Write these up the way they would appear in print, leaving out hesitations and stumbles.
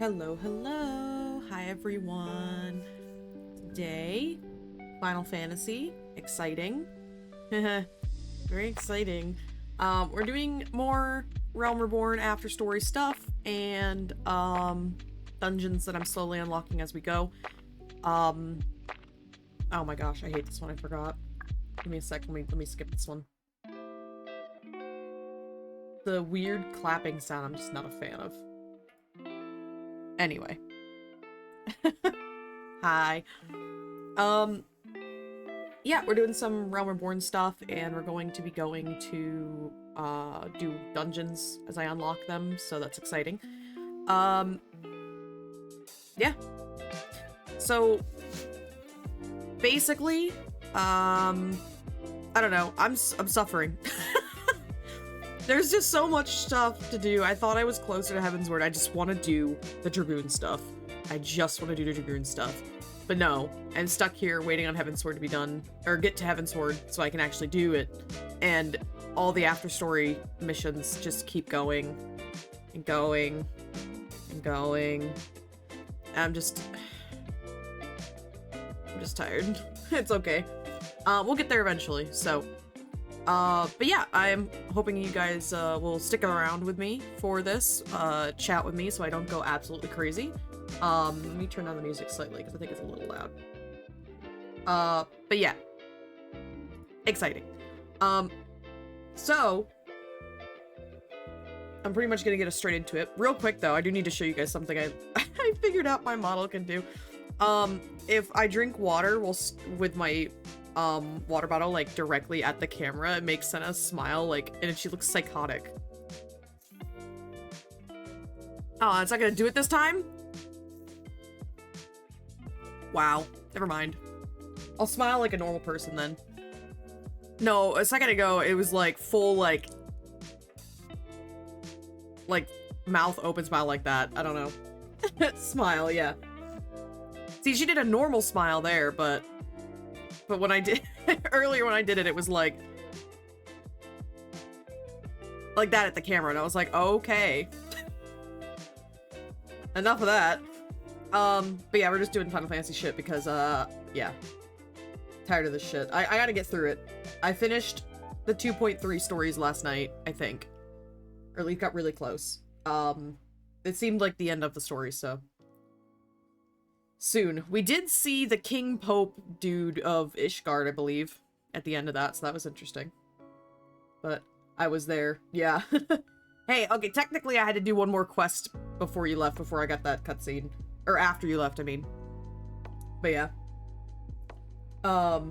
Hello, hello. Hi, everyone. Today, Final Fantasy. Exciting. Very exciting. We're doing more Realm Reborn after story stuff and dungeons that I'm slowly unlocking as we go. Oh my gosh, I hate this one. I forgot. Give me a sec. Let me skip this one. The weird clapping sound I'm just not a fan of. Anyway. Hi. Yeah, we're doing some Realm Reborn stuff, and we're going to be going to, do dungeons as I unlock them, so that's exciting. Yeah. So, basically, I don't know, I'm suffering. There's just so much stuff to do. I thought I was closer to Heavensward. I just want to do the Dragoon stuff. I just want to do the Dragoon stuff. But no, I'm stuck here waiting on Heavensward to be done, or get to Heavensward so I can actually do it. And all the after-story missions just keep going and going and going. I'm just tired. It's okay. We'll get there eventually, so... but yeah, I'm hoping you guys will stick around with me for this, chat with me so I don't go absolutely crazy. Let me turn down the music slightly because I think it's a little loud. But yeah. Exciting. So, I'm pretty much gonna get us straight into it. Real quick though, I do need to show you guys something I figured out my model can do. If I drink water with my water bottle like directly at the camera, it makes Senna smile, like, and she looks psychotic. Oh, it's not gonna do it this time? Wow, never mind. I'll smile like a normal person then. No, a second ago it was like full like mouth open smile like that. I don't know. Smile, yeah. See, she did a normal smile there, but when I did earlier when I did it, it was like that at the camera, and I was like, okay. Enough of that. But yeah, we're just doing Final Fantasy shit because, yeah. Tired of this shit. I gotta get through it. I finished the 2.3 stories last night, I think. Or at least got really close. It seemed like the end of the story, so... Soon. We did see the King Pope dude of Ishgard, I believe, at the end of that, so that was interesting. But I was there. Yeah. Hey, okay, technically I had to do one more quest before you left, before I got that cutscene. Or after you left, I mean. But yeah. I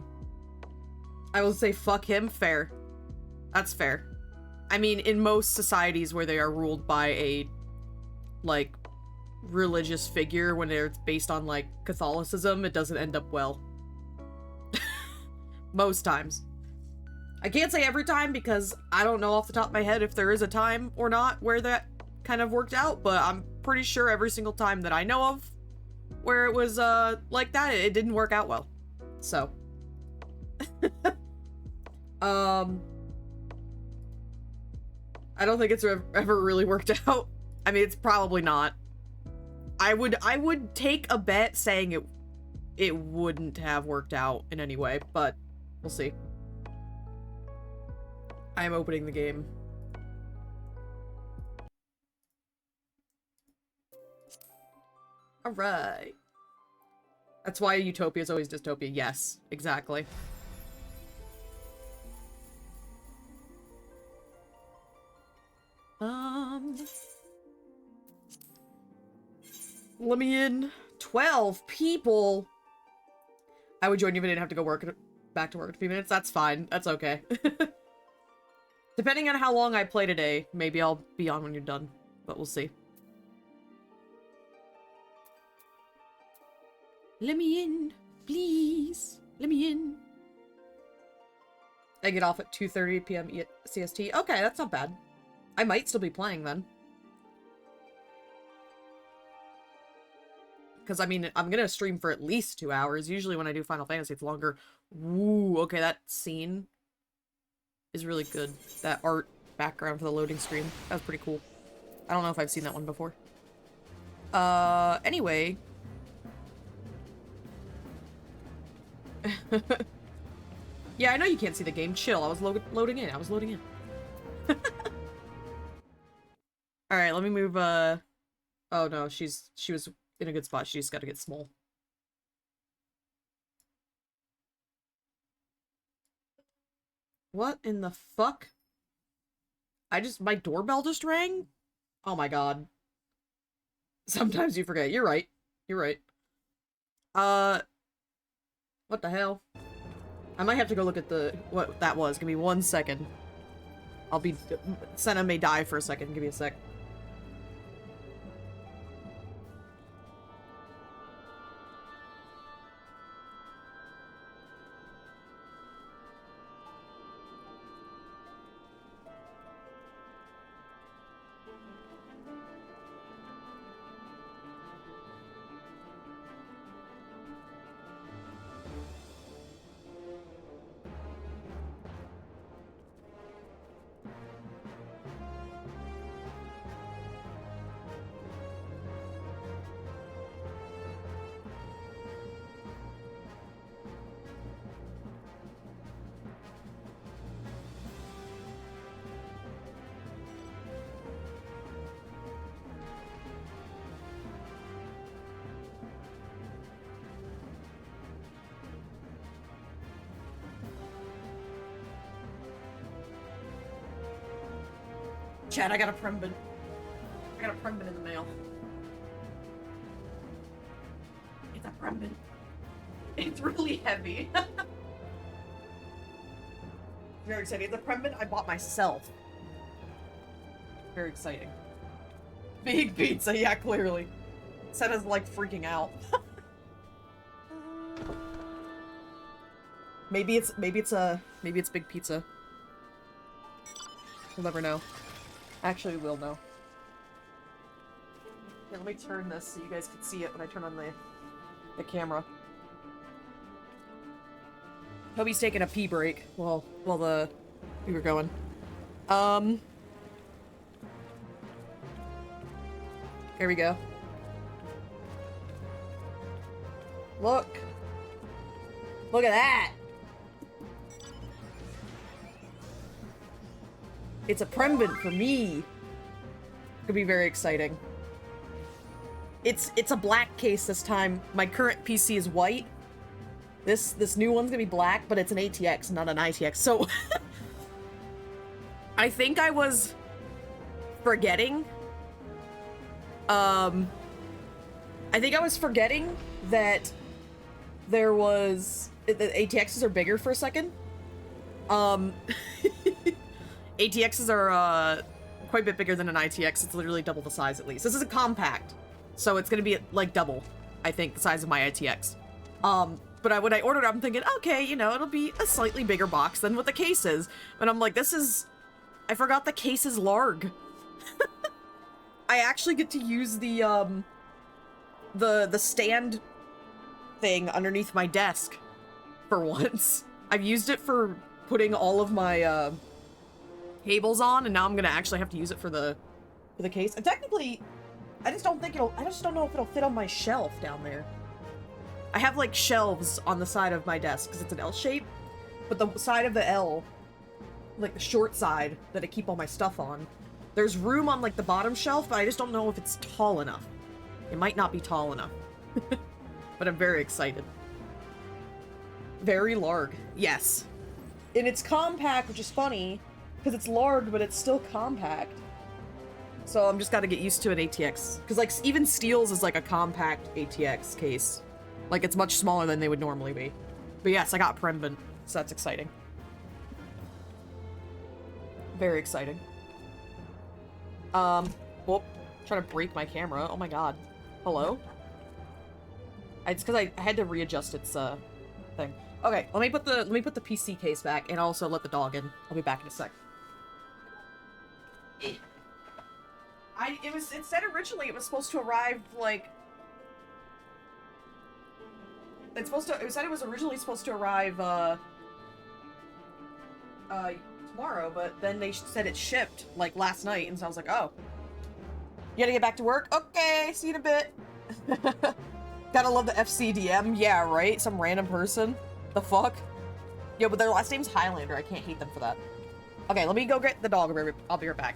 will say fuck him, fair. That's fair. I mean, in most societies where they are ruled by a, like, religious figure, when they're based on, like, Catholicism, it doesn't end up well. Most times. I can't say every time because I don't know off the top of my head if there is a time or not where that kind of worked out, but I'm pretty sure every single time that I know of where it was, like that, it didn't work out well. So. I don't think it's ever really worked out. I mean, it's probably not. I would take a bet saying it wouldn't have worked out in any way, but we'll see. I am opening the game. Alright. That's why utopia is always dystopia. Yes, exactly. Let me in. 12 people. I would join you if I didn't have to go back to work in a few minutes. That's fine. That's okay. Depending on how long I play today, maybe I'll be on when you're done, but we'll see. Let me in, please. Let me in. I get off at 2:30 p.m. CST. Okay, that's not bad. I might still be playing then. Because, I mean, I'm gonna stream for at least 2 hours. Usually when I do Final Fantasy, it's longer. Woo, okay, that scene is really good. That art background for the loading screen. That was pretty cool. I don't know if I've seen that one before. Anyway. Yeah, I know you can't see the game. Chill. I was loading in. I was loading in. Alright, let me move, oh no, she was in a good spot. She just gotta get small. What in the fuck? My doorbell just rang? Oh my god. Sometimes you forget. You're right. You're right. What the hell? I might have to go look at what that was. Give me 1 second. Senna may die for a second. Give me a sec. Chad, I got a Prembin. I got a Prembin in the mail. It's a Prembin. It's really heavy. Very exciting. It's a Prembin I bought myself. Very exciting. Big pizza, yeah, clearly. Senna's like freaking out. maybe it's big pizza. We'll never know. Actually, we'll know. Here, let me turn this so you guys can see it when I turn on the camera. Toby's taking a pee break while we were going. Here we go. Look. Look at that. It's a Prembin for me. Could be very exciting. It's a black case this time. My current PC is white. This new one's gonna be black, but it's an ATX, not an ITX. So I think I was forgetting. I think I was forgetting that there was the ATXs are bigger for a second. ATXs are quite a bit bigger than an ITX. It's literally double the size at least. This is a compact, so it's gonna be like double, I think, the size of my ITX. But when I ordered it, I'm thinking, okay, you know, it'll be a slightly bigger box than what the case is. And I'm like, I forgot the case is larg. I actually get to use the stand thing underneath my desk for once. I've used it for putting all of my cables on, and now I'm gonna actually have to use it for the case. And technically, I just don't know if it'll fit on my shelf down there. I have like shelves on the side of my desk because it's an L shape, but the side of the L, like the short side that I keep all my stuff on, there's room on like the bottom shelf, but I just don't know if it's tall enough. It might not be tall enough. But I'm very excited. Very larg. Yes. And it's compact, which is funny, because it's larg, but it's still compact. So I'm just gotta get used to an ATX. Because like even Steel's is like a compact ATX case. Like it's much smaller than they would normally be. But yes, I got Prembin, so that's exciting. Very exciting. Whoop. Trying to break my camera. Oh my god. Hello? It's because I had to readjust its thing. Okay, let me put the PC case back and also let the dog in. I'll be back in a sec. It said originally it was supposed to arrive like it said it was originally supposed to arrive tomorrow, but then they said it shipped like last night, and so I was like, oh. gotta get back to work? Okay, see you in a bit. Gotta love the FCDM. Yeah, right? Some random person. The fuck? Yo, but their last name's Highlander. I can't hate them for that. Okay, let me go get the dog. I'll be right back.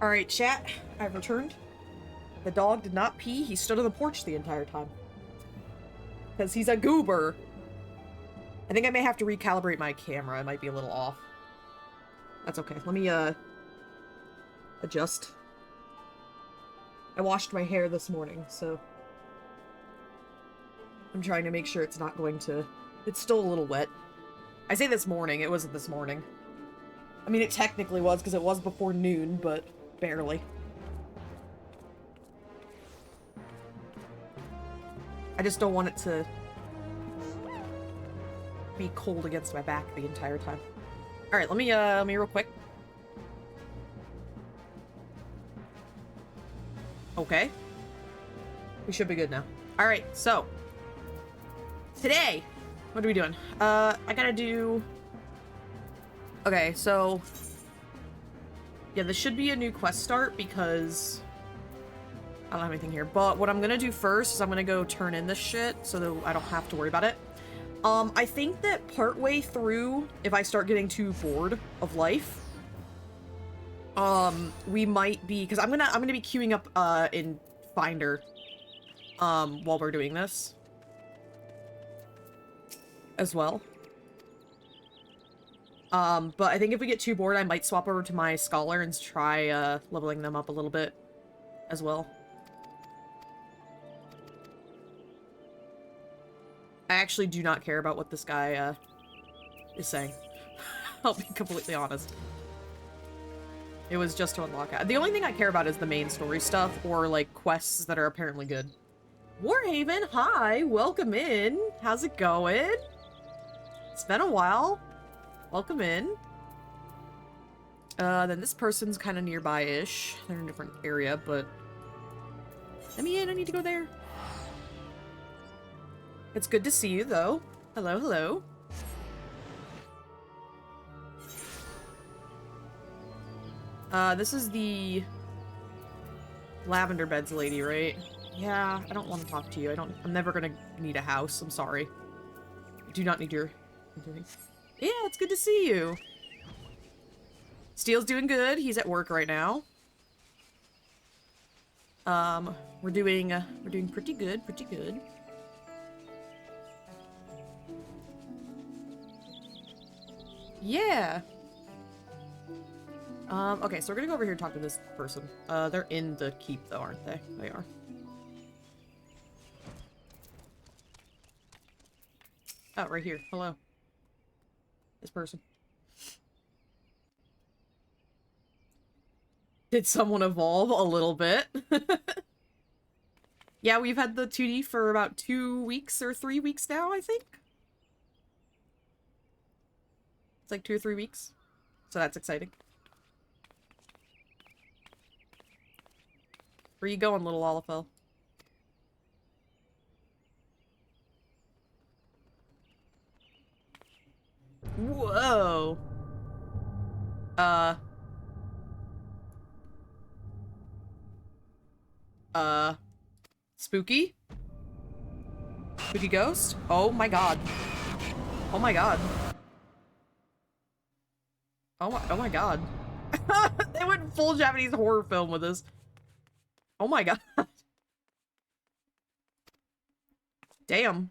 Alright, chat. I've returned. The dog did not pee. He stood on the porch the entire time. Because he's a goober. I think I may have to recalibrate my camera. It might be a little off. That's okay. Let me, adjust. I washed my hair this morning, so... I'm trying to make sure it's not going to... It's still a little wet. I say this morning. It wasn't this morning. I mean, it technically was, because it was before noon, but... barely. I just don't want it to be cold against my back the entire time. Alright, let me real quick. Okay. We should be good now. Alright, so. Today, what are we doing? I gotta do... Okay, so... Yeah, this should be a new quest start because I don't have anything here. But what I'm gonna do first is I'm gonna go turn in this shit so that I don't have to worry about it. I think that partway through, if I start getting too bored of life, we might be, because I'm gonna be queuing up in Finder while we're doing this as well. But I think if we get too bored, I might swap over to my Scholar and try, leveling them up a little bit as well. I actually do not care about what this guy, is saying. I'll be completely honest. It was just to unlock it. The only thing I care about is the main story stuff, or, like, quests that are apparently good. Warhaven, hi! Welcome in! How's it going? It's been a while. Welcome in. Then this person's kind of nearby-ish. They're in a different area, but... Let me in, I need to go there. It's good to see you, though. Hello, hello. This is the... Lavender Beds lady, right? Yeah, I don't want to talk to you. I'm never gonna need a house. I'm sorry. I do not need your... Yeah, it's good to see you. Steel's doing good. He's at work right now. We're doing pretty good, pretty good. Yeah. Okay, so we're gonna go over here and talk to this person. They're in the keep though, aren't they? They are. Oh, right here. Hello. This person. Did someone evolve a little bit? Yeah, we've had the 2D for about 2 weeks or 3 weeks now, I think. It's like 2 or 3 weeks. So that's exciting. Where you going, little Olafel? Whoa. Spooky? Spooky ghost? Oh my god. Oh my god. Oh my god. They went full Japanese horror film with this. Oh my god. Damn.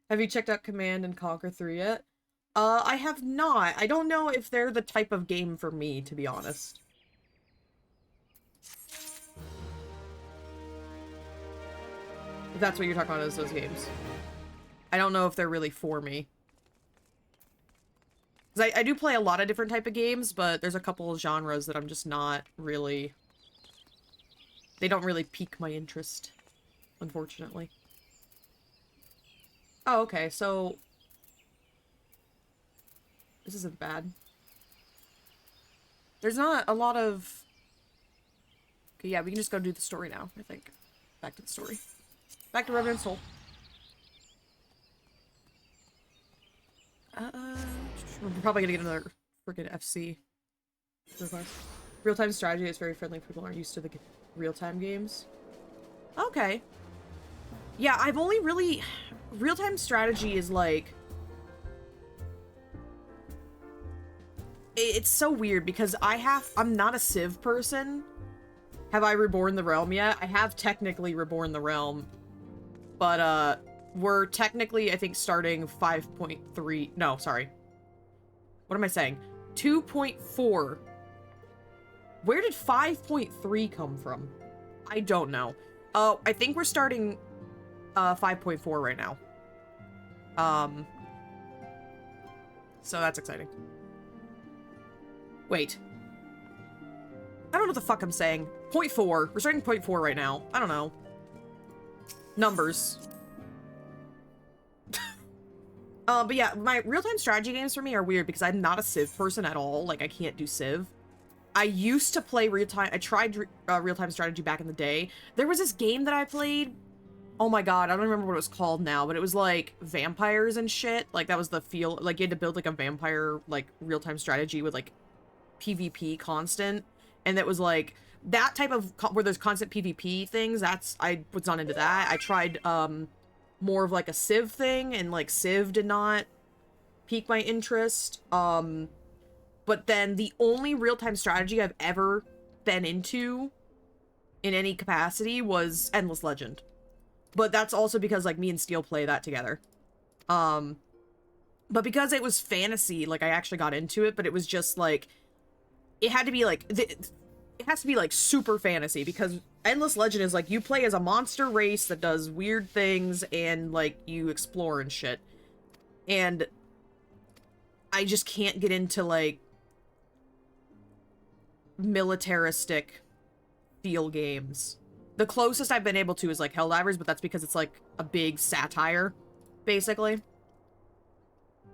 Have you checked out Command and Conquer 3 yet? I have not. I don't know if they're the type of game for me, to be honest. If that's what you're talking about, is those games. I don't know if they're really for me. Because I do play a lot of different type of games, but there's a couple of genres that I'm just not really... They don't really pique my interest, unfortunately. Oh, okay, so... This isn't bad. There's not a lot of... Okay, yeah, we can just go do the story now, I think. Back to the story. Back to Revenant Soul. We're probably gonna get another freaking FC request. Real-time strategy is very friendly. People aren't used to the real-time games. Okay. Yeah, I've only really... Real-time strategy is like... It's so weird because I'm not a Civ person. Have I reborn the realm yet? I have technically reborn the realm. But, we're technically, I think, starting 5.3... No, sorry. What am I saying? 2.4. Where did 5.3 come from? I don't know. Oh, I think we're starting 5.4 right now. So that's exciting. Wait. I don't know what the fuck I'm saying. 0.4. We're starting 0.4 right now. I don't know. Numbers. But yeah, my real-time strategy games for me are weird because I'm not a Civ person at all. Like, I can't do Civ. I used to play real-time... I tried real-time strategy back in the day. There was this game that I played... Oh my god, I don't remember what it was called now, but it was like vampires and shit. Like, that was the feel... Like, you had to build like a vampire, like, real-time strategy with like PvP constant. And that was like... That type of... Where there's constant PvP things, that's... I was not into that. I tried, more of like a Civ thing, and like Civ did not pique my interest. But then the only real-time strategy I've ever been into in any capacity was Endless Legend. But that's also because like me and Steel play that together. But because it was fantasy, like I actually got into it, but it was just like, it had to be like, it has to be like super fantasy because Endless Legend is like, you play as a monster race that does weird things and like you explore and shit. And I just can't get into like militaristic feel games. The closest I've been able to is like Helldivers, but that's because it's like a big satire, basically.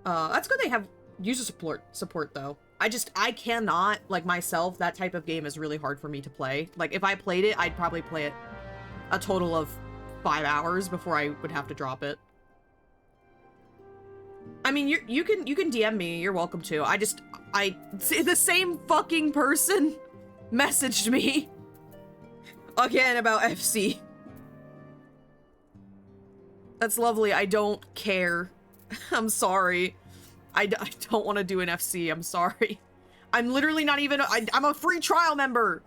That's good they have user support though. I cannot, like myself, that type of game is really hard for me to play. Like, if I played it, I'd probably play it a total of 5 hours before I would have to drop it. I mean, you can DM me, you're welcome to. The same fucking person messaged me again about FC. That's lovely, I don't care. I'm sorry. I don't want to do an FC. I'm sorry. I'm literally not even... I'm a free trial member.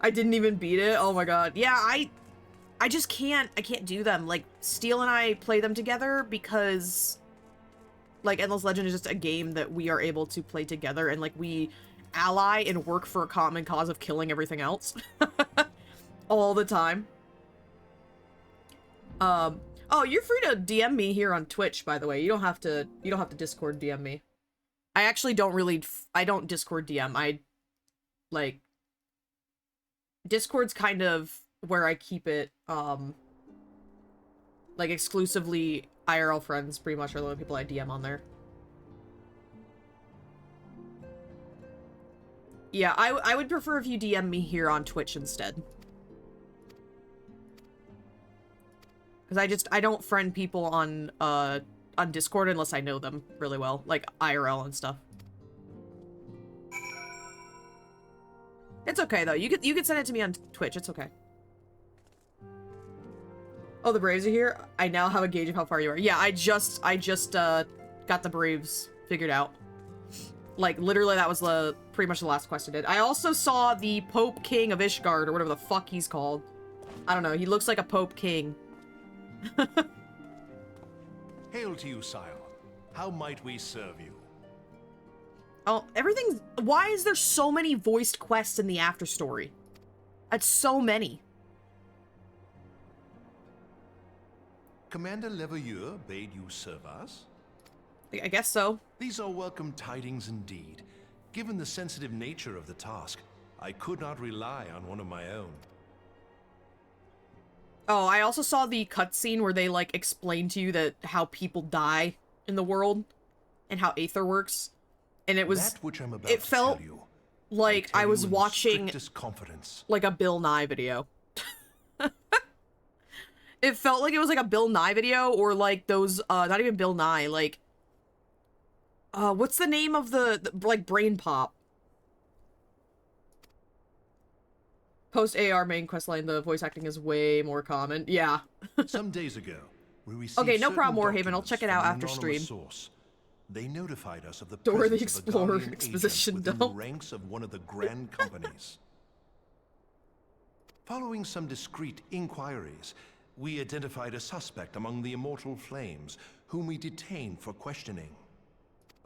I didn't even beat it. Oh my god. Yeah, I just can't... I can't do them. Like, Steel and I play them together because... Like, Endless Legend is just a game that we are able to play together and, like, we ally and work for a common cause of killing everything else. All the time. Oh, you're free to DM me here on Twitch, by the way. You don't have to Discord DM me. I actually don't really I don't Discord DM. I like Discord's kind of where I keep it like exclusively IRL friends pretty much are the only people I DM on there. Yeah, I would prefer if you DM me here on Twitch instead. Because I don't friend people on Discord unless I know them really well, like IRL and stuff. It's okay though. You could send it to me on Twitch. It's okay. Oh, the Braves are here. I now have a gauge of how far you are. Yeah, I just got the Braves figured out. Like literally, that was pretty much the last quest I did. I also saw the Pope King of Ishgard or whatever the fuck he's called. I don't know. He looks like a Pope King. Hail to you, sire. How might we serve you? Oh, everything's... Why is there so many voiced quests in the afterstory? That's so many. Commander Leveilleur bade you serve us? I guess so. These are welcome tidings indeed. Given the sensitive nature of the task, I could not rely on one of my own. Oh, I also saw the cutscene where they, like, explain to you that how people die in the world and how Aether works. And it was... That which I'm about it to felt tell you, like I was watching, confidence. like, a Bill Nye video. It felt like it was, like, a Bill Nye video, or, like, those, not even Bill Nye, like... what's the name of the like, Brain Pop? Post AR main questline, the voice acting is way more common. Yeah. Some days ago, we received okay, no problem, certain Warhaven. I'll check it out documents after from an stream. anonymous source. They notified us of the Dora the presence of a Explorer Guardian exposition agent within the dump. ranks of one of the grand companies. Following some discreet inquiries, we identified a suspect among the Immortal Flames, whom we detained for questioning.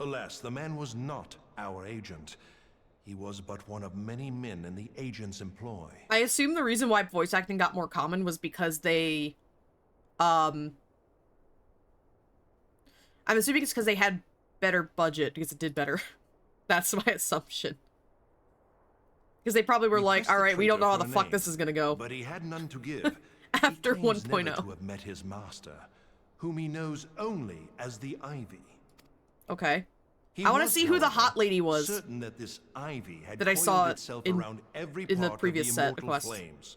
Alas, the man was not our agent. He was but one of many men in the agent's employ. I assume the reason why voice acting got more common was because they, I'm assuming it's because they had better budget, because it did better. That's my assumption. Because they probably were like, alright, we don't know how the fuck this is gonna go. But he had none to give. After He claims 1.0. never to have met his master, whom he knows only as the Ivy. Okay. He I want to was, see who the however, hot lady was certain that this Ivy had that I saw itself in, around every in the part previous of the set Immortal quest. Flames.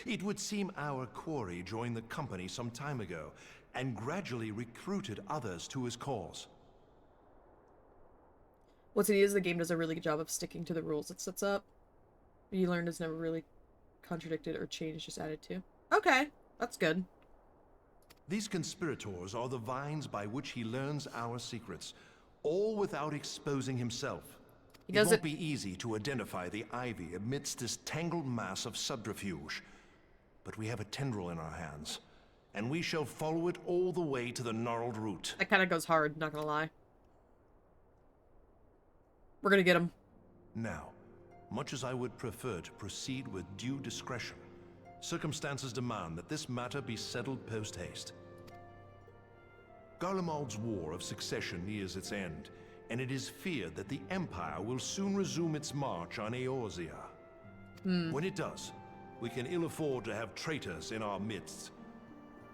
It would seem our quarry joined the company some time ago and gradually recruited others to his cause. What's neat is the game does a really good job of sticking to the rules it sets up. What you learned is never really contradicted or changed, just added to. Okay, that's good. These conspirators are the vines by which he learns our secrets, all without exposing himself. It won't be easy to identify the Ivy amidst this tangled mass of subterfuge. But we have a tendril in our hands, and we shall follow it all the way to the gnarled root. That kind of goes hard, not gonna lie. We're gonna get him. Now, much as I would prefer to proceed with due discretion, circumstances demand that this matter be settled post-haste. Garlemald's War of Succession nears its end, and it is feared that the Empire will soon resume its march on Eorzea. When it does, we can ill afford to have traitors in our midst.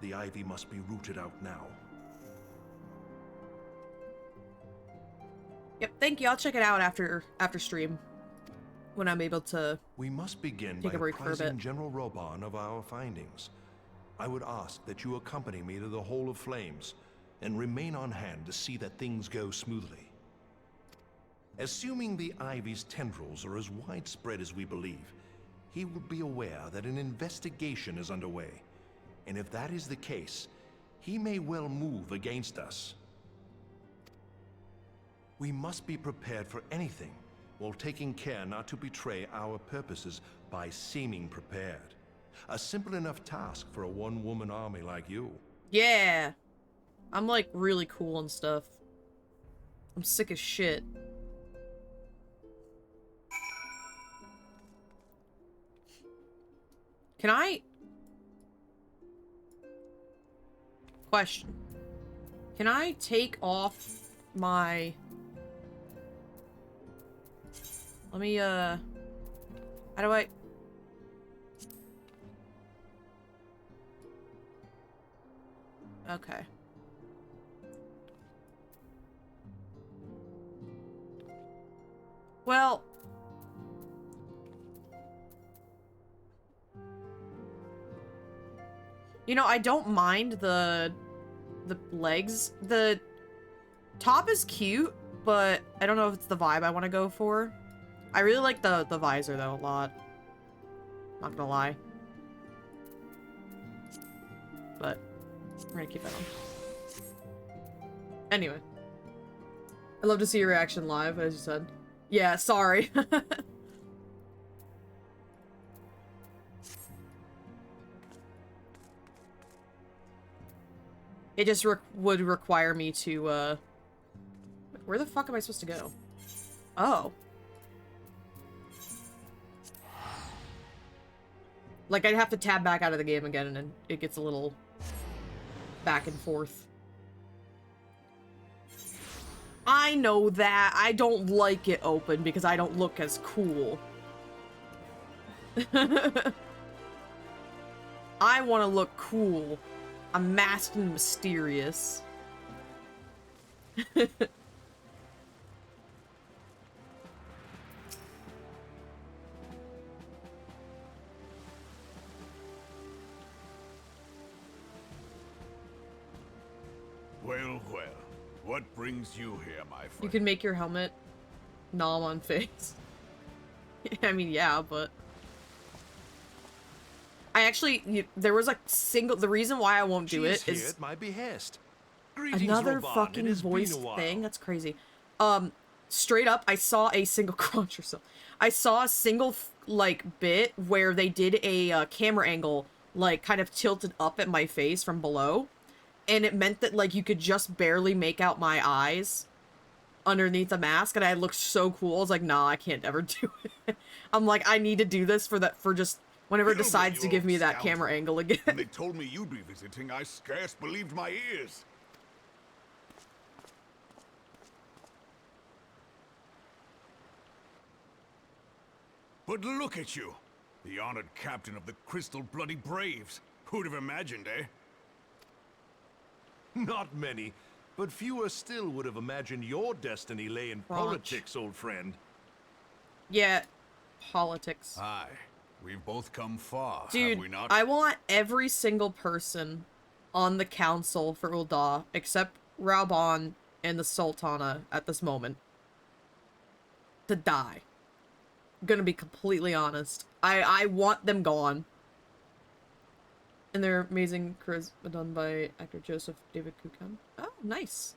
The Ivy must be rooted out now. Yep, thank you. I'll check it out after stream. When I'm able to We must begin take by a break for a apprising bit. General Roban of our findings. I would ask that you accompany me to the Hall of Flames and remain on hand to see that things go smoothly. Assuming the Ivy's tendrils are as widespread as we believe, he will be aware that an investigation is underway, and if that is the case, he may well move against us. We must be prepared for anything, while taking care not to betray our purposes by seeming prepared. A simple enough task for a one-woman army like you. Yeah. I'm like really cool and stuff. I'm sick as shit. Can I? Question. Can I take off my... Let me, how do I... Okay. Well... You know, I don't mind the legs. The top is cute, but I don't know if it's the vibe I want to go for. I really like the visor, though, a lot. Not gonna lie. But we're gonna keep that on. Anyway. I'd love to see your reaction live, as you said. Yeah, sorry. It just would require me to, where the fuck am I supposed to go? Oh. Like, I'd have to tab back out of the game again, and then it gets a little back and forth. I know that. I don't like it open because I don't look as cool. I want to look cool. I'm masked and mysterious. Well, well. What brings you here, my friend? You can make your helmet nom on face. I mean, yeah, but... I actually, there was a single, the reason why I won't do it is at my behest. Greetings, another Robon. fucking voiced thing. That's crazy. Straight up, I saw a single crunch or so. I saw a single like bit where they did a camera angle, like kind of tilted up at my face from below, and it meant that like you could just barely make out my eyes underneath the mask, and I looked so cool. I was like, nah, I can't ever do it. I'm like, I need to do this for just whenever it decides to give me that camera angle again. When they told me you'd be visiting, I scarce believed my ears. But look at you, the honored captain of the Crystal Bloody Braves. Who'd have imagined, eh? Not many, but fewer still would have imagined your destiny lay in politics, old friend. Yeah, politics. Aye. We've both come far, dude, have we not? I want every single person on the council for Ul'dah, except Raubon and the Sultana at this moment, to die. I'm gonna be completely honest. I want them gone. And their amazing charisma done by actor Joseph David Kukan. Oh, nice.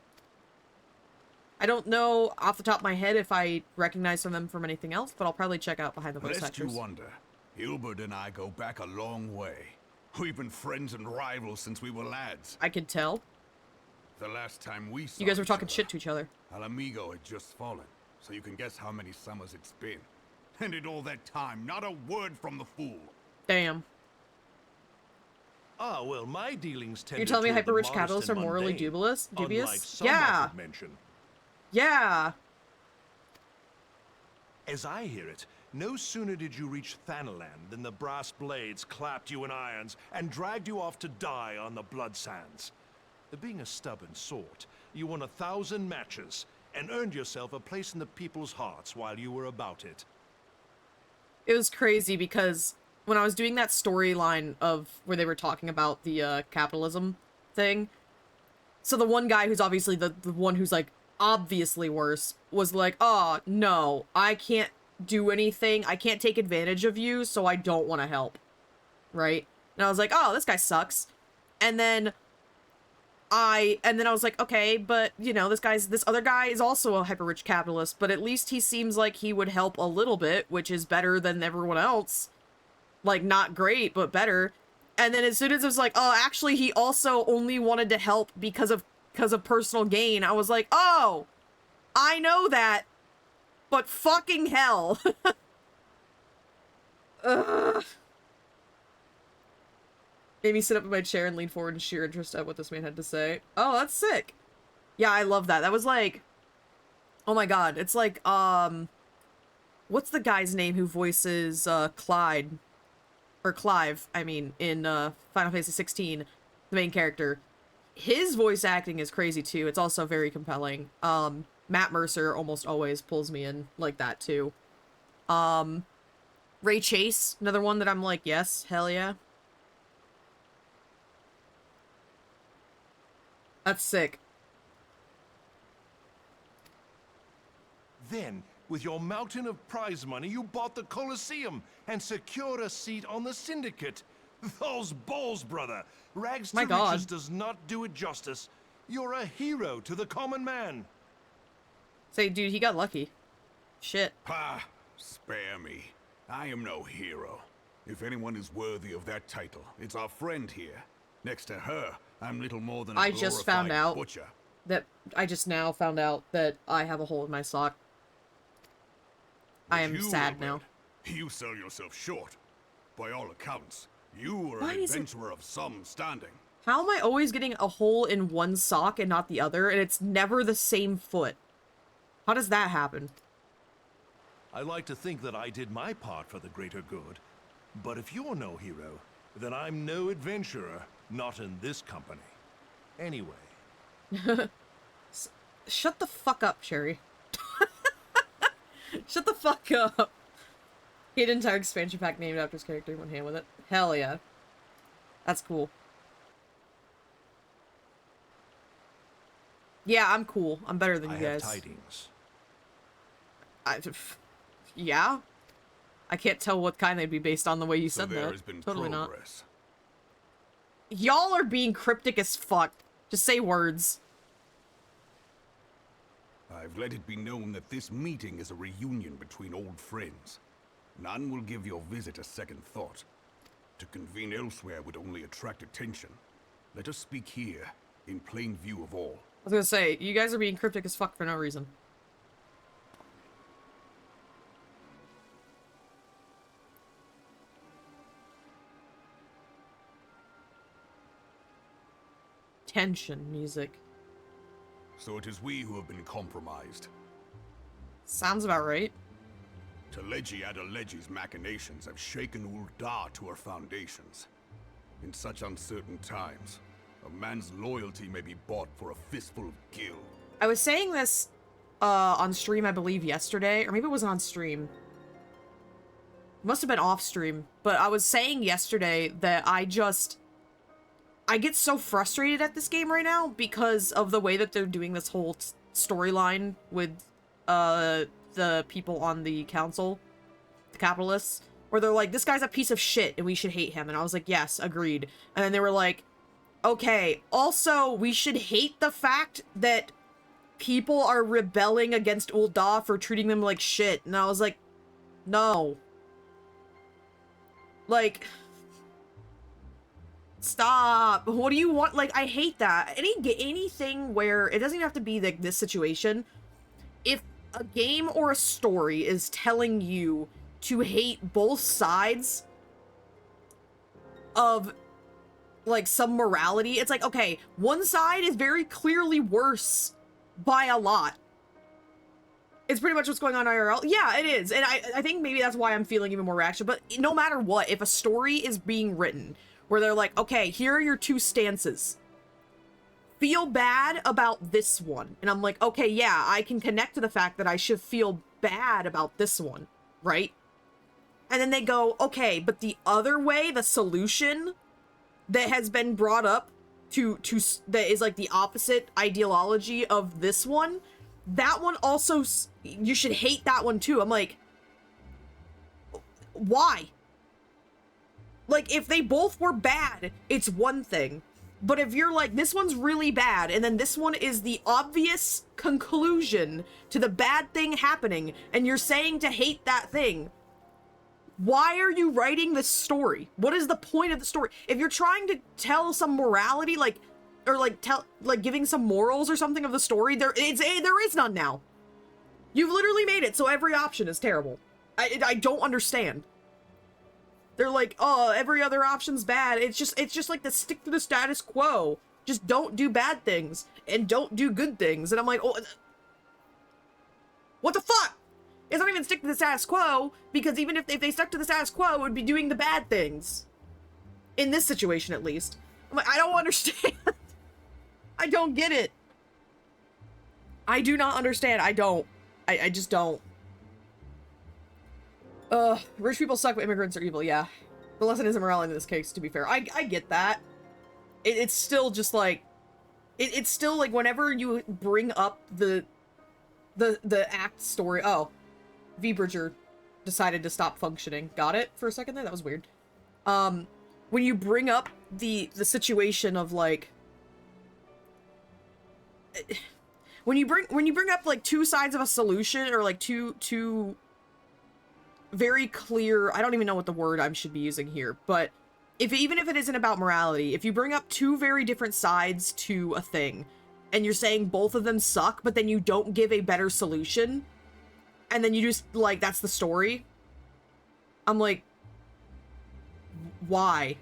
I don't know off the top of my head if I recognize them from anything else, but I'll probably check out behind the voice actors. Lest you wonder, Hilbert and I go back a long way. We've been friends and rivals since we were lads. I could tell. The last time we saw you guys were talking shit to each other. Alamigo had just fallen, so you can guess how many summers it's been. And in all that time, not a word from the fool. Damn. Ah, well, my dealings tend You're telling me hyper-rich capitalists are morally dubious? Yeah. Yeah. As I hear it, no sooner did you reach Thanaland than the brass blades clapped you in irons and dragged you off to die on the blood sands. Being a stubborn sort, you won 1,000 matches and earned yourself a place in the people's hearts while you were about it. It was crazy because when I was doing that storyline of where they were talking about the capitalism thing, so the one guy who's obviously the one who's like obviously worse was like, oh no, I can't do anything, I can't take advantage of you, so I don't want to help, right? And I was like, oh, this guy sucks. And then I was like, okay, but you know, this other guy is also a hyper rich capitalist, but at least he seems like he would help a little bit, which is better than everyone else. Like, not great, but better. And then as soon as it was like, oh, actually he also only wanted to help because of personal gain, I was like, oh, I know that, but fucking hell. Ugh. Made me sit up in my chair and lean forward in sheer interest at what this man had to say. Oh, that's sick. Yeah, I love that. That was like... Oh my god. It's like, what's the guy's name who voices, Clyde? Or Clive, I mean, in, Final Fantasy 16, the main character. His voice acting is crazy, too. It's also very compelling. Matt Mercer almost always pulls me in like that, too. Ray Chase, another one that I'm like, yes, hell yeah. That's sick. Then, with your mountain of prize money, you bought the Colosseum and secured a seat on the Syndicate. Those balls, brother. Rags to riches does not do it justice. You're a hero to the common man. Say, dude, he got lucky. Shit. Pa, spare me. I am no hero. If anyone is worthy of that title, it's our friend here. Next to her, I'm little more than a I just found out butcher. that I just now found out that I have a hole in my sock. I am sad now. You sell yourself short. By all accounts, you are an adventurer of some standing. How am I always getting a hole in one sock and not the other, and it's never the same foot? How does that happen? I like to think that I did my part for the greater good. But if you're no hero, then I'm no adventurer, not in this company. Anyway. Shut the fuck up, Cherry. Shut the fuck up. He had an entire expansion pack named after his character. Went hand with it. Hell yeah. That's cool. Yeah, I'm cool. I'm better than you guys. I have tidings. Yeah? I can't tell what kind they'd be based on the way you said that. There has been totally progress. Not. Y'all are being cryptic as fuck. Just say words. I've let it be known that this meeting is a reunion between old friends. None will give your visit a second thought. To convene elsewhere would only attract attention. Let us speak here, in plain view of all. I was gonna say, you guys are being cryptic as fuck for no reason. Tension music. So it is we who have been compromised. Sounds about right. Teleji Adeleji's machinations have shaken Ul'dah to her foundations. In such uncertain times, a man's loyalty may be bought for a fistful of gil. I was saying this on stream, I believe, yesterday, or maybe it wasn't on stream. It must have been off stream, but I was saying yesterday that I get so frustrated at this game right now because of the way that they're doing this whole storyline with the people on the council, the capitalists, where they're like, this guy's a piece of shit and we should hate him. And I was like, yes, agreed. And then they were like, okay, also, we should hate the fact that people are rebelling against Ul'dah for treating them like shit. And I was like, no. Like, stop. What do you want? Like, I hate that. Anything where it doesn't even have to be like this situation. If a game or a story is telling you to hate both sides of like some morality, it's like, okay, one side is very clearly worse by a lot. It's pretty much what's going on IRL. Yeah, it is. And I think maybe that's why I'm feeling even more reaction. But no matter what, if a story is being written where they're like, okay, here are your two stances. Feel bad about this one. And I'm like, okay, yeah, I can connect to the fact that I should feel bad about this one, right? And then they go, okay, but the other way, the solution that has been brought up to that is like the opposite ideology of this one, that one also, you should hate that one too. I'm like, why? Like, if they both were bad, it's one thing. But if you're like, this one's really bad, and then this one is the obvious conclusion to the bad thing happening, and you're saying to hate that thing, why are you writing this story? What is the point of the story? If you're trying to tell some morality, like, or like giving some morals or something of the story, there is none now. You've literally made it so every option is terrible. I don't understand. They're like, oh, every other option's bad. It's just like the stick to the status quo. Just don't do bad things and don't do good things. And I'm like, oh, what the fuck? It's not even stick to the status quo, because even if they stuck to the status quo, it would be doing the bad things. In this situation, at least. I'm like, I don't understand. I don't get it. I do not understand. I don't. I just don't. Rich people suck, but immigrants are evil. Yeah. The lesson isn't morality in this case, to be fair. I get that. It's still just like... It's still like whenever you bring up the act story... Oh. V-Bridger decided to stop functioning. Got it for a second there? That was weird. When you bring up the situation of like... When you bring up like two sides of a solution, or like two very clear, I don't even know what the word I should be using here, but even if it isn't about morality, if you bring up two very different sides to a thing, and you're saying both of them suck, but then you don't give a better solution, and then you just, like, that's the story, I'm like, why?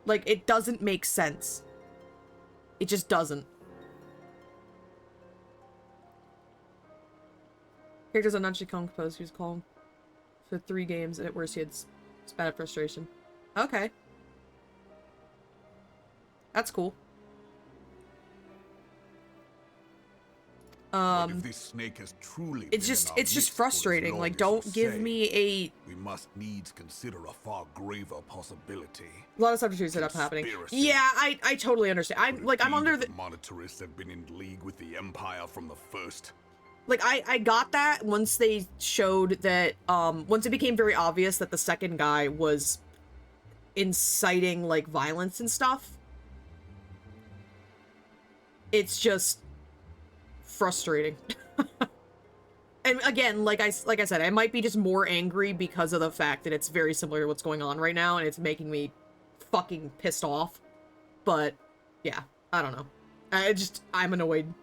Like, it doesn't make sense. It just doesn't. Characters are not actually calm composed. He was calm for 3 games, and at worst he had spat of frustration. Okay. That's cool. But if this snake has truly it's just frustrating. Like, don't give me a... We must needs consider a far graver possibility. A lot of subterfuges end up happening. Yeah, I totally understand. I'm under the... Monetarists have been in league with the Empire from the first. Like, I got that once they showed that, once it became very obvious that the second guy was inciting, like, violence and stuff. It's just frustrating. And again, like I said, I might be just more angry because of the fact that it's very similar to what's going on right now, and it's making me fucking pissed off. But, yeah, I don't know. I'm annoyed.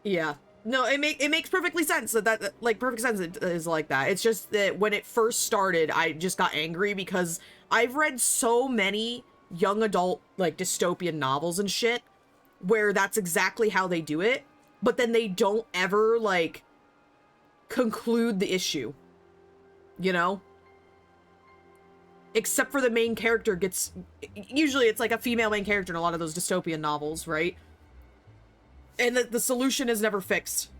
Yeah. No, it makes perfectly sense that like, perfect sense it is like that. It's just that when it first started, I just got angry because I've read so many young adult, like, dystopian novels and shit where that's exactly how they do it, but then they don't ever, like, conclude the issue. You know? Except for the main character gets... Usually it's like a female main character in a lot of those dystopian novels, right? And the solution is never fixed.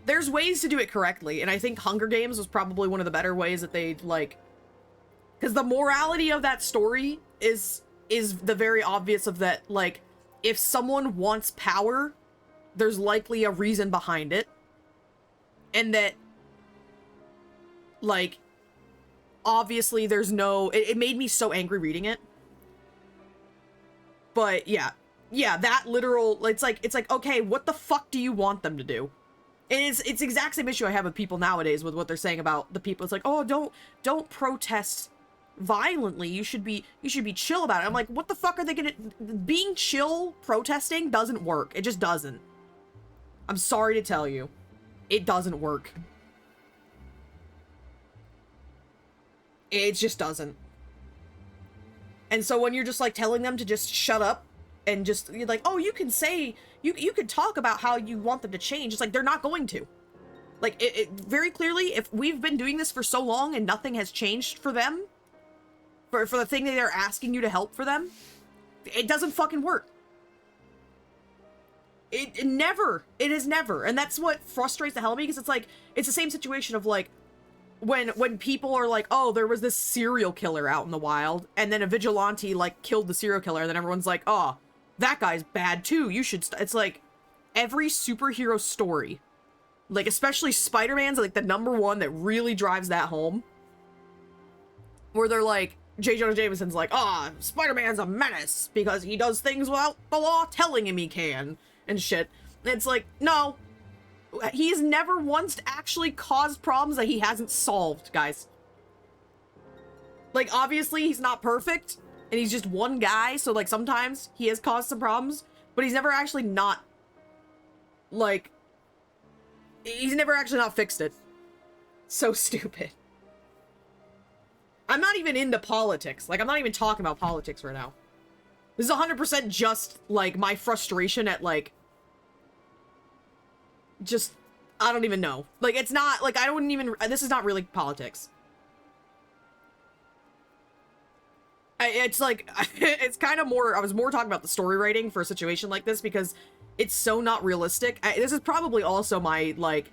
There's ways to do it correctly, and I think Hunger Games was probably one of the better ways that they, like... Because the morality of that story is the very obvious of that, like, if someone wants power, there's likely a reason behind it. And that, like, obviously there's no... It made me so angry reading it. But, yeah. Yeah, that literal... It's like, okay, what the fuck do you want them to do? And it's the exact same issue I have with people nowadays with what they're saying about the people. It's like, oh, don't protest violently. You should be chill about it. I'm like, what the fuck are they gonna... Being chill protesting doesn't work. It just doesn't. I'm sorry to tell you. It doesn't work. It just doesn't. And so when you're just, like, telling them to just shut up and just, you're like, oh, you can say, you can talk about how you want them to change. It's like, they're not going to. Like, it very clearly, if we've been doing this for so long and nothing has changed for them, for the thing that they're asking you to help for them, it doesn't fucking work. It has never. And that's what frustrates the hell out of me, because it's like, it's the same situation of, like, when people are like, oh, there was this serial killer out in the wild, and then a vigilante, like, killed the serial killer, and then everyone's like, oh, that guy's bad too, you should it's like, every superhero story, like, especially Spider-Man's, like, the #1 that really drives that home, where they're like, J. Jonah Jameson's like, ah, Spider-Man's a menace because he does things without the law telling him he can, and shit. And it's like, no, he's never once actually caused problems that he hasn't solved, guys. Like, obviously, he's not perfect, and he's just one guy, so, like, sometimes he has caused some problems, but he's never actually not, like, He's never actually not fixed it. So stupid. I'm not even into politics. Like, I'm not even talking about politics right now. This is 100% just, like, my frustration at, like... Just... I don't even know. Like, it's not... Like, I don't even... This is not really politics. It's, like... It's kind of more... I was more talking about the story writing for a situation like this because it's so not realistic. This is probably also my, like...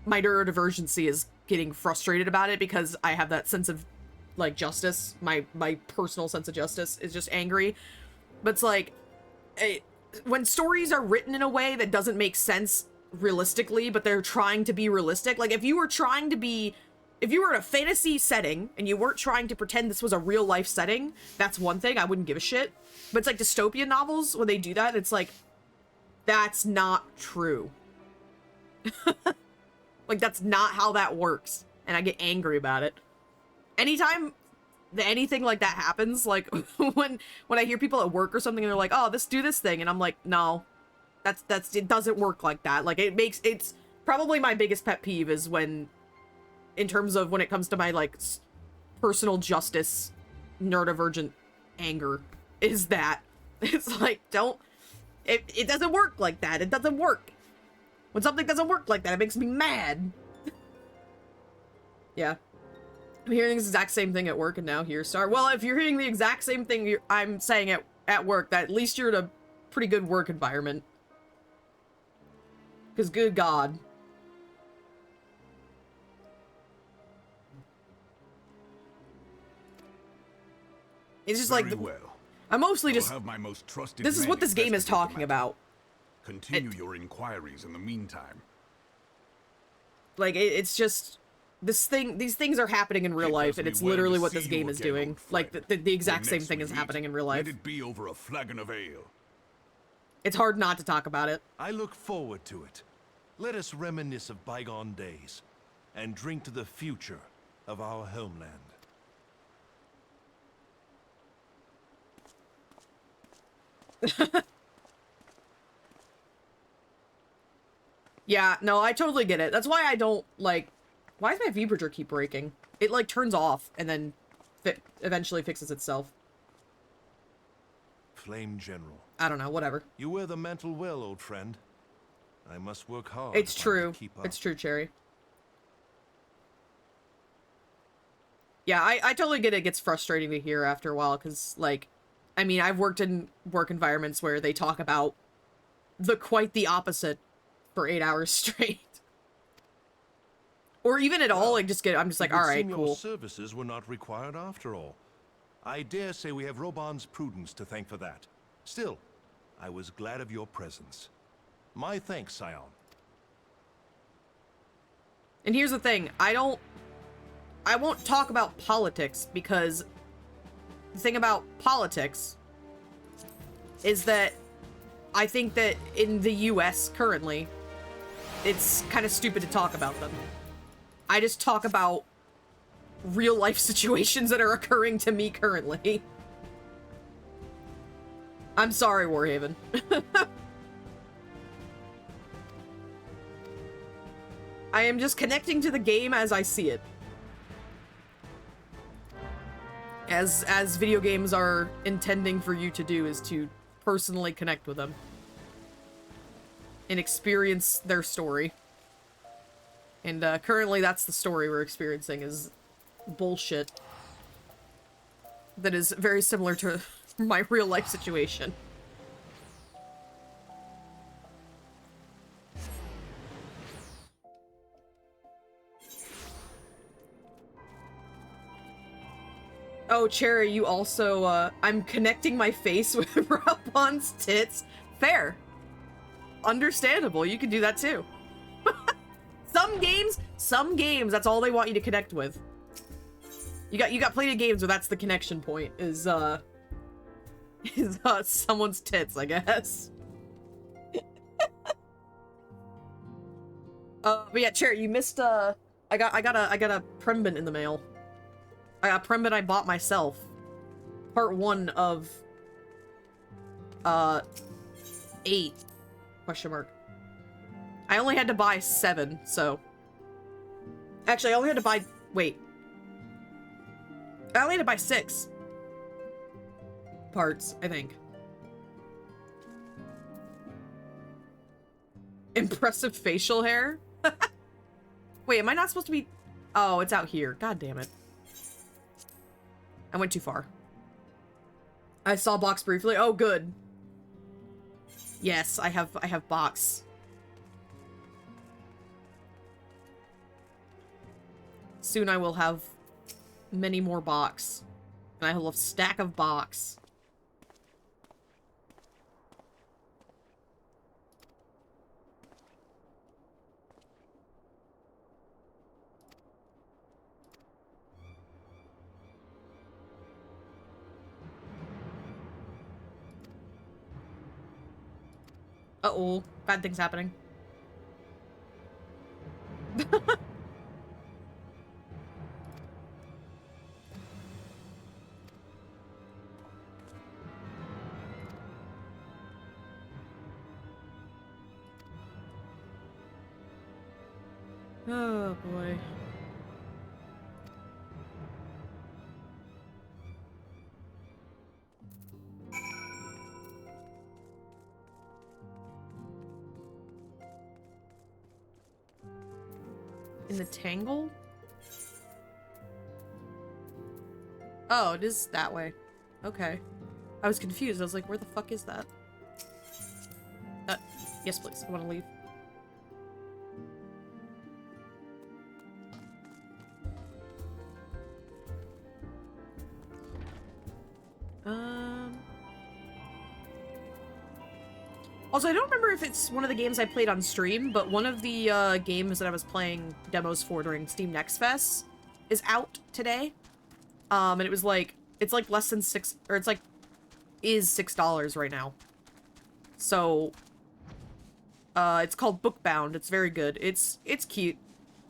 My neurodivergency is getting frustrated about it because I have that sense of, like, justice. My personal sense of justice is just angry. But it's like... when stories are written in a way that doesn't make sense realistically, but they're trying to be realistic. Like, if you were trying to be... If you were in a fantasy setting, and you weren't trying to pretend this was a real-life setting, that's one thing, I wouldn't give a shit. But it's like dystopian novels, when they do that, it's like... That's not true. Like, that's not how that works. And I get angry about it. Anytime anything like that happens, like, when I hear people at work or something, and they're like, oh, do this thing, and I'm like, no. It doesn't work like that. Like, it's probably my biggest pet peeve is when, in terms of when it comes to my, like, personal justice, neurodivergent anger, is that. It's like, it doesn't work like that. It doesn't work. When something doesn't work like that, it makes me mad. Yeah. I'm hearing the exact same thing at work and now here, Star. Well, if you're hearing the exact same thing I'm saying at work, that at least you're in a pretty good work environment. Because good God. It's just Very like... well. I'm mostly just... Have my most trusted this is what this game is talking about. Continue your inquiries in the meantime. Like, it's just... These things are happening in real life, and it's literally what this game is doing. Like, the exact same thing is happening in real life. Let it be over a flagon of ale. It's hard not to talk about it. I look forward to it. Let us reminisce of bygone days, and drink to the future of our homeland. Yeah, no, I totally get it. That's why I don't, like... Why does my vibrator keep breaking? It, like, turns off, and then eventually fixes itself. Flame General. I don't know, whatever. You wear the mantle well, old friend. I must work hard. It's true. To keep up. It's true, Cherry. Yeah, I totally get it gets frustrating to hear after a while, because, like... I mean, I've worked in work environments where they talk about quite the opposite for 8 hours straight. Or even at all, like, I'm just like, all right, cool. Your services were not required after all. I dare say we have Roban's prudence to thank for that. Still, I was glad of your presence. My thanks, Scion. And here's the thing, I won't talk about politics, because the thing about politics is that I think that in the US currently, it's kind of stupid to talk about them. I just talk about real life situations that are occurring to me currently. I'm sorry, Warhaven. I am just connecting to the game as I see it. As video games are intending for you to do, is to personally connect with them. And experience their story. And currently that's the story we're experiencing, is bullshit. That is very similar to my real life situation. Oh, Cherry, you also, I'm connecting my face with Rapon's tits. Fair. Understandable, you can do that too. Some games, that's all they want you to connect with. You got plenty of games where that's the connection point, is someone's tits, I guess. But yeah, Cherry, you missed, I got a Prembin in the mail. I got Prembin I bought myself. Part 1 of, 8, question mark. I only had to buy 7, so... Actually, I only had to buy... Wait. I only had to buy 6 parts, I think. Impressive facial hair? Wait, am I not supposed to be... Oh, it's out here. God damn it. I went too far. I saw box briefly. Oh, good. Yes, I have box. Soon I will have many more box. And I will have a stack of box. Uh-oh. Bad things happening. Oh, boy. In the tangle? Oh, it is that way. Okay. I was confused. I was like, where the fuck is that? Yes, please. I want to leave. Also, I don't remember if it's one of the games I played on stream, but one of the games that I was playing demos for during Steam Next Fest is out today. And it was like, it's like less than is $6 right now. So, it's called Bookbound. It's very good. It's cute.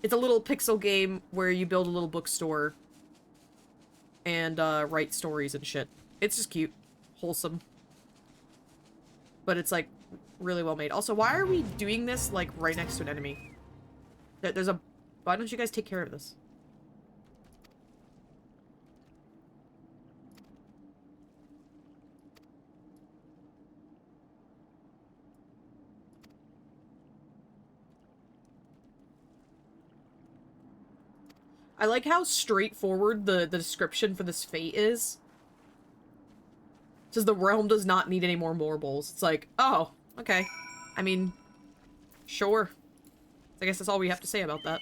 It's a little pixel game where you build a little bookstore and write stories and shit. It's just cute. Wholesome. But it's like really well made. Also, why are we doing this like right next to an enemy? There's a... Why don't you guys take care of this? I like how straightforward the description for this fate is. It says the realm does not need any more marbles. It's like, oh, okay. I mean, sure. I guess that's all we have to say about that.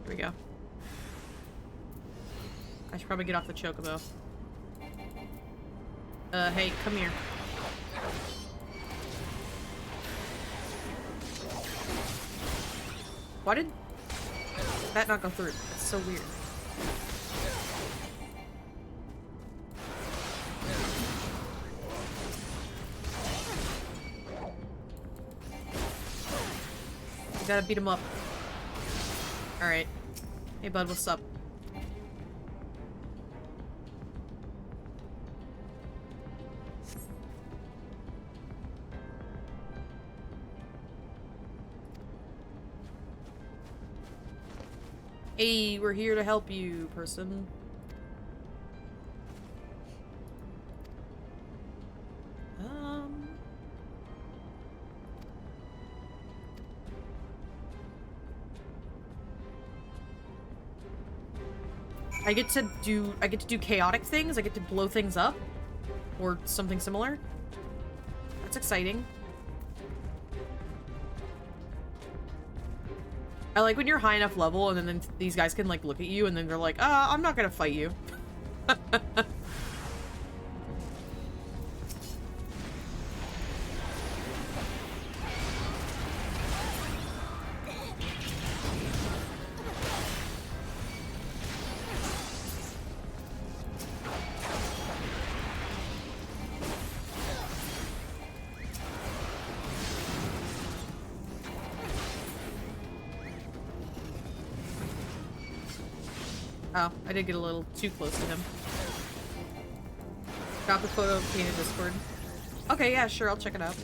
Here we go. I should probably get off the chocobo. Hey, come here. Why did that not go through? That's so weird. You gotta beat him up. Alright. Hey bud, what's up? Hey, we're here to help you, person. I get to do chaotic things. I get to blow things up or something similar. That's exciting. I like when you're high enough level and then these guys can like look at you and then they're like, I'm not gonna fight you. Oh, I did get a little too close to him. Got the photo of me in Discord. Okay, yeah, sure, I'll check it out.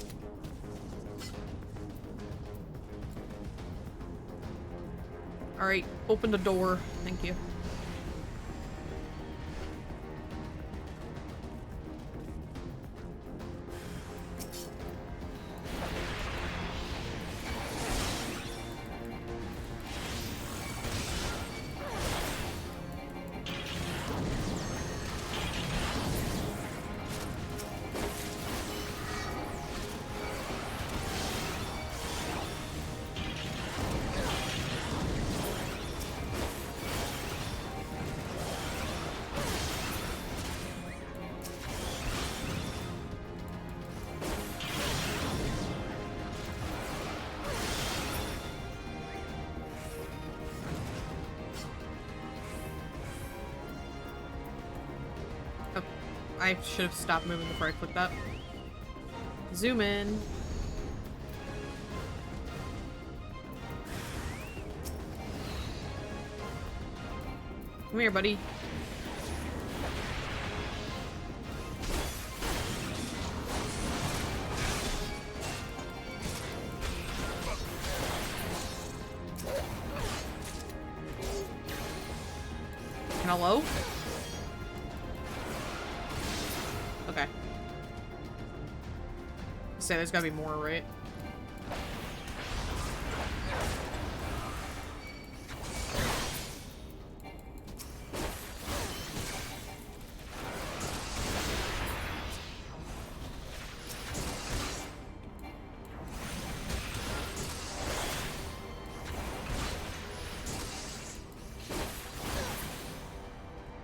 Alright, open the door. Thank you. I should have stopped moving before I clicked that. Zoom in. Come here, buddy. Hello? Okay. Say there's gotta be more, right?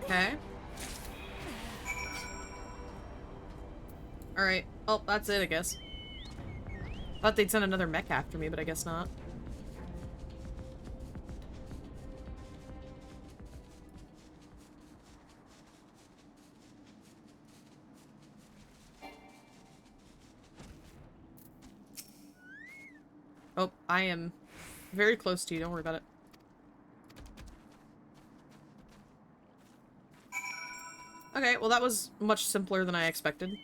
Okay. Alright. Oh, that's it, I guess. Thought they'd send another mech after me, but I guess not. Oh, I am very close to you. Don't worry about it. Okay, well that was much simpler than I expected.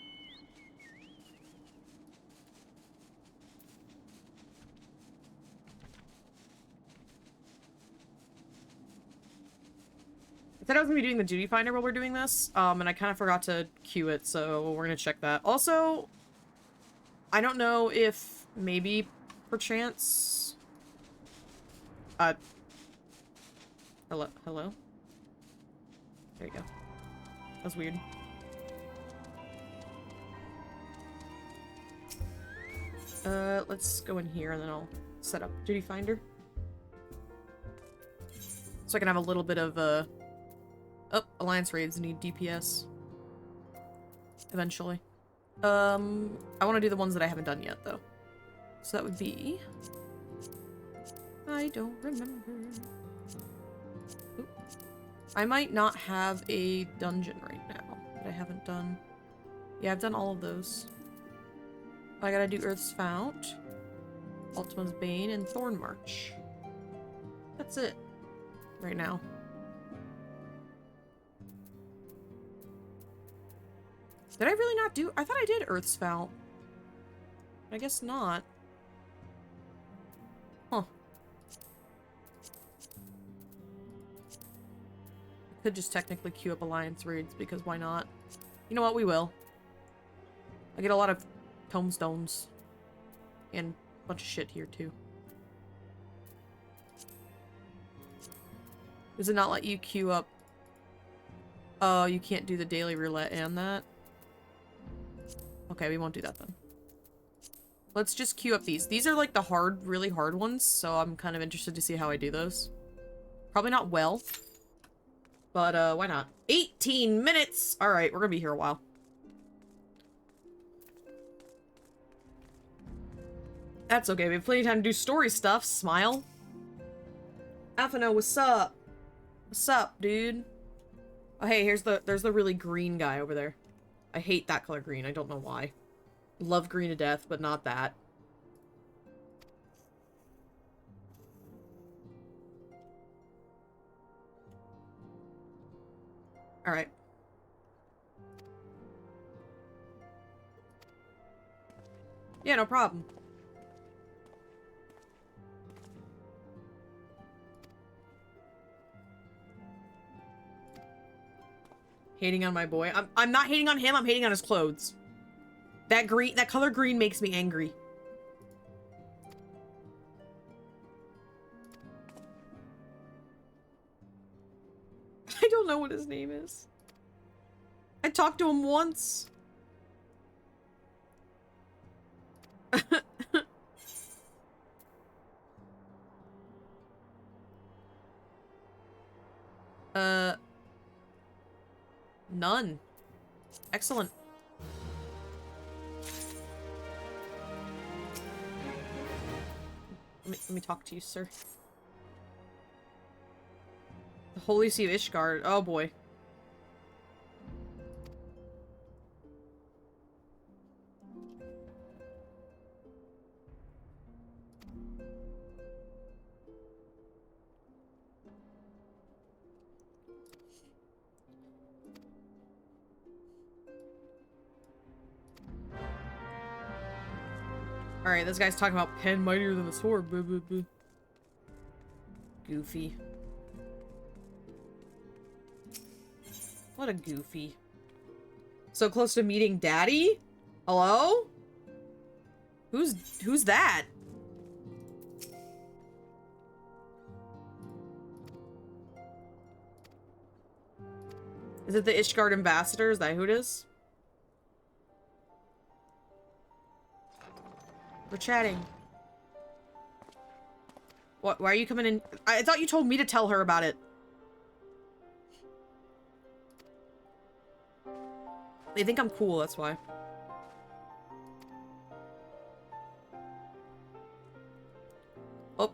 I said I was gonna be doing the duty finder while we're doing this, and I kind of forgot to queue it, so we're gonna check that. Also, I don't know if maybe, perchance... Hello? Hello? There you go. That was weird. Let's go in here and then I'll set up duty finder. So I can have a little bit of, oh, Alliance raids need DPS. Eventually. I want to do the ones that I haven't done yet, though. So that would be... I don't remember. Oop. I might not have a dungeon right now that I haven't done. Yeah, I've done all of those. I gotta do Earth's Fount, Ultima's Bane, and Thorn March. That's it. Right now. Did I really not do... I thought I did Earth's Fount. I guess not. Huh. I could just technically queue up Alliance raids, because why not? You know what? We will. I get a lot of tomestones. And a bunch of shit here, too. Does it not let you queue up... Oh, you can't do the daily roulette and that? Okay, we won't do that then. Let's just queue up these. These are like the hard, really hard ones, so I'm kind of interested to see how I do those. Probably not well. But, why not? 18 minutes! Alright, we're gonna be here a while. That's okay, we have plenty of time to do story stuff. Smile. Atheno, what's up? What's up, dude? Oh, hey, there's the really green guy over there. I hate that color green. I don't know why. Love green to death, but not that. Alright. Yeah, no problem. Hating on my boy. I'm not hating on him, I'm hating on his clothes. That color green makes me angry. I don't know what his name is. I talked to him once. None. Excellent. Let me talk to you, sir. The Holy See of Ishgard. Oh boy. Alright, this guy's talking about pen mightier than the sword. Boo, boo, boo. Goofy. What a goofy. So close to meeting daddy? Hello? Who's that? Is it the Ishgard ambassador? Is that who it is? We're chatting. What? Why are you coming in? I thought you told me to tell her about it. They think I'm cool, that's why. Oh.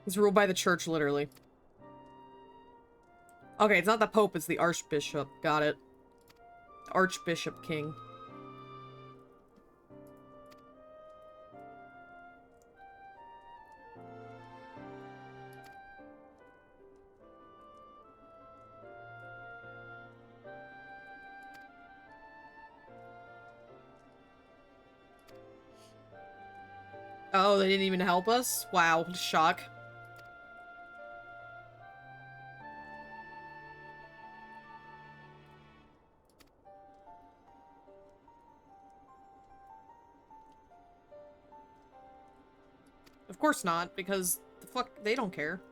He's ruled by the church, literally. Okay, it's not the Pope, it's the Archbishop. Got it. Archbishop King. Oh, they didn't even help us? Wow, shock. Of course not, because the fuck, they don't care.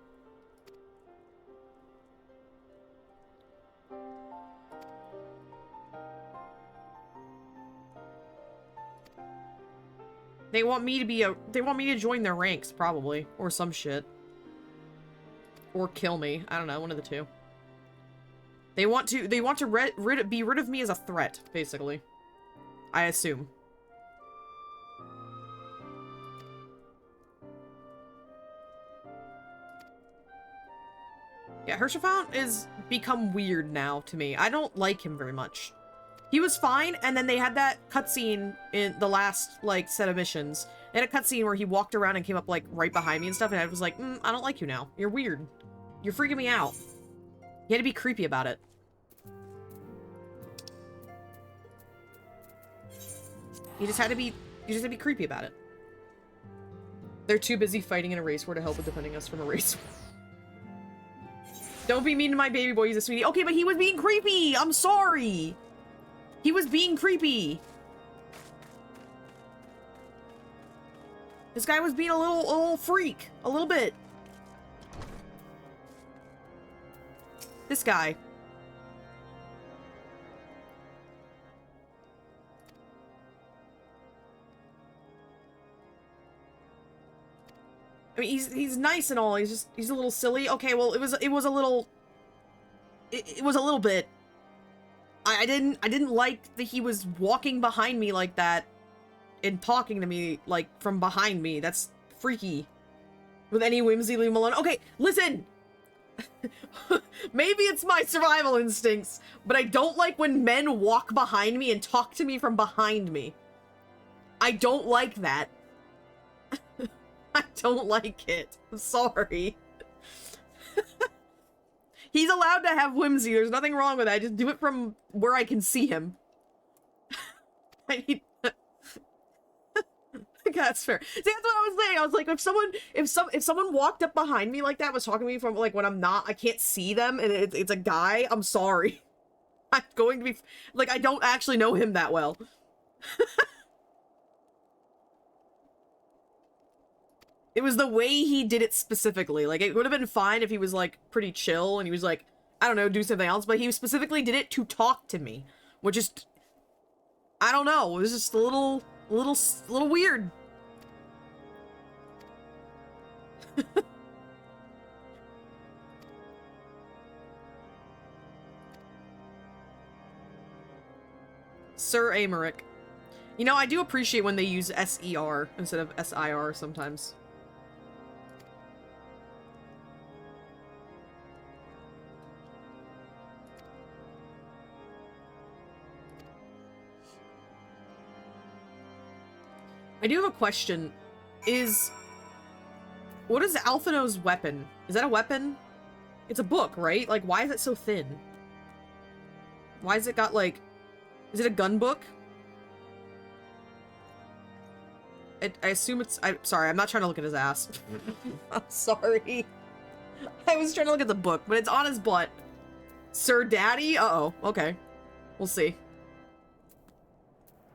They want me to join their ranks, probably. Or some shit. Or kill me. I don't know, one of the two. They want to be rid of me as a threat, basically. I assume. Yeah, Hershafount is become weird now to me. I don't like him very much. He was fine, and then they had that cutscene in the last, like, set of missions. They had a cutscene where he walked around and came up, like, right behind me and stuff, and I was like, I don't like you now. You're weird. You're freaking me out. You had to be creepy about it. You just had to be creepy about it. They're too busy fighting in a race war to help with defending us from a race war. Don't be mean to my baby boy, he's a sweetie. Okay, but he was being creepy! I'm sorry! He was being creepy! This guy was being a little freak. A little bit. This guy. I mean, he's nice and all. He's a little silly. Okay, well, it was a little bit. I didn't like that he was walking behind me like that and talking to me like from behind me. That's freaky. With any whimsy, leave him alone. Okay, listen. Maybe it's my survival instincts, but I don't like when men walk behind me and talk to me from behind me. I don't like that. I don't like it. I'm sorry. He's allowed to have whimsy. There's nothing wrong with that. I just do it from where I can see him. I need... That's fair. See, that's what I was saying. I was like, if someone walked up behind me like that, was talking to me from like when I can't see them, and it's a guy, I'm sorry. I'm going to be like, I don't actually know him that well. It was the way he did it specifically. Like, it would have been fine if he was like pretty chill and he was like, I don't know, do something else, but he specifically did it to talk to me, which is, I don't know, it was just a little weird. Sir Amaric. You know, I do appreciate when they use S-E-R instead of S-I-R sometimes. I do have a question. What is Alphino's weapon? Is that a weapon? It's a book, right? Like, why is it so thin? Why has it got, like... Is it a gun book? I assume it's... I'm sorry, I'm not trying to look at his ass. I'm sorry. I was trying to look at the book, but it's on his butt. Sir Daddy? Uh-oh. Okay. We'll see.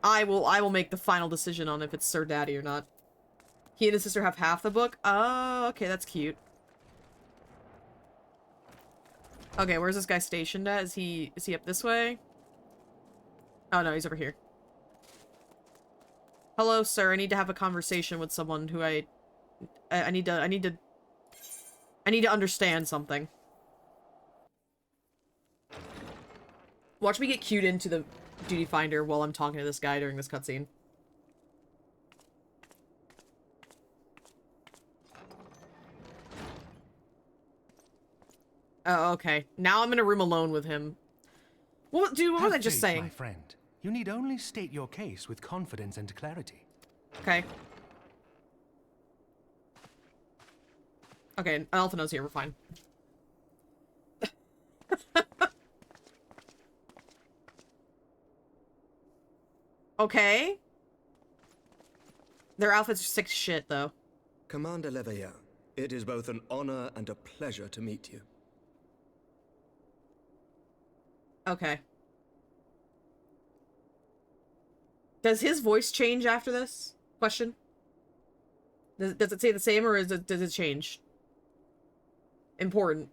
I will make the final decision on if it's Sir Daddy or not. He and his sister have half the book? Oh, okay, that's cute. Okay, where's this guy stationed at? Is he up this way? Oh no, he's over here. Hello, sir. I need to have a conversation with someone who I need to understand something. Watch me get cued into the duty finder while I'm talking to this guy during this cutscene. Oh, okay. Now I'm in a room alone with him. What, dude, what was I just saying? My friend. You need only state your case with confidence and clarity. Okay. Okay, Alphino's here, we're fine. Okay. Their outfits are sick shit, though. Commander Leveilleur, it is both an honor and a pleasure to meet you. Okay. Does his voice change after this? Question. Does it say the same, or does it change? Important.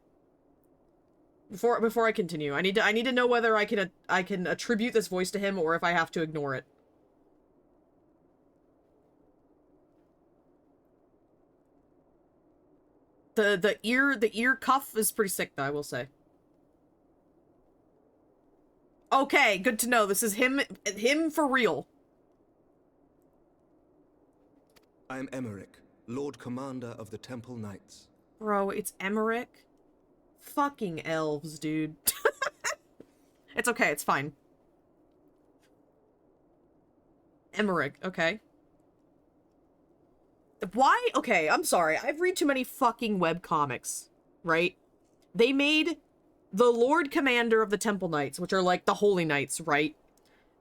Before I continue, I need to know whether I can attribute this voice to him or if I have to ignore it. The ear cuff is pretty sick, though, I will say. Okay, good to know. This is him for real. I am Emmerich, Lord Commander of the Temple Knights. Bro, it's Emmerich? Fucking elves, dude. It's okay, it's fine. Emmerich, okay. Why? Okay, I'm sorry. I've read too many fucking webcomics, right? They made the Lord Commander of the Temple Knights, which are like the Holy Knights, right?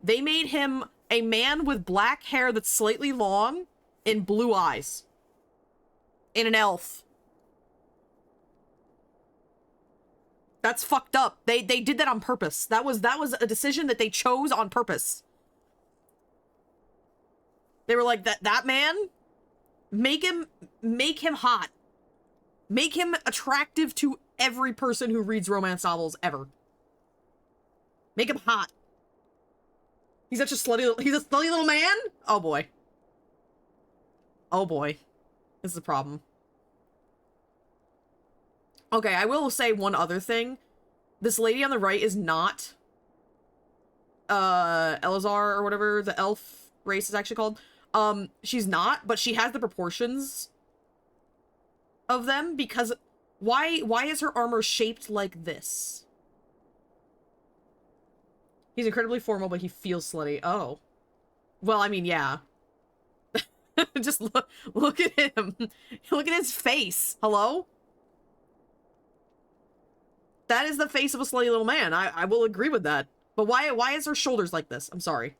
They made him a man with black hair that's slightly long and blue eyes. And an elf. That's fucked up. They did that on purpose. That was a decision that they chose on purpose. They were like, that man, make him hot. Make him attractive to every person who reads romance novels ever. Make him hot. He's a slutty little man? Oh boy. Oh boy. This is a problem. Okay, I will say one other thing. This lady on the right is not Elazar or whatever the elf race is actually called. She's not, but she has the proportions of them, because why is her armor shaped like this? He's incredibly formal, but he feels slutty. Oh. Well, I mean, yeah. Just look at him. Look at his face. Hello? That is the face of a slutty little man. I will agree with that. But why is her shoulders like this? I'm sorry.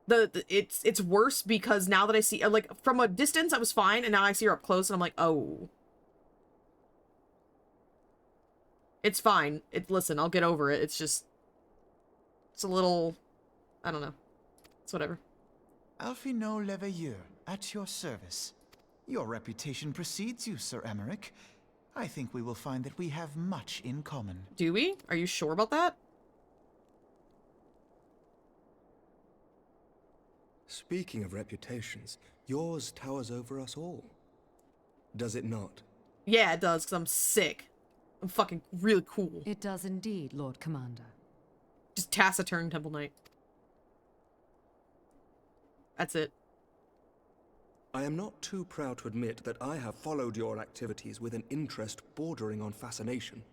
It's worse because now that I see, like, from a distance I was fine, and now I see her up close and I'm like, oh. It's fine. Listen, I'll get over it. It's just, it's a little, I don't know. It's whatever. Alphino Leveilleur, at your service. Your reputation precedes you, Sir Emmerich. I think we will find that we have much in common. Do we? Are you sure about that? Speaking of reputations, yours towers over us all. Does it not? Yeah, it does, because I'm sick. I'm fucking really cool. It does indeed, Lord Commander. Just taciturn Temple Knight. That's it. I am not too proud to admit that I have followed your activities with an interest bordering on fascination.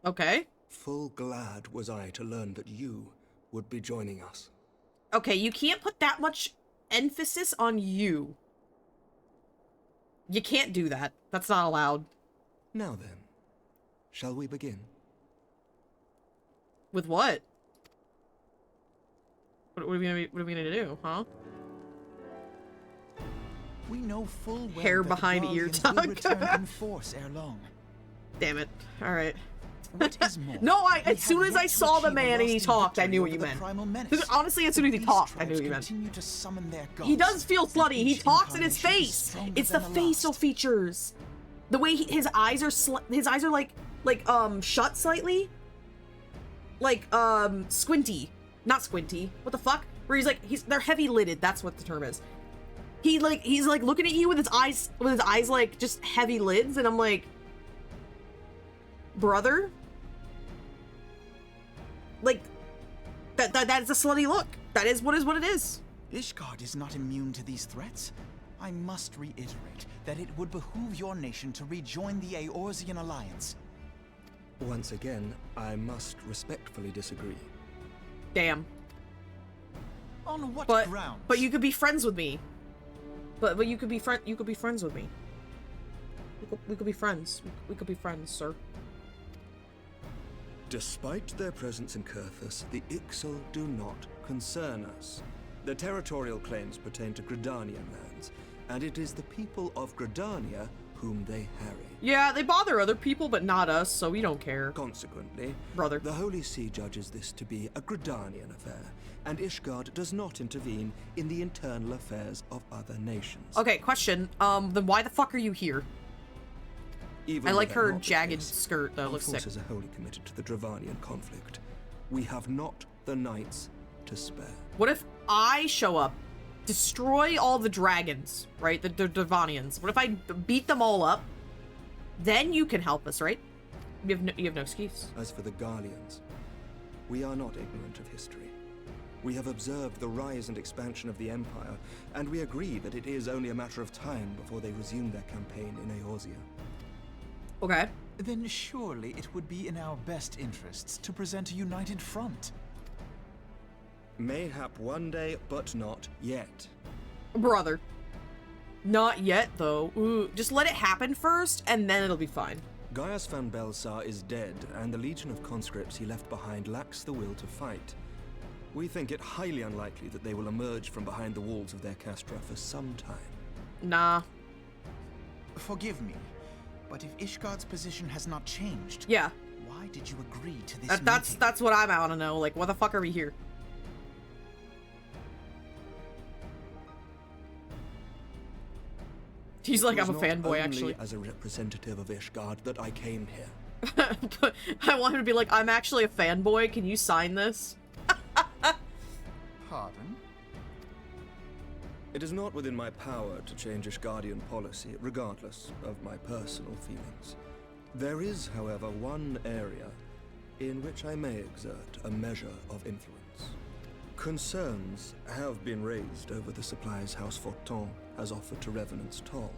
Okay. Full glad was I to learn that you would be joining us. Okay, you can't put that much emphasis on you. You can't do that. That's not allowed. Now then, shall we begin? With what? What are we gonna do, huh? We know full well Hair that behind the ear Guardians tuck. will return in force ere long. Damn it. Alright. What is more, No, we as soon have as yet I to saw the achieve a man and he lasting talked, I victory knew what over you the meant. primal menace. Honestly, as soon as he These talked, I knew tribes what you meant. continue to summon their He gods, does feel and slutty. He each talks in his incarnation is face. stronger It's the than facial last. features. The way his eyes are like shut slightly. Like squinty. Not squinty. What the fuck? Where they're heavy lidded. That's what the term is. He's like looking at you with his eyes like just heavy lids, and I'm like, brother, like that is a slutty look. That is what it is. Ishgard is not immune to these threats. I must reiterate that it would behoove your nation to rejoin the Eorzean alliance. Once again, I must respectfully disagree. Damn. On what But grounds? but you could be friends with me. But you could be friends with me. We could be friends. We could be friends, sir. Despite their presence in Kurthus, the Ixal do not concern us. Their territorial claims pertain to Gridanian lands, and it is the people of Gridania whom they harry. Yeah, they bother other people, but not us, so we don't care. Consequently, Brother. the Holy See judges this to be a Gridanian affair, and Ishgard does not intervene in the internal affairs of other nations. Okay, question. Then why the fuck are you here? Even I like were her that not the jagged case, skirt, though. our Looks sick. forces are wholly committed to the Dravanian conflict. We have not the knights to spare. What if I show up, destroy all the dragons, right? The Dravanians. What if I beat them all up? Then you can help us, right? You have no excuse. As for the Garleans, we are not ignorant of history. We have observed the rise and expansion of the Empire, and we agree that it is only a matter of time before they resume their campaign in Eorzea. Okay. Then surely it would be in our best interests to present a united front. Mayhap one day, but not yet. Brother. Not yet, though. Ooh, just let it happen first, and then it'll be fine. Gaius van Belsar is dead, and the legion of conscripts he left behind lacks the will to fight. We think it highly unlikely that they will emerge from behind the walls of their castra for some time. Nah. Forgive me, but if Ishgard's position has not changed, Yeah. why did you agree to this That's what I want to know. Like, why the fuck are we here? He's like, It I'm a was not fanboy, only actually. as a representative of Ishgard that I came here. But I want him to be like, I'm actually a fanboy. Can you sign this? Pardon? It is not within my power to change Ishgardian policy, regardless of my personal feelings. There is, however, one area in which I may exert a measure of influence. Concerns have been raised over the supplies House Fortin has offered to Revenant's Toll.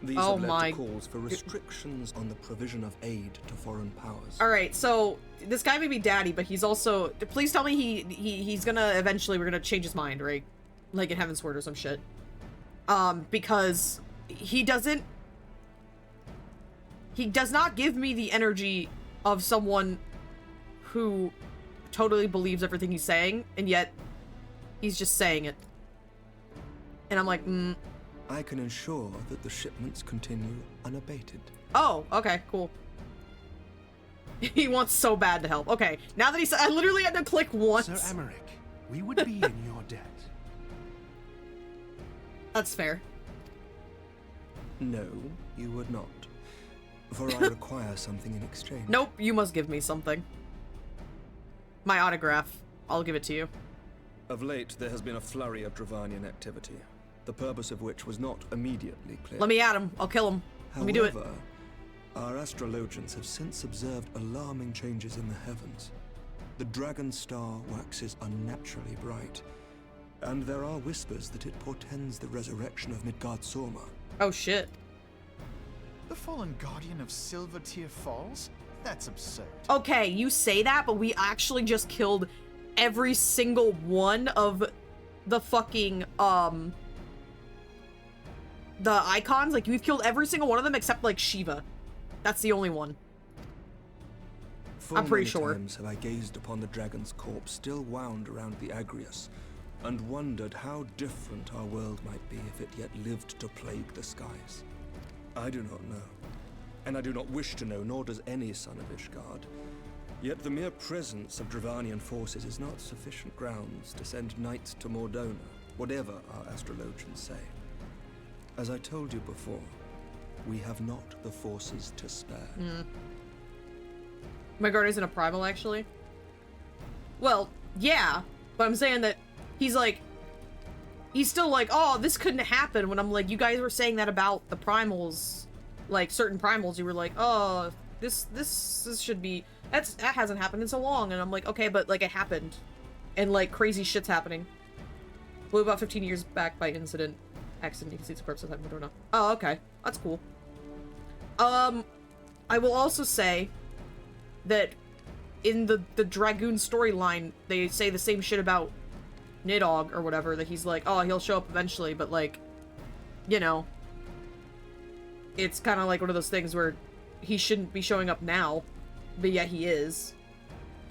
These Oh have led my to calls for restrictions on the provision of aid to foreign powers. Alright, so this guy may be daddy, but he's also... Please tell me he's gonna... Eventually, we're gonna change his mind, right? Like in Heavensward or some shit. Because he does not give me the energy of someone who totally believes everything he's saying, and yet he's just saying it. And I'm like, I can ensure that the shipments continue unabated. Oh, okay, cool. He wants so bad to help. Okay, now that he said, I literally had to click once. Sir Emmerich, we would be in your debt. That's fair. No, you would not. For I require something in exchange. Nope, you must give me something. My autograph. I'll give it to you. Of late, there has been a flurry of Dravanian activity, the purpose of which was not immediately clear. Let me at him. I'll kill him. Let me do it. However, our astrologians have since observed alarming changes in the heavens. The dragon star waxes unnaturally bright, and there are whispers that it portends the resurrection of Midgard-Sorma. Oh shit. The fallen guardian of Silvertear Falls? That's absurd. Okay, you say that, but we actually just killed every single one of the fucking, the icons. Like, we've killed every single one of them except, like, Shiva. That's the only one. I'm pretty sure. Times have I gazed upon the dragon's corpse still wound around the Agrius, and wondered how different our world might be if it yet lived to plague the skies. I do not know, and I do not wish to know, nor does any son of Ishgard. Yet the mere presence of Dravanian forces is not sufficient grounds to send knights to Mordona, whatever our astrologians say. As I told you before, we have not the forces to spare. My guard isn't a primal, actually. Well, yeah, but I'm saying that he's like, he's still like, oh, this couldn't happen, when I'm like, you guys were saying that about the primals, like, certain primals, you were like, oh, this should be, that hasn't happened in so long, and I'm like, okay, but, like, it happened, and, like, crazy shit's happening. Blew about 15 years back by accident, you can see the corpse outside Madonna. Oh, okay, that's cool. I will also say that in the Dragoon storyline, they say the same shit about Nidhogg or whatever, that he's like, oh, he'll show up eventually, but, like, you know, it's kind of like one of those things where he shouldn't be showing up now, but yet he is.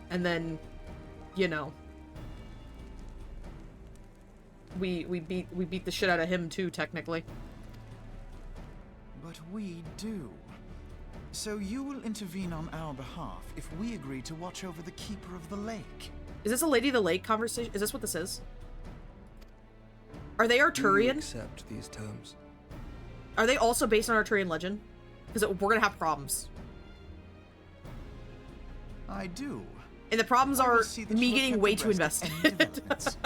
And then, you know, we beat the shit out of him too, technically. But we do. So you will intervene on our behalf if we agree to watch over the Keeper of the Lake. Is this a Lady of the Lake conversation? Is this what this is? Are they Do you Arturian? accept these terms? Are they also based on Arturian legend? Because we're gonna have problems. I do. And the problems I will are see that me you are getting kept way too abreast of any invested. developments.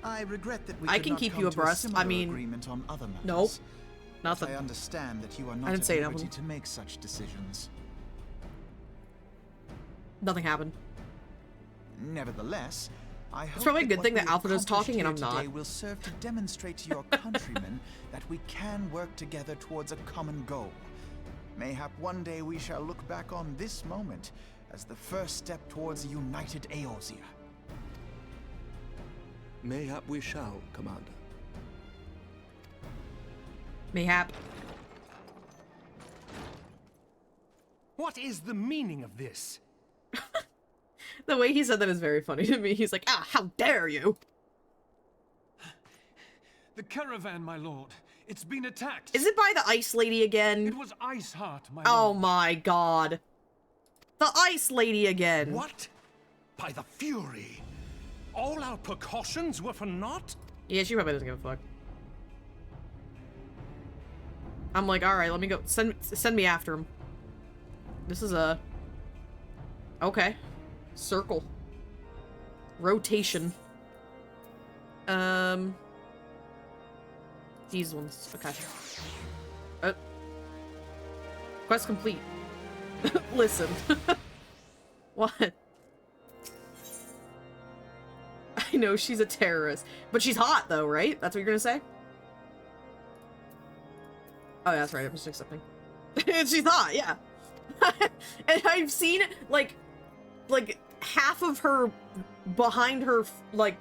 I regret that we I could can not keep come you to a abreast. I similar mean, agreement on other matters. nope. But Nothing. I understand that you are not didn't at say liberty nothing. to make such decisions. Nothing happened. Nevertheless, I hope probably a good what thing we that have Alfredo's talking and I'm accomplished here not. today will serve to demonstrate to your countrymen that we can work together towards a common goal. Mayhap one day we shall look back on this moment as the first step towards a united Eorzea. Mayhap we shall, Commander. Mayhap. What is the meaning of this? The way he said that is very funny to me. He's like, ah, how dare you? The caravan, my lord. It's been attacked. Is it by the Ice Lady again? It was Iceheart, my Oh lord. my god. The Ice Lady again. What? By the Fury? All our precautions were for naught? Yeah, she probably doesn't give a fuck. I'm like, alright, let me go. Send me after him. This is a... Okay. Circle. Rotation. These ones. Okay. Quest complete. Listen. What? I know she's a terrorist. But she's hot, though, right? That's what you're gonna say? Oh, yeah, that's right. I'm just accepting. She's hot, yeah. And I've seen, like, half of her, behind her, like,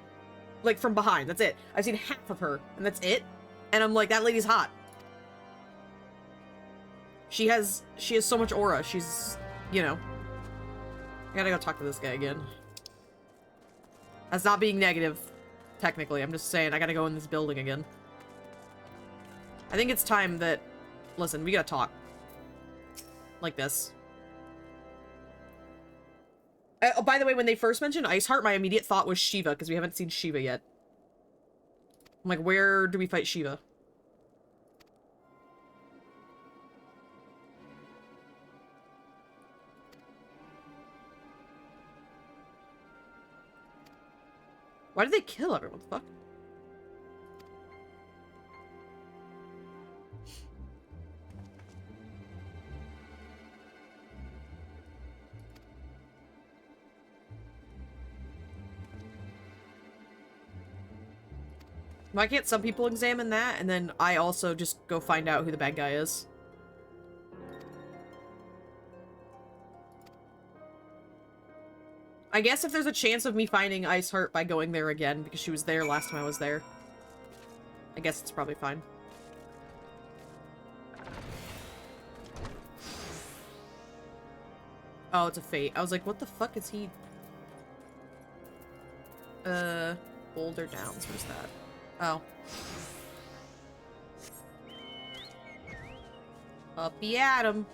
Like, from behind. That's it. I've seen half of her, and that's it. And I'm like, that lady's hot. She has so much aura. She's, you know. I gotta go talk to this guy again. That's not being negative, technically. I'm just saying, I gotta go in this building again. I think it's time that... Listen, we gotta talk. Like this. Oh, by the way, when they first mentioned Iceheart, my immediate thought was Shiva, because we haven't seen Shiva yet. I'm like, where do we fight Shiva? Why did they kill everyone? What the fuck? Why can't some people examine that, and then I also just go find out who the bad guy is? I guess if there's a chance of me finding Iceheart by going there again, because she was there last time I was there, I guess it's probably fine. Oh, it's a fate. I was like, what the fuck is he? Boulder Downs, where's that? Oh. Up the Atom.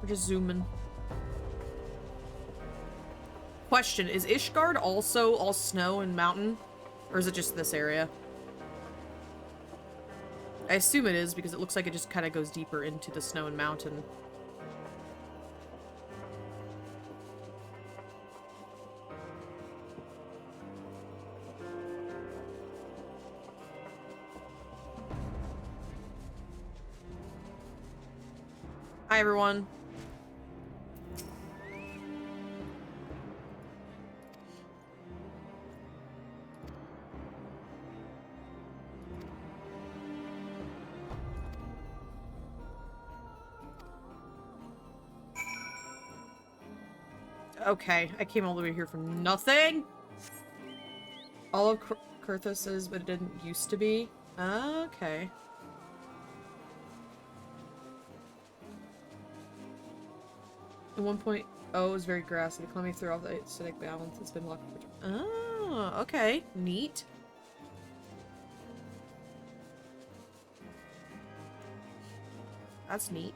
We're just zooming. Question, is Ishgard also all snow and mountain? Or is it just this area? I assume it is, because it looks like it just kind of goes deeper into the snow and mountain. Hi, everyone. Okay, I came all the way here for nothing. All of Kurthos is, but it didn't used to be. Okay. At 1.0 is very grassy. The climbing through off the aesthetic balance. It's been locked. Oh, okay. Neat. That's neat.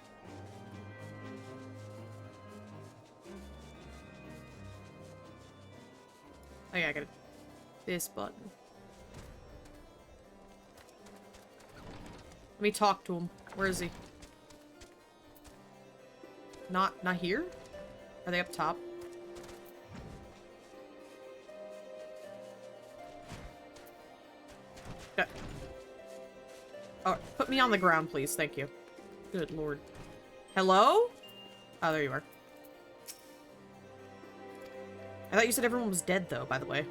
Oh yeah, I got this button. Let me talk to him. Where is he? Not here? Are they up top? Oh, put me on the ground, please. Thank you. Good lord. Hello? Oh, there you are. I thought you said everyone was dead, though, by the way.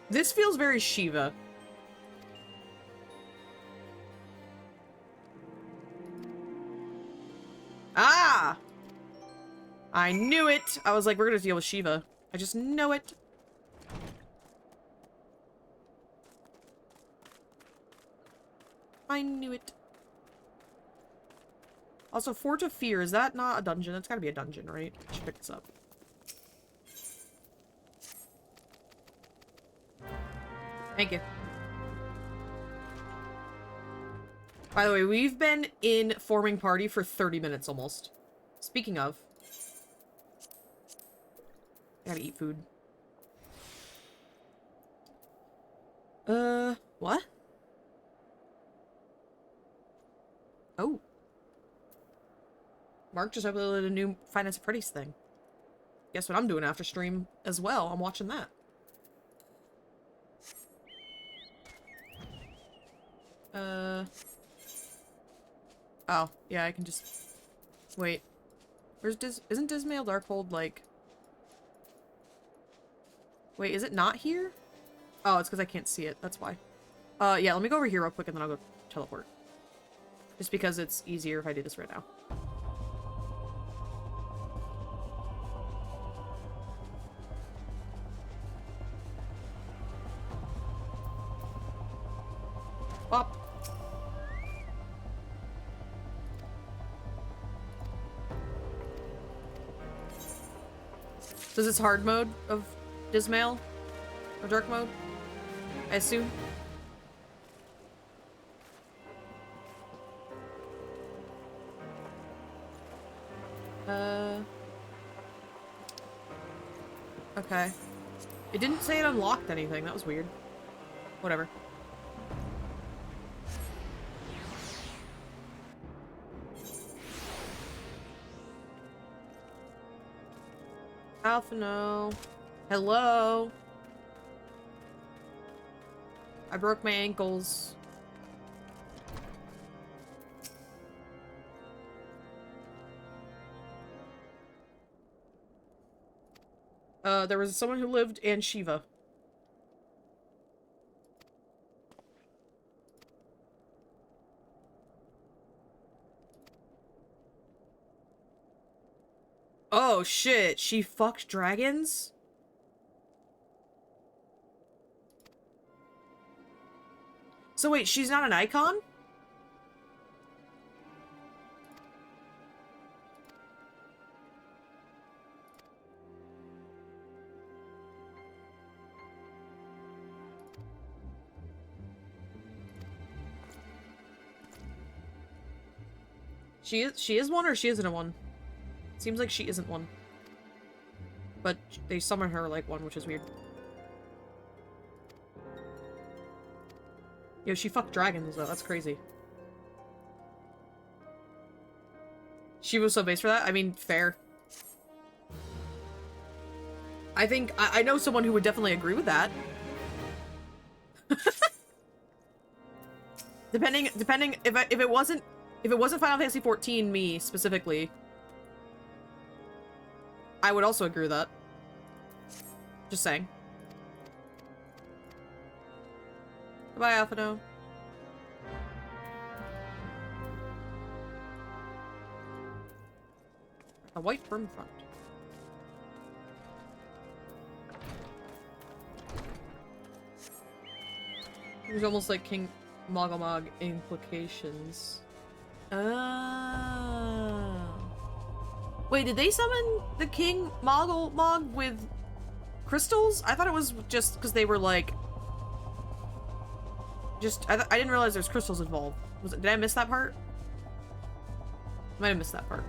This feels very Shiva. Ah! I knew it! I was like, we're gonna deal with Shiva. I just know it. I knew it. Also, Fort of Fear, is that not a dungeon? That's gotta be a dungeon, right? I should pick this up. Thank you. By the way, we've been in forming party for 30 minutes almost. Speaking of. I gotta eat food. What? Oh. Mark just uploaded a new Five Nights at Freddy's thing. Guess what I'm doing after stream as well? I'm watching that. Oh, yeah, I can just... Wait. Where's Isn't Dismail Darkhold, like... Wait, is it not here? Oh, it's because I can't see it. That's why. Yeah, let me go over here real quick and then I'll go teleport. Just because it's easier if I do this right now. Bop. So is this hard mode of Dismail? Or dark mode? I assume? Okay. It didn't say it unlocked anything. That was weird. Whatever. Alpha, no. Hello? I broke my ankles. There was someone who lived in Shiva. Oh shit, she fucked dragons? So wait, she's not an icon? She is one or she isn't a one? Seems like she isn't one. But they summon her like one, which is weird. Yo, she fucked dragons though, that's crazy. She was so base for that? I mean, fair. I think, I know someone who would definitely agree with that. Depending, if it wasn't Final Fantasy XIV, me, specifically, I would also agree with that. Just saying. Goodbye, Alphino. A white firm front. It was almost like King Mogomog implications. Oh. Wait, did they summon the King Mogomog with crystals? I thought it was just because they were like... I didn't realize there's crystals involved. Did I miss that part? Might have missed that part.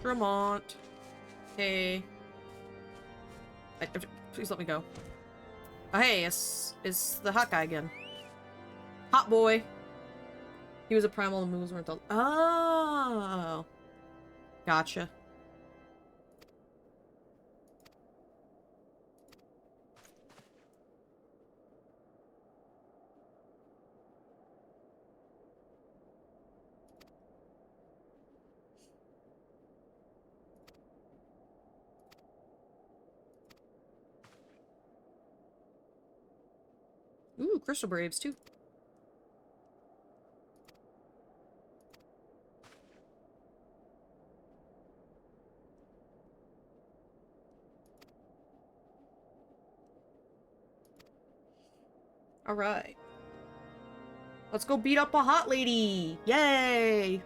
Vermont. Hey. Please let me go. Oh, hey, it's the hot guy again. Hot boy. He was a primal and moves weren't the... Oh. Gotcha. Ooh, crystal braves too. All right. Let's go beat up a hot lady. Yay!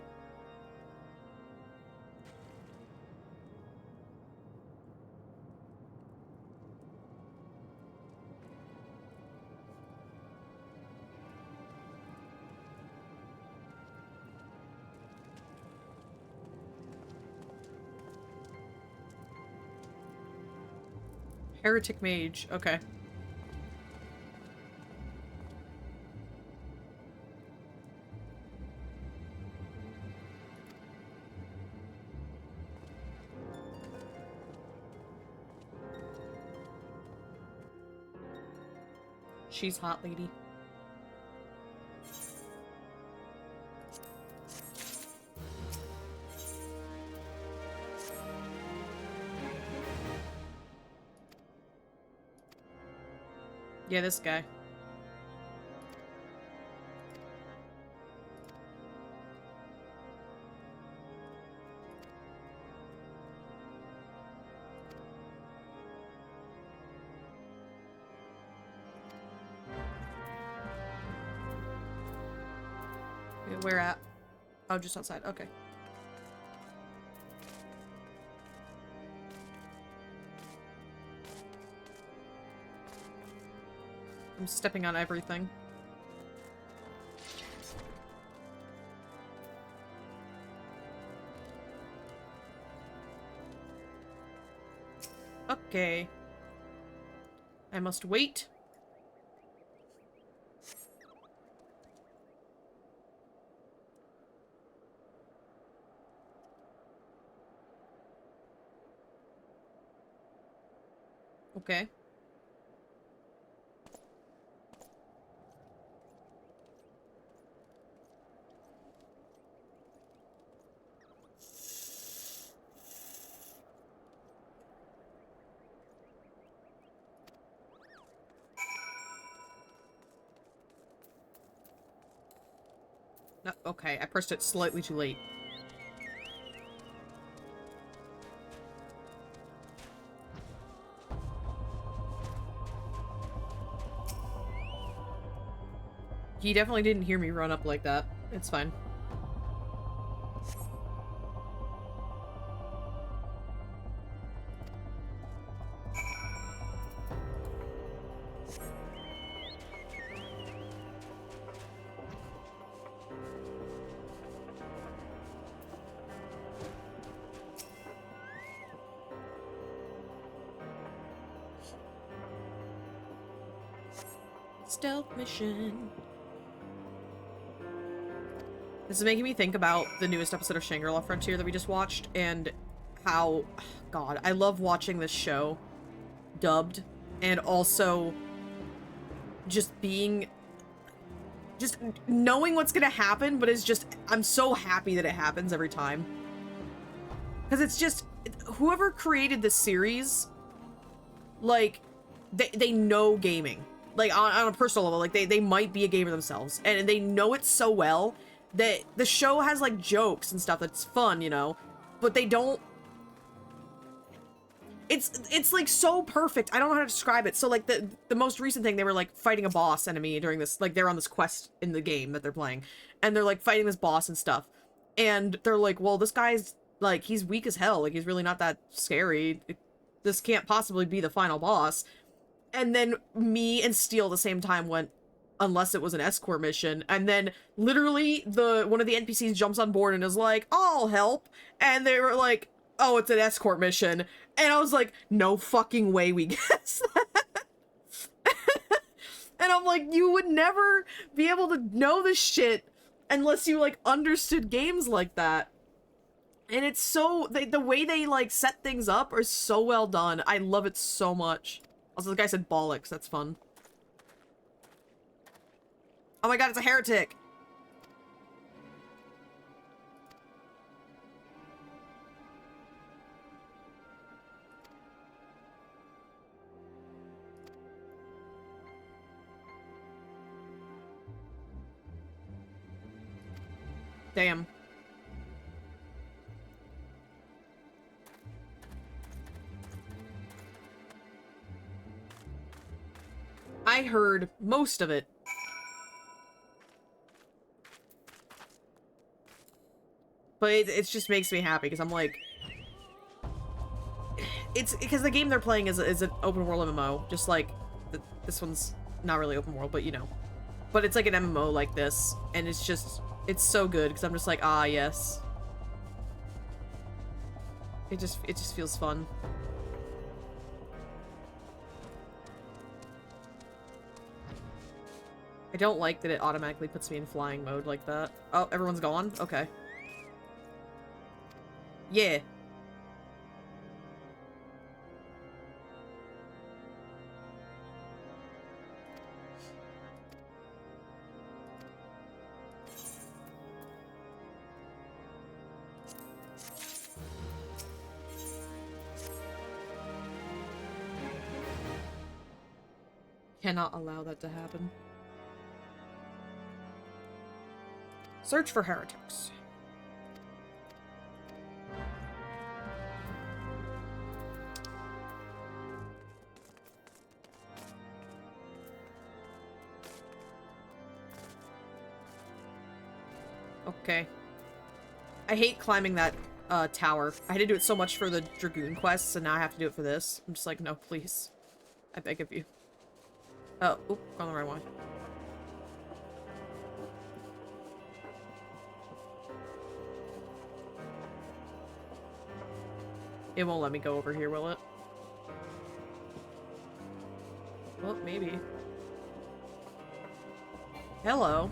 Heretic mage. Okay. She's hot, lady. Yeah, this guy. Wait, where at? Oh, just outside. Okay. I'm stepping on everything. Okay. I must wait. Okay. No, okay, I pressed it slightly too late. He definitely didn't hear me run up like that. It's fine. Stealth mission. This is making me think about the newest episode of Shangri-La Frontier that we just watched, and how, God, I love watching this show dubbed, and also just knowing what's gonna happen, but it's just, I'm so happy that it happens every time. Because it's just, whoever created this series, like, they know gaming. Like, on a personal level, like, they might be a gamer themselves, and they know it so well that the show has, like, jokes and stuff that's fun, you know, but they don't... It's like, so perfect. I don't know how to describe it. So, like, the most recent thing, they were, like, fighting a boss enemy during this, like, they're on this quest in the game that they're playing, and they're, like, fighting this boss and stuff, and they're like, well, this guy's, like, he's weak as hell. Like, he's really not that scary. This can't possibly be the final boss. And then me and Steel at the same time went, unless it was an escort mission, and then literally one of the NPCs jumps on board and is like, I'll help, and they were like, oh, it's an escort mission, and I was like, no fucking way we guessed that. And I'm like, you would never be able to know this shit unless you, like, understood games like that. And it's so, the way they, like, set things up are so well done. I love it so much. Also, the guy said bollocks. That's fun. Oh my god, it's a heretic! Damn. I heard most of it. But it just makes me happy, because I'm like... It's because the game they're playing is an open world MMO, just like... this one's not really open world, but you know. But it's like an MMO like this, and it's just... It's so good, because I'm just like, ah, yes. It just feels fun. I don't like that it automatically puts me in flying mode like that. Oh, everyone's gone? Okay. Yeah. Cannot allow that to happen. Search for heretics. Okay. I hate climbing that tower. I had to do it so much for the Dragoon quests, and now I have to do it for this. I'm just like, no, please. I beg of you. Oh, oop, gone the right way. It won't let me go over here, will it? Well, maybe. Hello.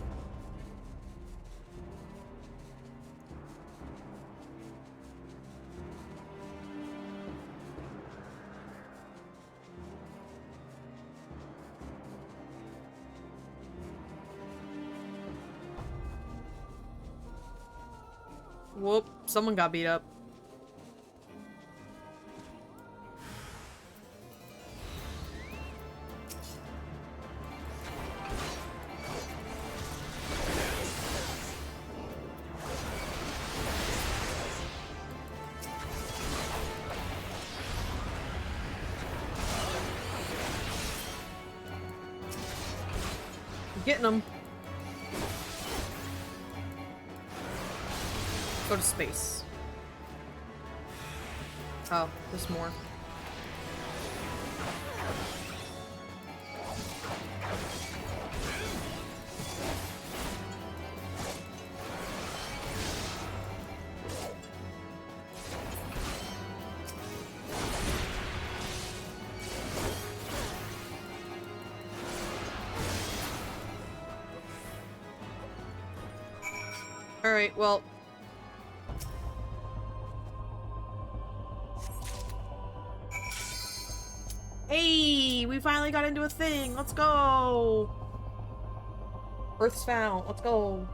Whoop, someone got beat up. Getting them. Go to space. Oh, there's more. Alright, well. Hey, we finally got into a thing. Let's go. Earth's found. Let's go.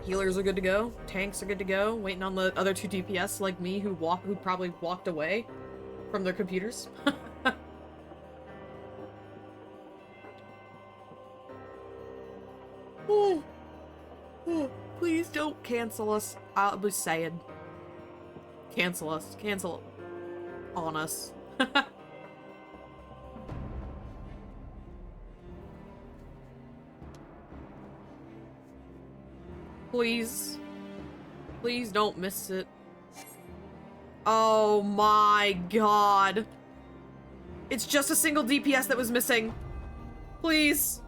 Healers are good to go. Tanks are good to go. Waiting on the other 2 DPS like me who probably walked away from their computers. Please don't cancel us. I'll be sad. Cancel us. Cancel on us. Please. Please don't miss it. Oh my god. It's just a single DPS that was missing. Please.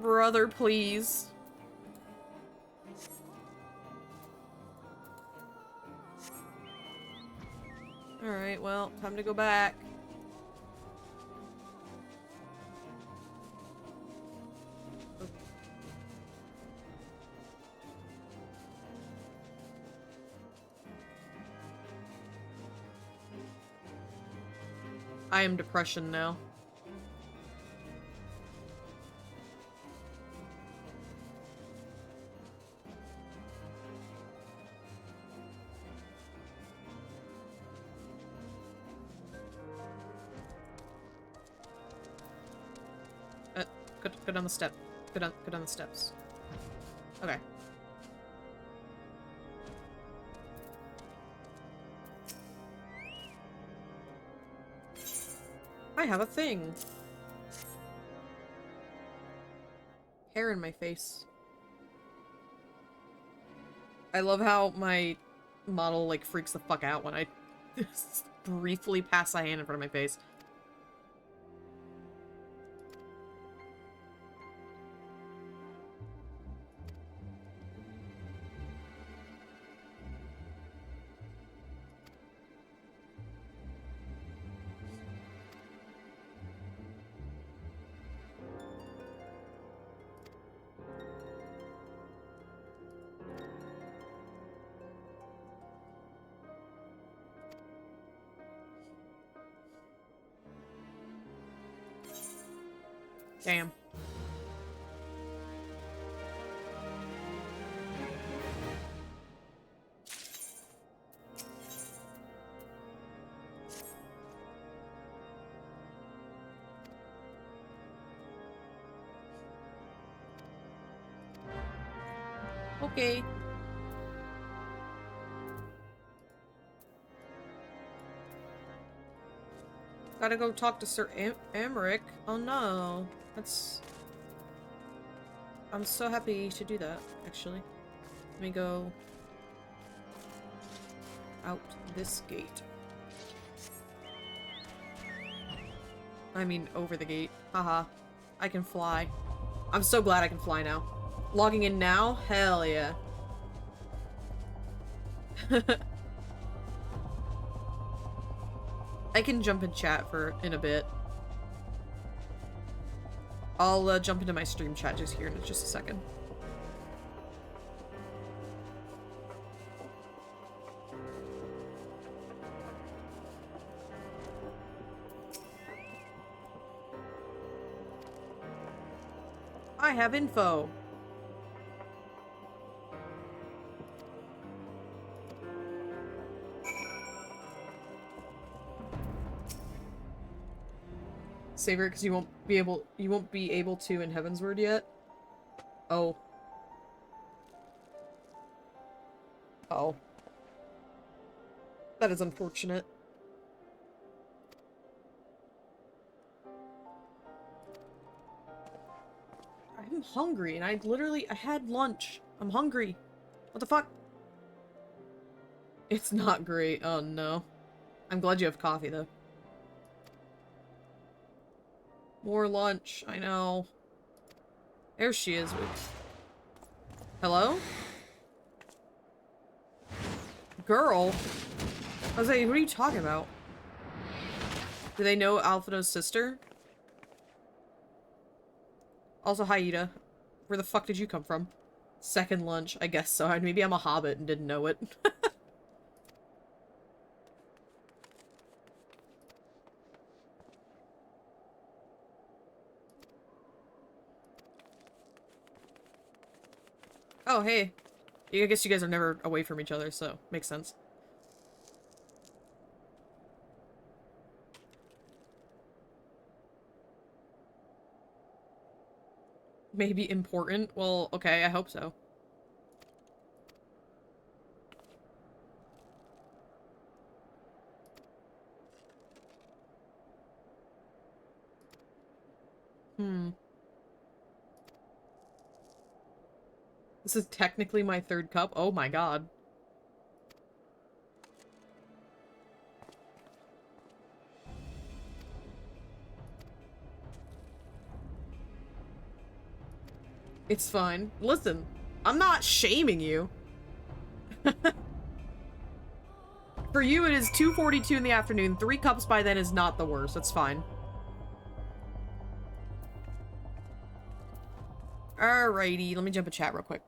Brother, please. Alright, well, time to go back. I am depression now. Go down the step. Go down the steps. Okay. I have a thing. Hair in my face. I love how my model, like, freaks the fuck out when I briefly pass a hand in front of my face. Damn. Okay. Gotta go talk to Sir Amric. Oh no. That's... I'm so happy to do that, actually. Let me go... out this gate. I mean, over the gate. Haha. I can fly. I'm so glad I can fly now. Logging in now? Hell yeah. I can jump in chat in a bit. I'll jump into my stream chat just here in just a second. I have info. Save it because you won't be able to in Heavensward yet. Oh. Oh. That is unfortunate. I'm hungry and I had lunch. I'm hungry. What the fuck? It's not great. Oh no. I'm glad you have coffee though. More lunch. I know. There she is. Hello? Girl? I was like, what are you talking about? Do they know Alfredo's sister? Also, hi, Ida. Where the fuck did you come from? Second lunch. I guess so. Maybe I'm a hobbit and didn't know it. Oh, hey. I guess you guys are never away from each other, so makes sense. Maybe important? Well, okay, I hope so. This is technically my third cup? Oh my god. It's fine. Listen, I'm not shaming you. For you, it is 2:42 in the afternoon. 3 cups by then is not the worst. That's fine. Alrighty, let me jump in chat real quick.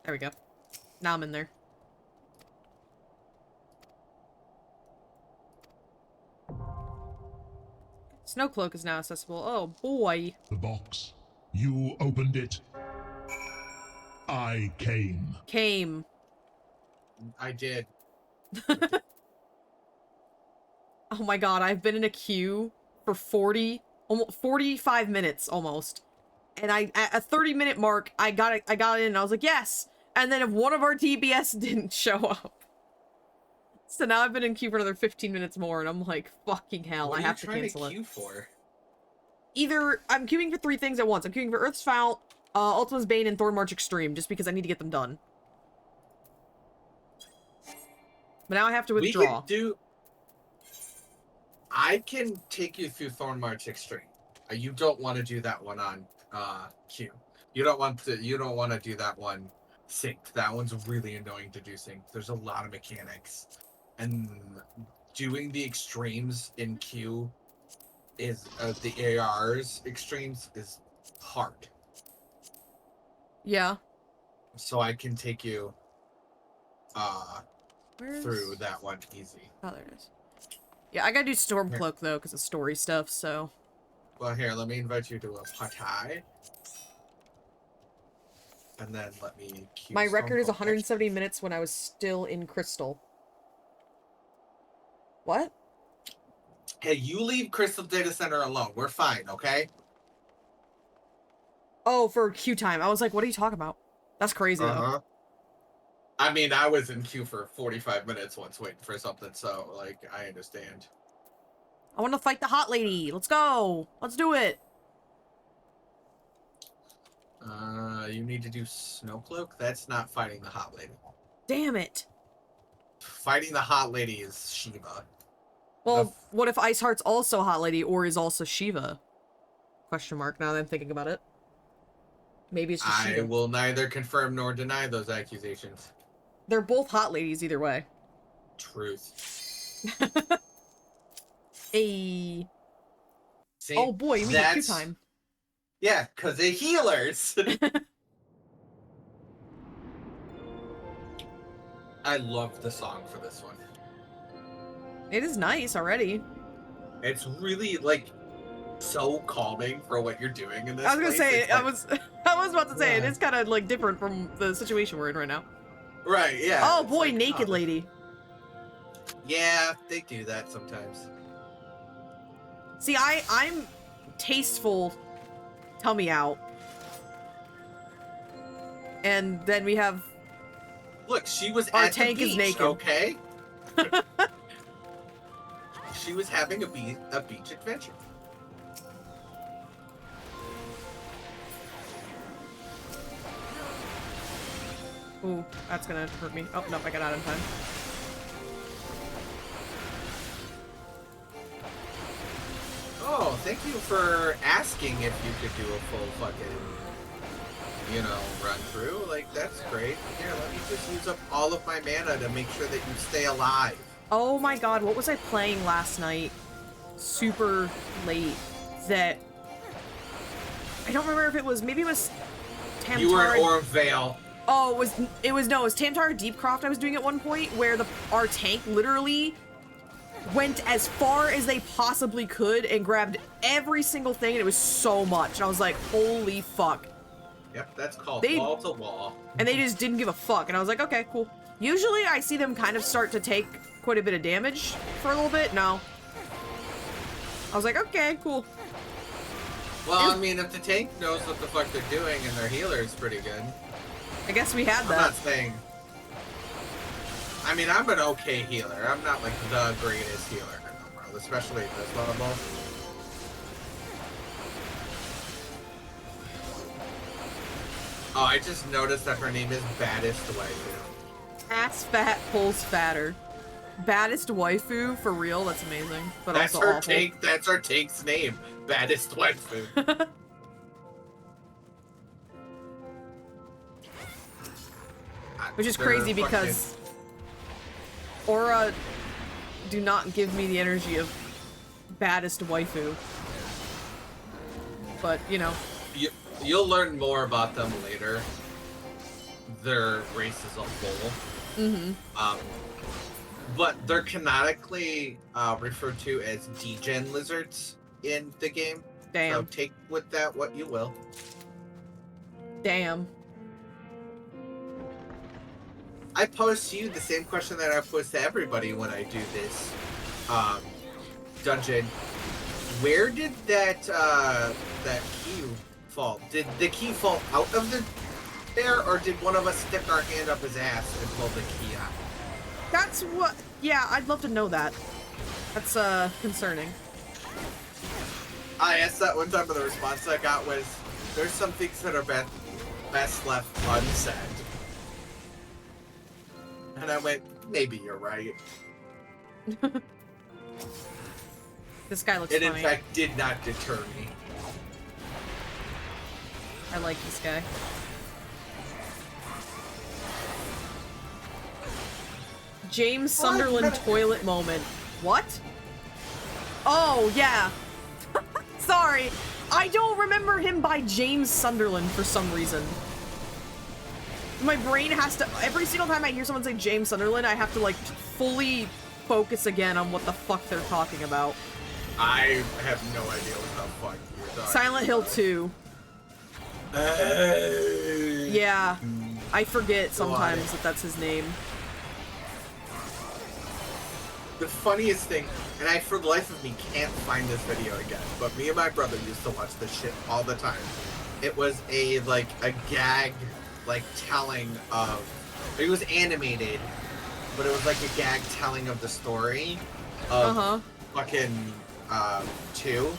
There we go. Now I'm in there. Snowcloak is now accessible. Oh boy. The box. You opened it. I came. Came. I did. Oh my god, I've been in a queue for 45 minutes almost. And at a 30-minute mark, I got in and I was like, yes! And then if one of our TBS didn't show up. So now I've been in queue for another 15 minutes more and I'm like, fucking hell, I have to cancel it. What are you trying to queue for? Either, I'm queuing for 3 things at once. I'm queuing for Earth's Fount, Ultima's Bane, and Thornmarch Extreme, just because I need to get them done. But now I have to withdraw. I can take you through Thornmarch Extreme. You don't want to do that one on queue. You don't want to do that one synced. That one's really annoying to do synced. There's a lot of mechanics. And doing the extremes in queue is the ARR's extremes is hard. Yeah. So I can take you through that one easy. Oh, there it is. Yeah, I gotta do Stormcloak though, because of story stuff, so. Well, here, let me invite you to a party. And then let me queue My record is 170 minutes when I was still in Crystal. What? Hey, you leave Crystal Data Center alone. We're fine, okay? Oh, for queue time. I was like, what are you talking about? That's crazy, though. I mean, I was in queue for 45 minutes once waiting for something, so, like, I understand. I want to fight the hot lady. Let's go. Let's do it. You need to do Snowcloak? That's not fighting the hot lady. Damn it. Fighting the hot lady is Shiva. Well, what if Iceheart's also hot lady or is also Shiva? Question mark, now that I'm thinking about it. Maybe it's just Shiva. I will neither confirm nor deny those accusations. They're both hot ladies either way. Truth. Hey. See, oh boy, you mean queue time. Yeah, because they're healers. I love the song for this one. It is nice already. It's really, like, so calming for what you're doing in this I was gonna say, like, I was about to say, it is kind of, like, different from the situation we're in right now. Right, yeah. Oh boy, like, naked lady. Yeah, they do that sometimes. See, I'm tasteful. Tell me out. And then we have... Look, she was our at tank the beach, is naked. Okay? She was having a beach adventure. Ooh, that's gonna hurt me. Oh, nope, I got out in time. Oh, thank you for asking if you could do a full fucking, you know, run through. Like, that's great. Here, let me just use up all of my mana to make sure that you stay alive. Oh my god, what was I playing last night? Super late. That... I don't remember if it was... Maybe it was... Tamtara... You were in Orvale. Oh, it was Tamtara Deepcroft I was doing at one point, where our tank literally went as far as they possibly could and grabbed every single thing, and it was so much. And I was like, holy fuck. Yep, that's called wall to wall. And they just didn't give a fuck, and I was like, okay, cool. Usually I see them kind of start to take quite a bit of damage for a little bit. No. I was like, okay, cool. Well, I mean, if the tank knows what the fuck they're doing and their healer is pretty good. I guess we had that. I'm not saying... I mean, I'm an okay healer. I'm not, like, the greatest healer in the world, especially at this level. Oh, I just noticed that her name is Baddest Waifu. Ass fat pulls fatter. Baddest waifu? For real? That's amazing. But that's also her awful. tank. That's her tank's name. Baddest Waifu. Which is crazy because Aura do not give me the energy of baddest waifu. But, you know. You'll learn more about them later. Their race as a whole. Mm-hmm. But they're canonically referred to as degen lizards in the game. Damn. So take with that what you will. Damn. I pose to you the same question that I pose to everybody when I do this dungeon. Where did that key fall? Did the key fall out of there, or did one of us stick our hand up his ass and pull the key out? That's what... Yeah, I'd love to know that. That's, concerning. I asked that one time, but the response I got was, there's some things that are best left unsaid. And I went, maybe you're right. This guy looks funny. It, in fact, did not deter me. I like this guy. James Sunderland toilet moment. What? Oh, yeah. Sorry. I don't remember him by James Sunderland for some reason. My brain has to... Every single time I hear someone say James Sunderland, I have to, like, fully focus again on what the fuck they're talking about. I have no idea what the fuck you're talking Silent Hill 2. Yeah. I forget sometimes that that's his name. The funniest thing, and I for the life of me can't find this video again, but me and my brother used to watch this shit all the time. it was a gag, like telling of. It was animated, but it was like a gag telling of the story of fucking 2,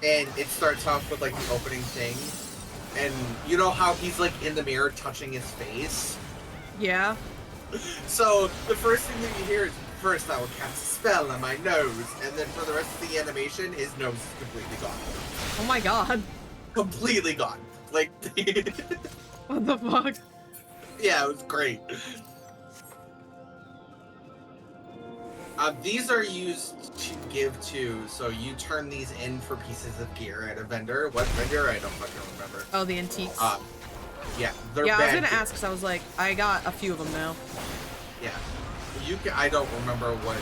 and it starts off with like the opening thing, and you know how he's like in the mirror touching his face. Yeah. So the first thing that you hear is, first I will cast a spell on my nose, and then for the rest of the animation, his nose is completely gone. Oh my god. Completely gone. Like, what the fuck? Yeah, it was great. These are used to give to, so you turn these in for pieces of gear at a vendor. What vendor? I don't fucking remember. Oh, the antiques. Yeah, they're yeah, bad. I was gonna ask because I was like, I got a few of them now. Yeah, you can. I don't remember what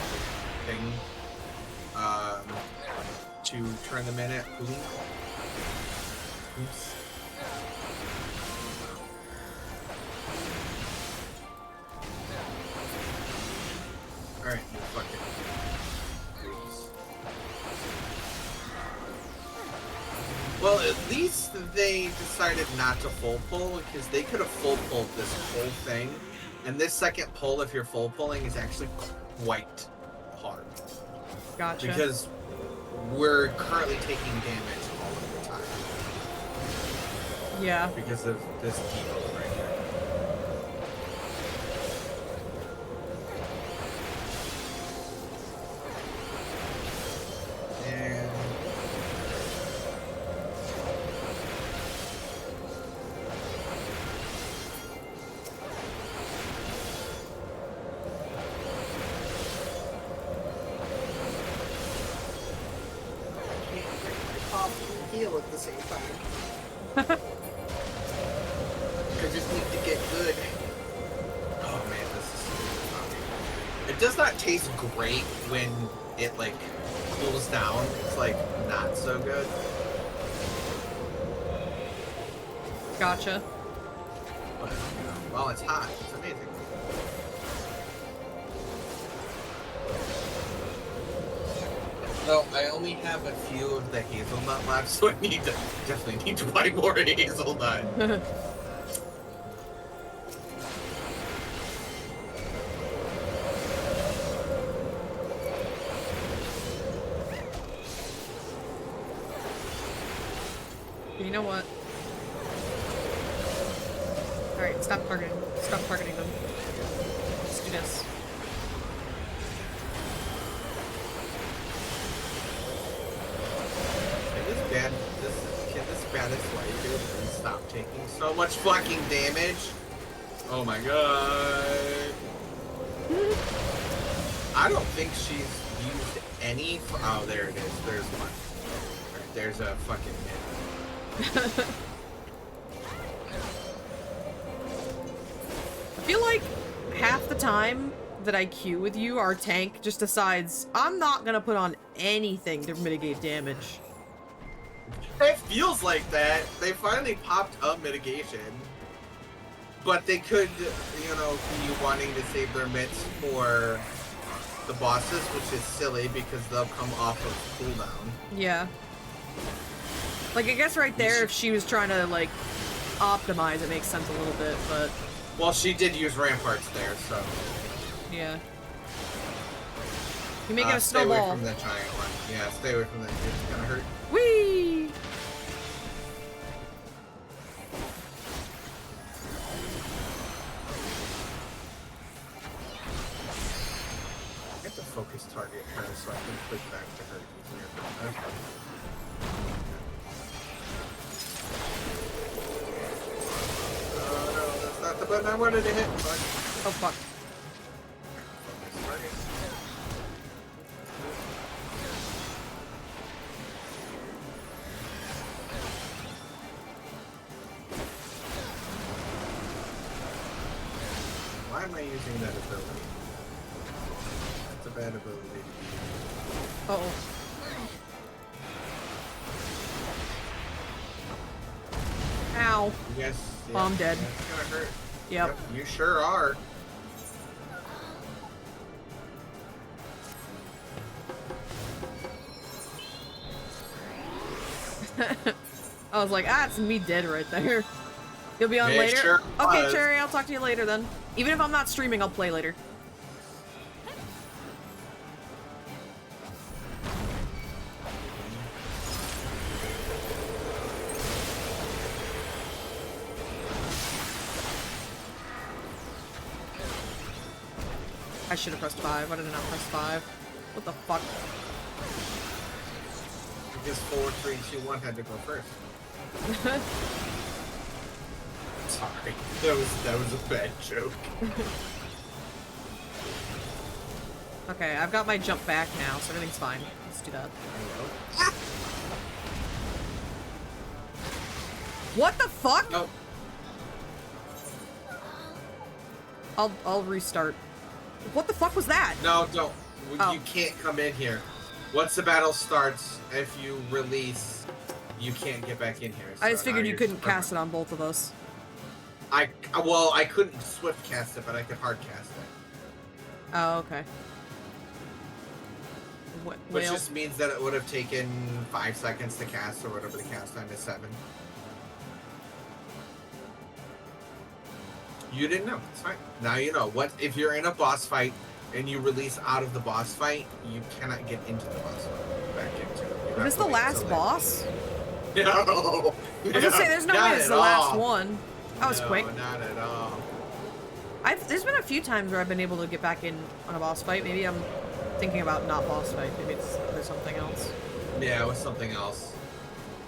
thing to turn them in at. Oops. All right, you fucking. Well, at least they decided not to full pull, because they could have full pulled this whole thing. And this second pull, if you're full pulling, is actually quite hard. Gotcha. Because we're currently taking damage all of the time. Yeah. Because of this debuff right here. And heal at the same time. I just need to get good. Oh man, this is. It does not taste great when it like cools down. It's like not so good. Gotcha. But, well, it's hot. It's amazing. No, I only have a few of the hazelnut left, so I definitely need to buy more hazelnut. You know what? Alright, stop targeting them. Let's do this. Can this baddest white dude please stop taking so much fucking damage? Oh my god. I don't think she's used any. Oh, there it is. There's one. Right, there's a fucking hit. I feel like half the time that I queue with you, our tank just decides, I'm not gonna put on anything to mitigate damage. It feels like that. They finally popped up mitigation. But they could, you know, be wanting to save their mitts for the bosses, which is silly because they'll come off of cooldown. Yeah. Like, I guess right there, if she was trying to, like, optimize, it makes sense a little bit, but... Well, she did use ramparts there, so... Yeah. You make it a snowball. Stay away from that giant one. Yeah, stay away from that. It's gonna hurt. Whee! I have to focus target her so I can click back to her easier. Okay. Oh no, that's not the button I wanted to hit. Oh fuck. Focus target. Why am I using that ability? That's a bad ability. Uh-oh. Ow. Yes. Oh, I'm dead. That's gonna hurt. Yep. You sure are. I was like, it's me dead right there. You'll be on Yeah, later? sure Okay, was. Cherry, I'll talk to you later then. Even if I'm not streaming, I'll play later. I should have pressed 5. Why did I not press 5? What the fuck? Because 4, 3, 2, 1 had to go first. Sorry, that was a bad joke. Okay, I've got my jump back now, so everything's fine. Let's do that. What the fuck? No. I'll restart. What the fuck was that? No, don't. Oh. You can't come in here. Once the battle starts, if you release, you can't get back in here. I just figured you couldn't cast it on both of us. Well, I couldn't swift cast it, but I could hard cast it. Oh, okay. Which just means that it would have taken 5 seconds to cast, or whatever the cast time is, 7. You didn't know. It's fine. Now you know. What if you're in a boss fight and you release out of the boss fight, you cannot get into the boss fight. Back into it. Is this the last boss? No. I was gonna say, there's no way it's the last one. That was quick. Not at all. There's been a few times where I've been able to get back in on a boss fight. Maybe I'm thinking about not boss fight. Maybe there's something else. Yeah, it was something else.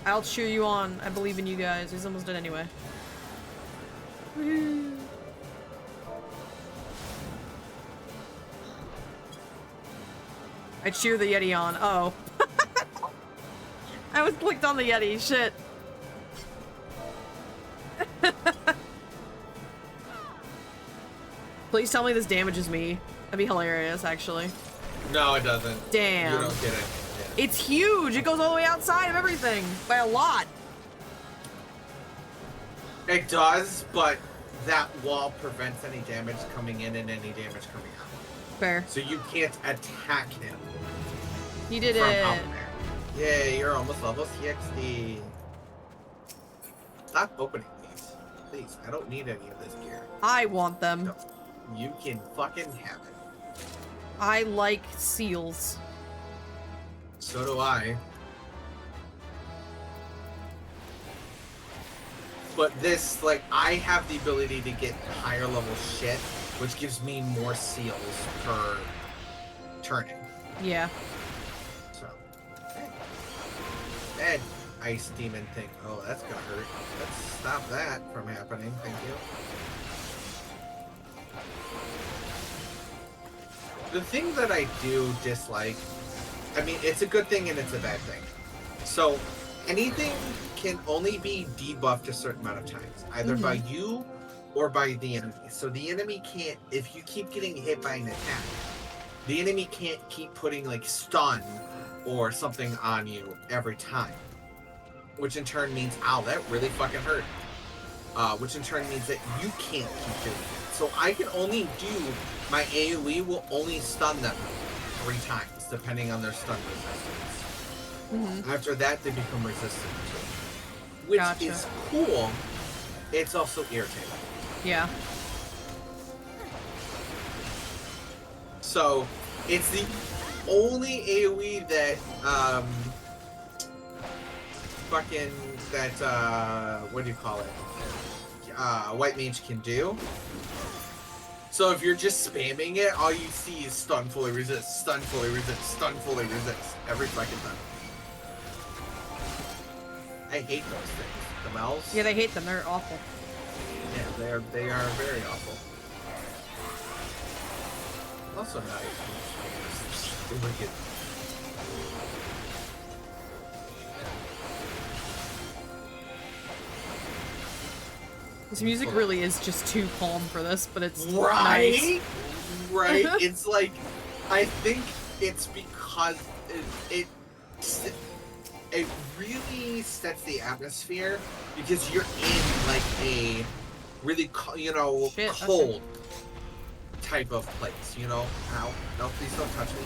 I'll cheer you on. I believe in you guys. He's almost dead anyway. I cheer the Yeti on. Oh. I was clicked on the Yeti. Shit. Please tell me this damages me. That'd be hilarious, actually. No, it doesn't. Damn. You don't get it. Yeah. It's huge. It goes all the way outside of everything by a lot. It does, but that wall prevents any damage coming in and any damage coming out. Fair. So you can't attack him. You did from it. out there. Yay, you're almost level 60. Stop opening these. Please, I don't need any of this gear. I want them. No, you can fucking have it. I like seals. So do I. But this, like, I have the ability to get higher level shit, which gives me more seals per turning. Yeah. So, that ice demon thing. Oh, that's gonna hurt. Let's stop that from happening. Thank you. The thing that I do dislike, I mean, it's a good thing and it's a bad thing. So, anything can only be debuffed a certain amount of times, either by you or by the enemy. So the enemy can't, if you keep getting hit by an attack, the enemy can't keep putting like stun or something on you every time. Which in turn means, ow, that really fucking hurt. Which in turn means that you can't keep doing it. So I can only do, my AoE will only stun them 3 times, depending on their stun resistance. After that, they become resistant to it. Which is cool. It's also irritating. Yeah. So, it's the only AoE that, what do you call it? White Mage can do. So if you're just spamming it, all you see is stun, fully resist, stun, fully resist, stun, fully resist, every fucking time. I hate those things. The Mells. Yeah, they hate them. They're awful. Yeah, they are very awful. Also not as wicked. This music really is just too calm for this, but it's right. Nice. Right. It's like, I think it's because it really sets the atmosphere because you're in like a really cold type of place, you know? Ow. No, please don't touch me.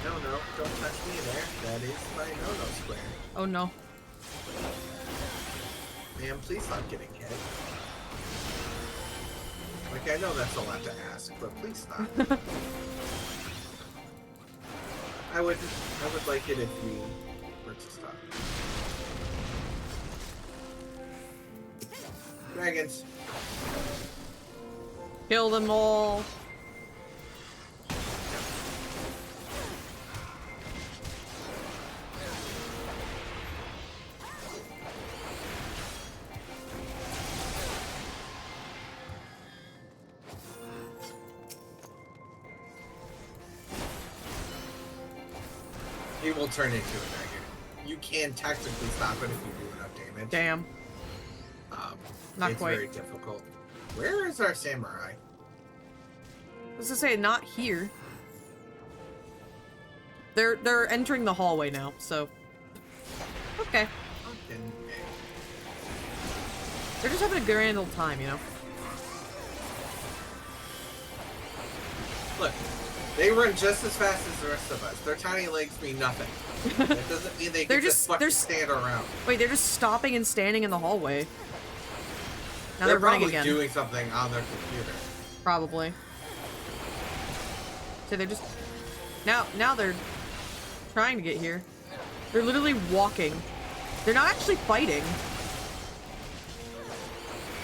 No, don't touch me there. That is my no-no square. Oh no. Ma'am, please stop getting hit. Like, I know that's a lot to ask, but please stop. I would like it if we were to stop. Dragons. Kill them all. He will turn into a dragon. You can technically stop it if you do enough damage. Damn. Not it's quite. very difficult. Where is our samurai? I was gonna say, not here. They're entering the hallway now, so. Okay. Fucking A. They're just having a grand old time, you know? Look, they run just as fast as the rest of us. Their tiny legs mean nothing. That doesn't mean they can just fucking stand around. Wait, they're just stopping and standing in the hallway. Now they're running probably again. doing something on their computer. Probably. So they're just... Now they're trying to get here. They're literally walking. They're not actually fighting.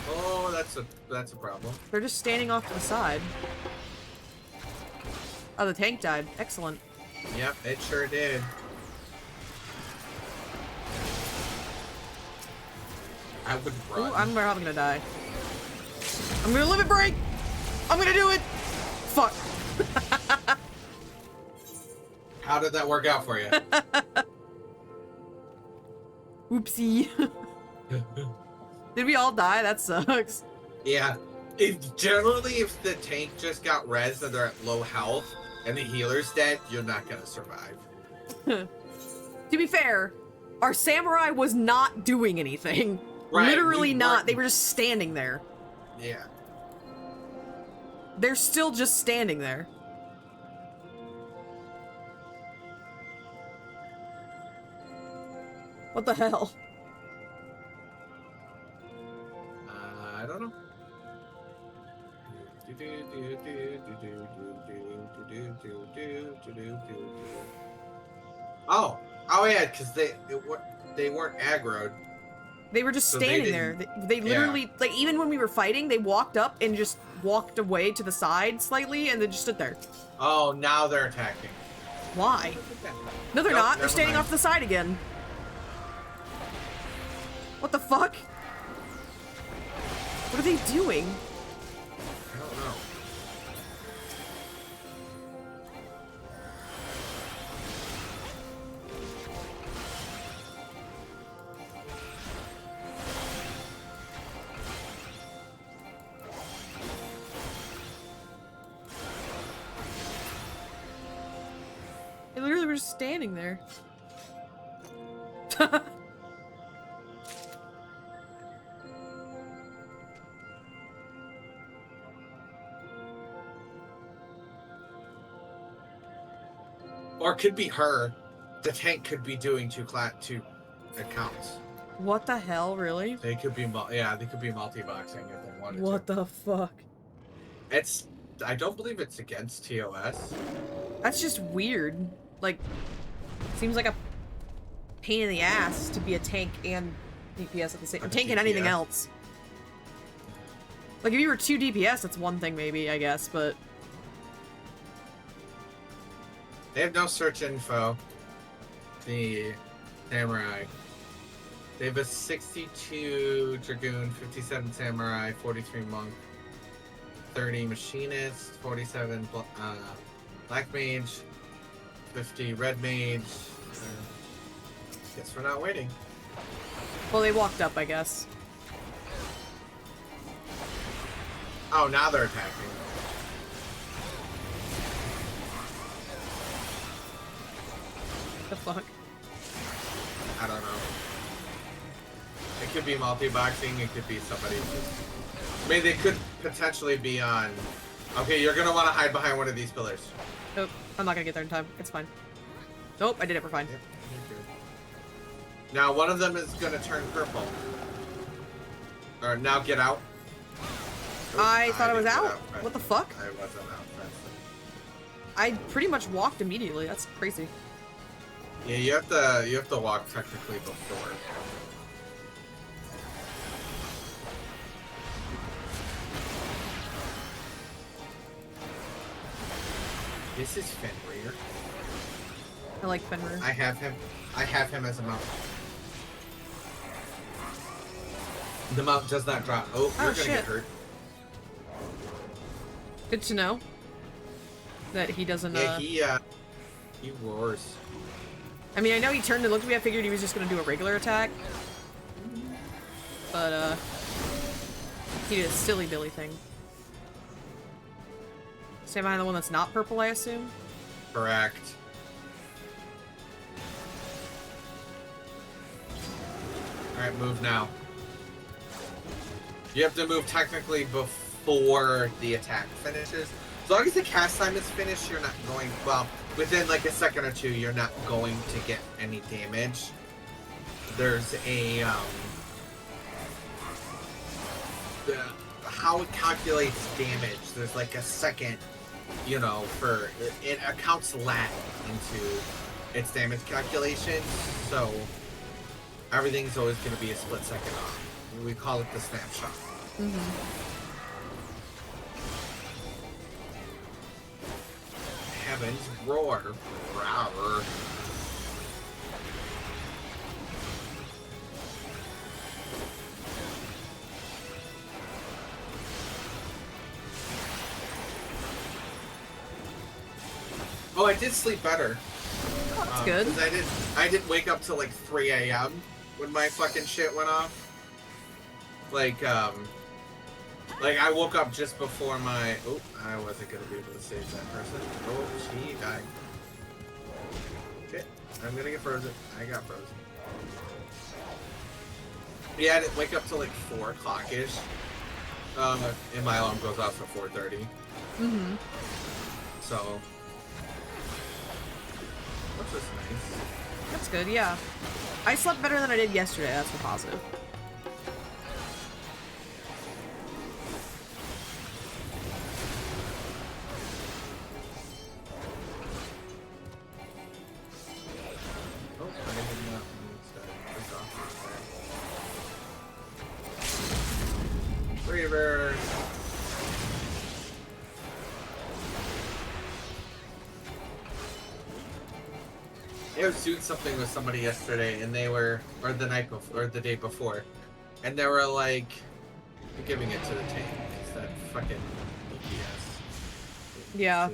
Oh, that's a problem. They're just standing off to the side. Oh, the tank died. Excellent. Yep, it sure did. I would run. Ooh, I'm probably gonna die. I'm gonna limit break! I'm gonna do it! Fuck. How did that work out for you? Oopsie. Did we all die? That sucks. Yeah. If the tank just got rezzed and they're at low health and the healer's dead, you're not gonna survive. To be fair, our samurai was not doing anything. Right, Literally not. They were just standing there. Yeah. They're still just standing there. What the hell? I don't know. Oh yeah, because they weren't aggroed. They were just standing there. They literally, like, even when we were fighting, they walked up and just walked away to the side slightly and then just stood there. Oh, now they're attacking. Why? No, they're Nope, not. They're never standing mind. off to the side again. What the fuck? What are they doing? I don't know. They literally were just standing there. Or it could be her. The tank could be doing two accounts. What the hell, really? They could be, they could be multi-boxing if they wanted to. What the fuck? I don't believe it's against TOS. That's just weird. Like, seems like a pain in the ass to be a tank and DPS at the same time. Tank and anything else. Like, if you were 2 DPS, that's one thing maybe, I guess, but... They have no search info. The samurai. They have a 62 dragoon, 57 samurai, 43 monk, 30 machinist, 47 black mage, 50 red mage. Guess we're not waiting. Well, they walked up, I guess. Oh, now they're attacking. The fuck? I don't know. It could be multi-boxing, it could be somebody just... I mean, they could potentially be on... Okay, you're gonna want to hide behind one of these pillars. Nope, I'm not gonna get there in time. It's fine. Nope, I did it. We're fine. Yep, you're good. Now one of them is gonna turn purple. Or now get out. I thought I was didn't get out. What the fuck? I wasn't out. I pretty much walked immediately. That's crazy. Yeah, you have to walk technically before. This is Fenrir. I like Fenrir. I have him as a mount. The mount does not drop. Oh, you're gonna get hurt. Good to know. That he doesn't, Yeah, he roars. I mean, I know he turned and looked at me. I figured he was just gonna do a regular attack. But, he did a silly Billy thing. Stay behind the one that's not purple, I assume? Correct. Alright, move now. You have to move technically before the attack finishes. As long as the cast time is finished, you're not going, well, within like a second or two, you're not going to get any damage. There's a, how it calculates damage, there's like a second, you know, for, it accounts lag into its damage calculation, so everything's always going to be a split second off. We call it the snapshot. Heavens roar. Rawr. Oh, I did sleep better. Oh, that's good. 'Cause I didn't wake up till like 3 a.m. when my fucking shit went off. Like I woke up just before my... Oh, I wasn't gonna be able to save that person. Oh, she died. Shit, I'm gonna get frozen. I got frozen. Yeah, I didn't wake up till like 4 o'clock-ish. And my alarm goes off at 4:30. So... Which was nice. That's good, yeah. I slept better than I did yesterday, that's a positive. Oh, I did not move that. Reaver. I was doing something with somebody yesterday, and they were, or the night before, or the day before, and they were like, "You're giving it to the tank." It's that fucking EPS. Yeah.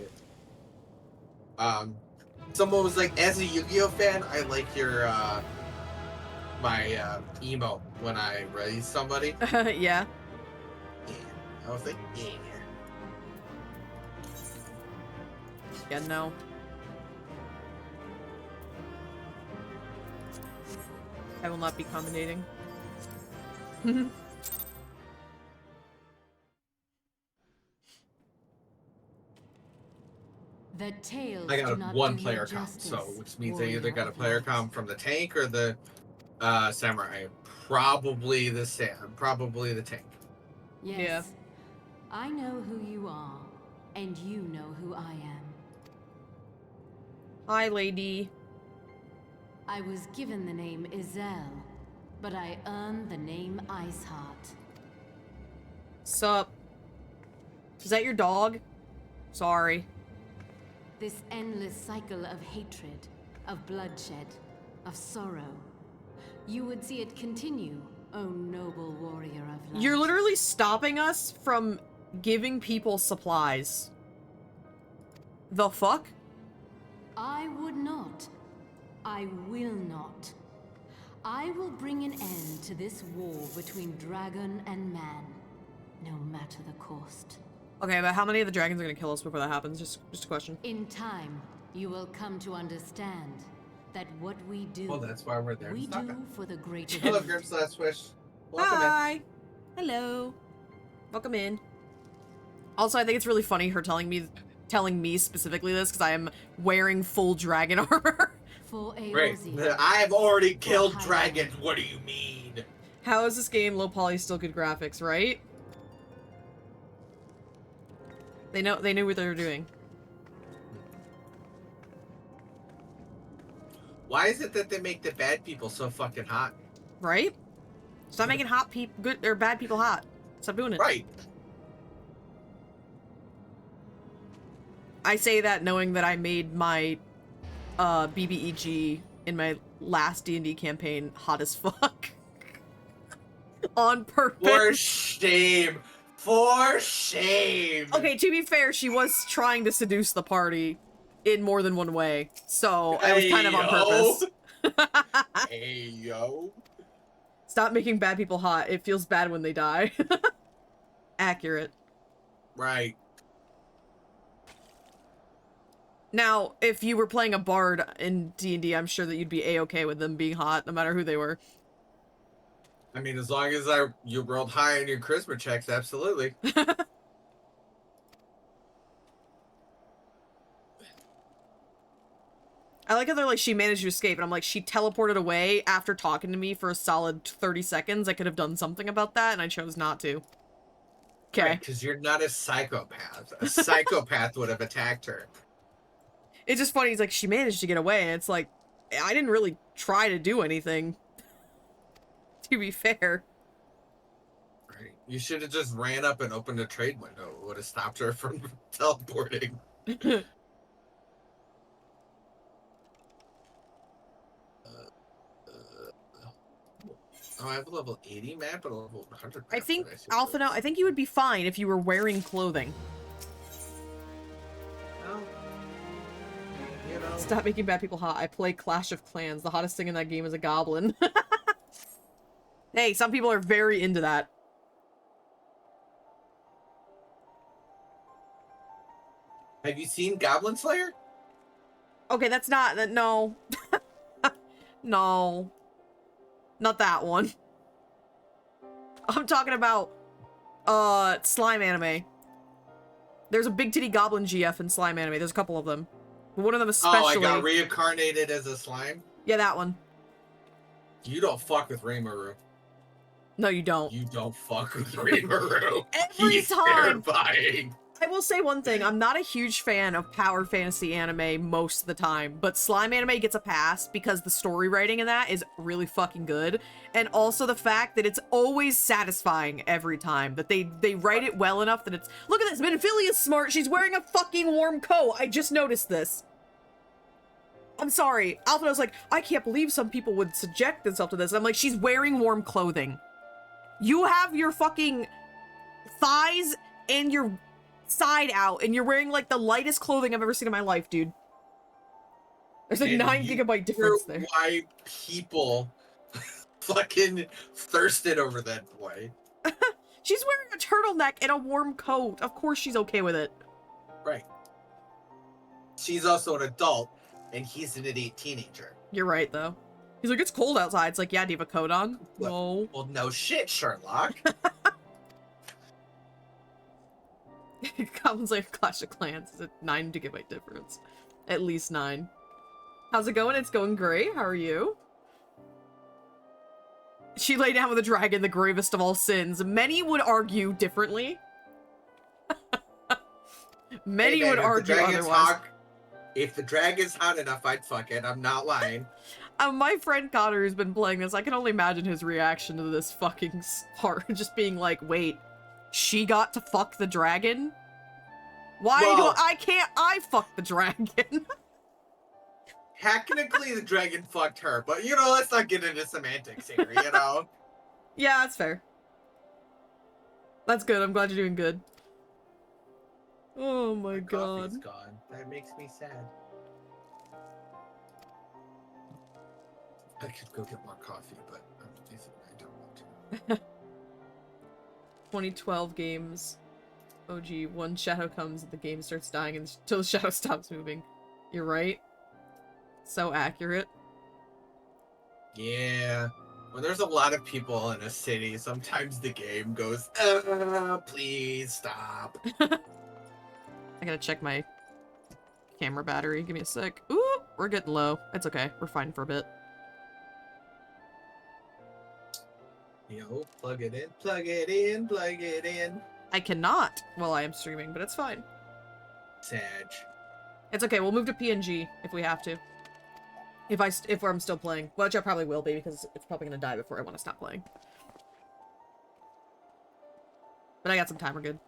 Someone was like, "As a Yu-Gi-Oh fan, I like your my emo when I raise somebody." Yeah. Yeah. I was like, "Yeah." Yeah, no. I will not be commentating. The tales I do got not one do player you comp, so justice, which means I either warrior got a of player light. comp from the tank or the samurai. Probably the probably the tank. Yes. Yeah. I know who you are, and you know who I am. Hi, lady. I was given the name Izel, but I earned the name Iceheart. Sup? Is that your dog? Sorry. This endless cycle of hatred, of bloodshed, of sorrow. You would see it continue, O noble warrior of light. You're literally stopping us from giving people supplies. The fuck? I would not. I will not. I will bring an end to this war between dragon and man, no matter the cost. Okay, but how many of the dragons are gonna kill us before that happens? Just a question. In time, you will come to understand that what we do, Well, that's why we're there. we Stop do it. for the greater Hello, good. Grim's Last Wish. Welcome in. Hi. Hello. Welcome in. Also, I think it's really funny her telling me specifically this because I am wearing full dragon armor. For Great. Eorzea. I've already killed dragons. What do you mean? How is this game low poly still good graphics, right? They knew what they were doing. Why is it that they make the bad people so fucking hot? Right? Stop making hot people good or bad people hot. Stop doing it. Right. I say that knowing that I made my BBEG in my last D&D campaign hot as fuck. On purpose. For shame. For shame. Okay, to be fair, she was trying to seduce the party in more than one way. So it was kind of on purpose. Hey, yo. Stop making bad people hot. It feels bad when they die. Accurate. Right. Now, if you were playing a bard in D&D, I'm sure that you'd be a-okay with them being hot, no matter who they were. I mean, as long as you rolled high on your charisma checks, absolutely. I like how they're like, she managed to escape, and I'm like, she teleported away after talking to me for a solid 30 seconds. I could have done something about that, and I chose not to. Okay. Because you're not a psychopath. A psychopath would have attacked her. It's just funny, he's like, she managed to get away, and it's like, I didn't really try to do anything. To be fair. Right. You should have just ran up and opened a trade window. It would have stopped her from teleporting. Oh, I have a level 80 map and a level 100 map. I think, Alphino, I think you would be fine if you were wearing clothing. Well, you know. Stop making bad people hot. I play Clash of Clans. The hottest thing in that game is a goblin. Hey, some people are very into that. Have you seen Goblin Slayer? Okay, that's not... no. No. Not that one. I'm talking about, slime anime. There's a big titty goblin GF in slime anime. There's a couple of them. But one of them especially... Oh, I got reincarnated as a slime? Yeah, that one. You don't fuck with Rimuru. No, you don't. You don't fuck with Rimuru. Every He's time. terrifying. I will say one thing. I'm not a huge fan of power fantasy anime most of the time, but slime anime gets a pass because the story writing in that is really fucking good. And also the fact that it's always satisfying every time. That they write it well enough that it's... Look at this! Minophilia is smart! She's wearing a fucking warm coat! I just noticed this. I'm sorry. Alphina's like, I can't believe some people would subject themselves to this. I'm like, she's wearing warm clothing. You have your fucking thighs and your side out, and you're wearing like the lightest clothing I've ever seen in my life, dude. There's a 9 gigabyte difference there. Why people fucking thirsted over that boy. She's wearing a turtleneck and a warm coat. Of course she's okay with it. Right. She's also an adult, and he's an idiot teenager. You're right, though. He's like, it's cold outside. It's like, yeah, do you have a coat on? No. Well, no shit, Sherlock. Goblins like Clash of Clans is a 9 gigabyte difference. At least 9. How's it going? It's going great. How are you? She lay down with a dragon, the gravest of all sins. Many would argue differently. Many would argue otherwise. If the dragon's hot enough, I'd fuck it. I'm not lying. My friend Connor who's been playing this, I can only imagine his reaction to this fucking part. Just being like, wait, she got to fuck the dragon? Why I fuck the dragon? Technically, the dragon fucked her, but you know, let's not get into semantics here, you know? Yeah, that's fair. That's good. I'm glad you're doing good. Oh my god. Coffee's gone. That makes me sad. I could go get more coffee, but I don't want to. 2012 games. Oh gee, one shadow comes and the game starts dying until the shadow stops moving. You're right. So accurate. Yeah. When there's a lot of people in a city, sometimes the game goes, please stop. I gotta check my camera battery. Give me a sec. Ooh, we're getting low. It's okay. We're fine for a bit. Yo, plug it in, plug it in, plug it in. I cannot while I am streaming, but it's fine. Sag. It's okay. We'll move to PNG if we have to. If I'm still playing, which I probably will be because it's probably gonna die before I want to stop playing. But I got some time. We're good.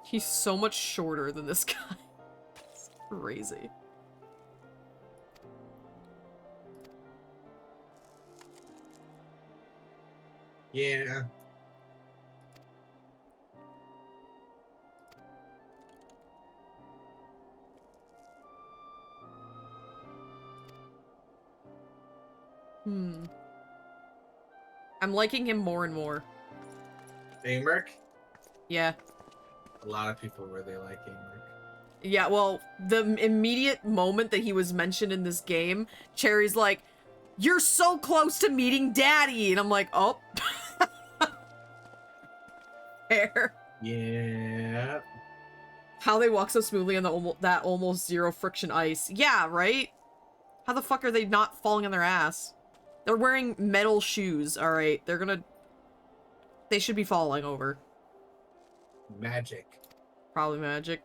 He's so much shorter than this guy. It's crazy. Yeah. I'm liking him more and more. Amric? Yeah. A lot of people really like Amric. Yeah, well, the immediate moment that he was mentioned in this game, Cherry's like, "You're so close to meeting Daddy!" And I'm like, oh. Fair. Yeah. How they walk so smoothly on that almost zero friction ice. Yeah, right? How the fuck are they not falling on their ass? They're wearing metal shoes, alright. They should be falling over. Magic. Probably magic.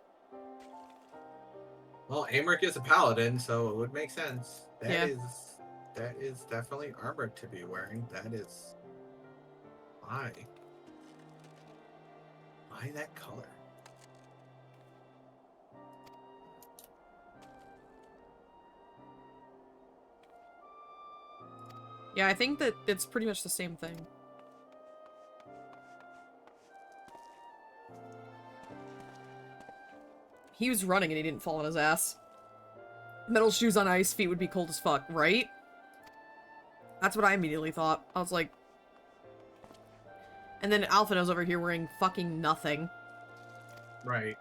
Well, Amric is a paladin, so it would make sense. Yeah. That is definitely armor to be wearing. That is... Why? Why that color? Yeah, I think that it's pretty much the same thing. He was running and he didn't fall on his ass. Metal shoes on ice, feet would be cold as fuck, right? That's what I immediately thought. I was like... And then Alphina's over here wearing fucking nothing. Right.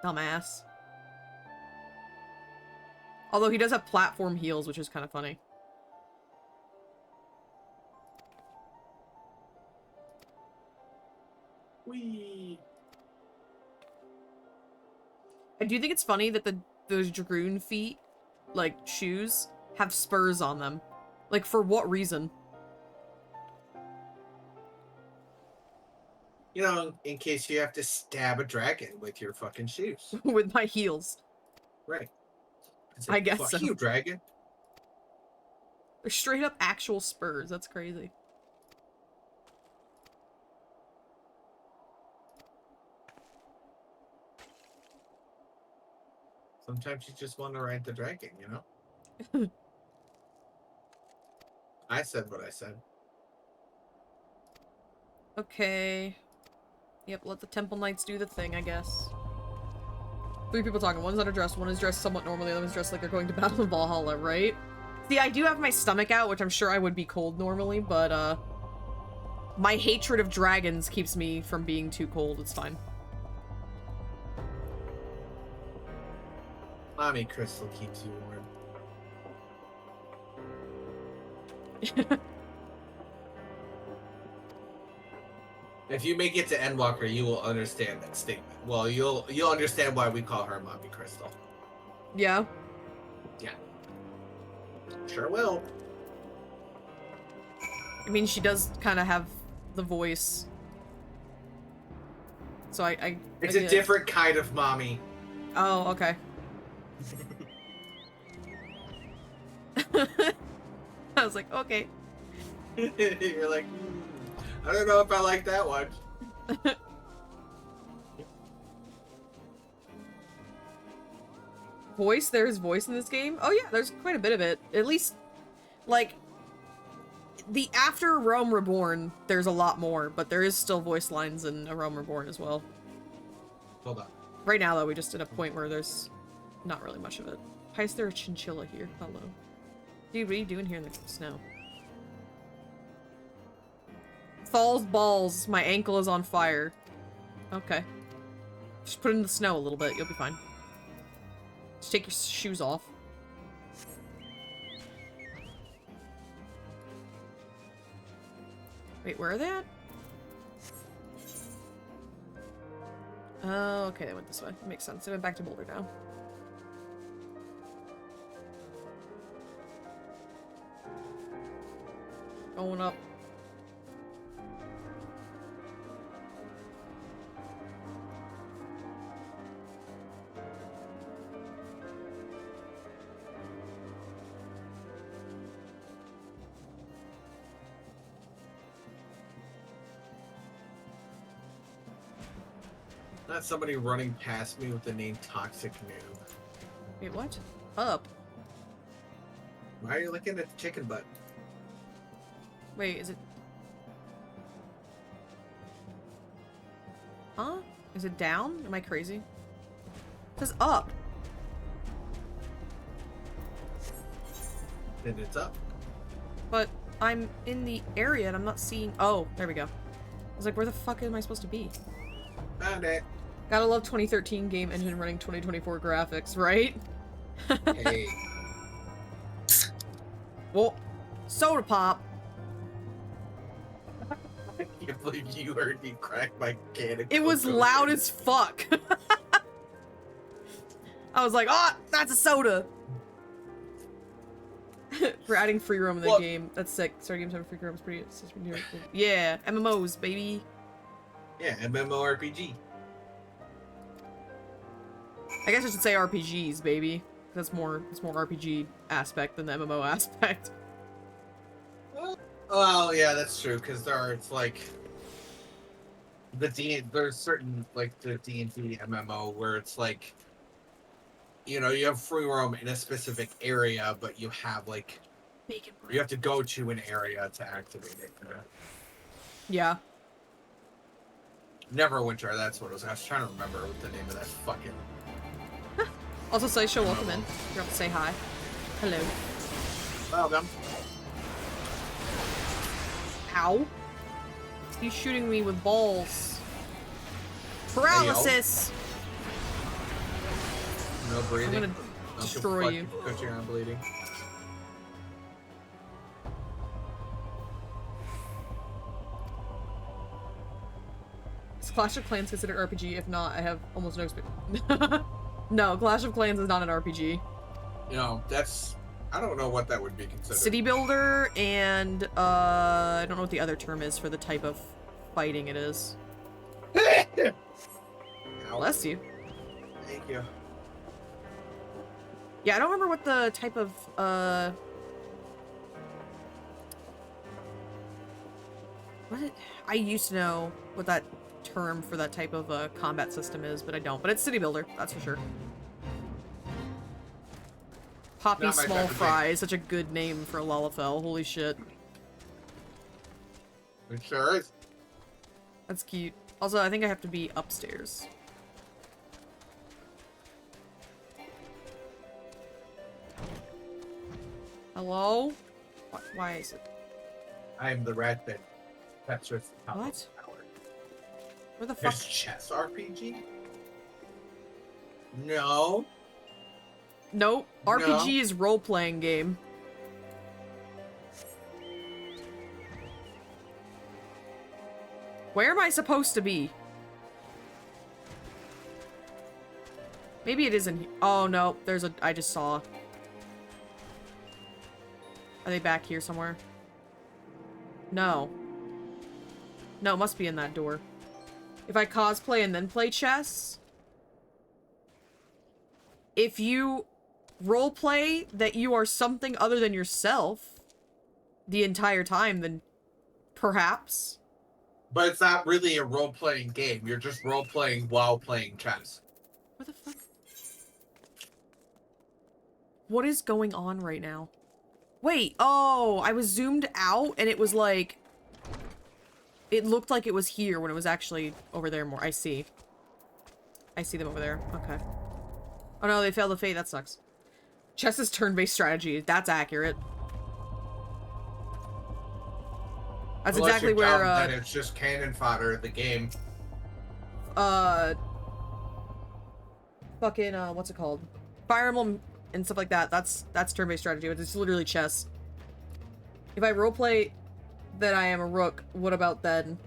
Dumbass. Although he does have platform heels, which is kind of funny. Whee! I do think it's funny that those dragoon feet, like, shoes, have spurs on them. Like, for what reason? You know, in case you have to stab a dragon with your fucking shoes. With my heels. Right. I guess Fuck so. you, dragon. They're straight up actual spurs. That's crazy. Sometimes you just want to ride the dragon, you know? I said what I said. Okay. Yep, let the Temple Knights do the thing, I guess. 3 people talking. One's underdressed, one is dressed somewhat normally, the other one's dressed like they're going to battle in Valhalla, right? See, I do have my stomach out, which I'm sure I would be cold normally, but, my hatred of dragons keeps me from being too cold. It's fine. Mommy Crystal keeps you warm. If you make it to Endwalker, you will understand that statement. Well, you'll understand why we call her Mommy Crystal. Yeah. Yeah. Sure will. I mean, she does kind of have the voice. So It's a different kind of mommy. Oh, okay. I was like, okay. You're like, I don't know if I like that one. Voice? There's voice in this game? Oh yeah, there's quite a bit of it. At least, like, the after Rome Reborn, there's a lot more, but there is still voice lines in A Rome Reborn as well. Hold on. Right now, though, we just at a point where there's not really much of it. Why is there a chinchilla here? Hello. Dude, what are you doing here in the snow? Falls balls. My ankle is on fire. Okay. Just put it in the snow a little bit. You'll be fine. Just take your shoes off. Wait, where are they at? Oh, okay, they went this way. Makes sense. They went back to Boulder now. Going up. Not somebody running past me with the name Toxic Noob. Wait, what? Up. Why are you looking at the chicken butt? Wait, is it... Huh? Is it down? Am I crazy? It says up. Then it's up. But I'm in the area and I'm not seeing... Oh, there we go. I was like, where the fuck am I supposed to be? Found it. Gotta love 2013 game engine running 2024 graphics, right? Hey. Well, soda pop. I can't believe you heard me crack my can of It was Coke loud open. as fuck. I was like, oh, that's a soda. For adding free roam in the game. That's sick. Story games having free roam is pretty... Yeah, MMOs, baby. Yeah, MMORPG. I guess I should say RPGs, baby. That's more, it's more RPG aspect than the MMO aspect. Well, yeah, that's true, because it's like... There's certain, like, the D&D MMO where it's like... You know, you have free roam in a specific area, but you have, like... You have to go to an area to activate it. Yeah. Neverwinter, that's what it was. I was trying to remember what the name of that fucking... Also, say show welcome in. You have to say hi. Hello. Welcome. Ow. He's shooting me with balls. Paralysis! No breathing. I'm gonna destroy you. Coaching on bleeding. Is Clash of Clans considered RPG? If not, I have almost no experience. No, Clash of Clans is not an RPG. You know, that's... I don't know what that would be considered. City builder and, I don't know what the other term is for the type of fighting it is. Bless you. Thank you. Yeah, I don't remember what the type of, I used to know what that term for that type of combat system is, but I don't. But it's City Builder, that's for sure. Poppy Small Fry is such a good name for a Lalafell. Holy shit. It sure is. That's cute. Also, I think I have to be upstairs. Hello? Why is it? I am the rat that captures the top What? of the tower. Where the fuck? There's chess RPG? No. Nope. RPG No. is role-playing game. Where am I supposed to be? Maybe it isn't. Oh no, there's a. I just saw. Are they back here somewhere? No. No, it must be in that door. If I cosplay and then play chess, if you roleplay that you are something other than yourself the entire time, then perhaps. But it's not really a role-playing game. You're just role-playing while playing chess. What the fuck? What is going on right now? Wait, oh, I was zoomed out and it was like... It looked like it was here when it was actually over there more. I see. I see them over there. Okay. Oh no, they failed the fate. That sucks. Chess is turn-based strategy. That's accurate. That's Unless exactly you're where, dumb, then it's just cannon fodder at the game. Fucking, what's it called? Fire Emblem and stuff like that. That's turn-based strategy. It's literally chess. If I roleplay that I am a rook, what about then?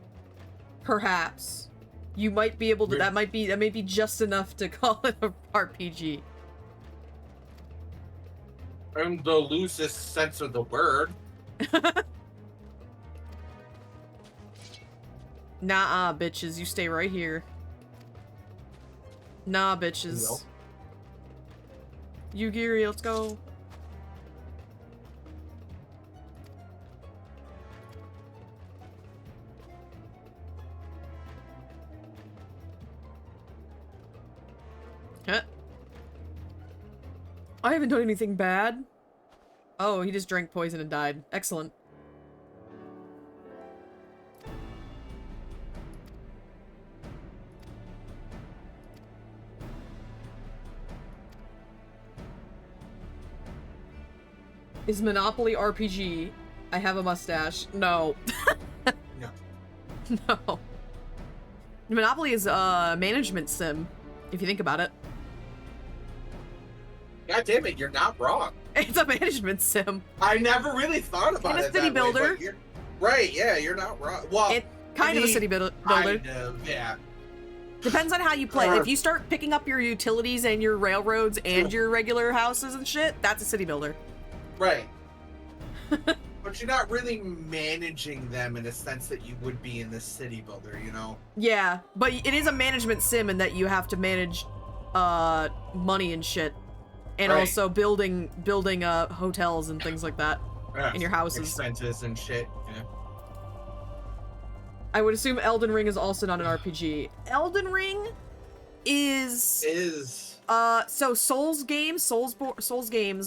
Perhaps You might be able to. That may be just enough to call it a RPG. In the loosest sense of the word. Nah, bitches, you stay right here. Nah, bitches. Yugiri, let's go. Huh? I haven't done anything bad. Oh, he just drank poison and died. Excellent. Is Monopoly RPG? I have a mustache. No. No. No. Monopoly is a management sim, if you think about it. God damn it, you're not wrong. It's a management sim. I never really thought about it. And a city builder. Right, yeah, you're not wrong. Well, It's kind of a city builder. Kind of, yeah. Depends on how you play. If you start picking up your utilities and your railroads and your regular houses and shit, that's a city builder. Right. But you're not really managing them in a sense that you would be in the city builder, you know? Yeah, but it is a management sim in that you have to manage money and shit. And also building hotels and things like that in your houses. Expenses and shit, yeah. I would assume Elden Ring is also not an RPG. Elden Ring is so Souls games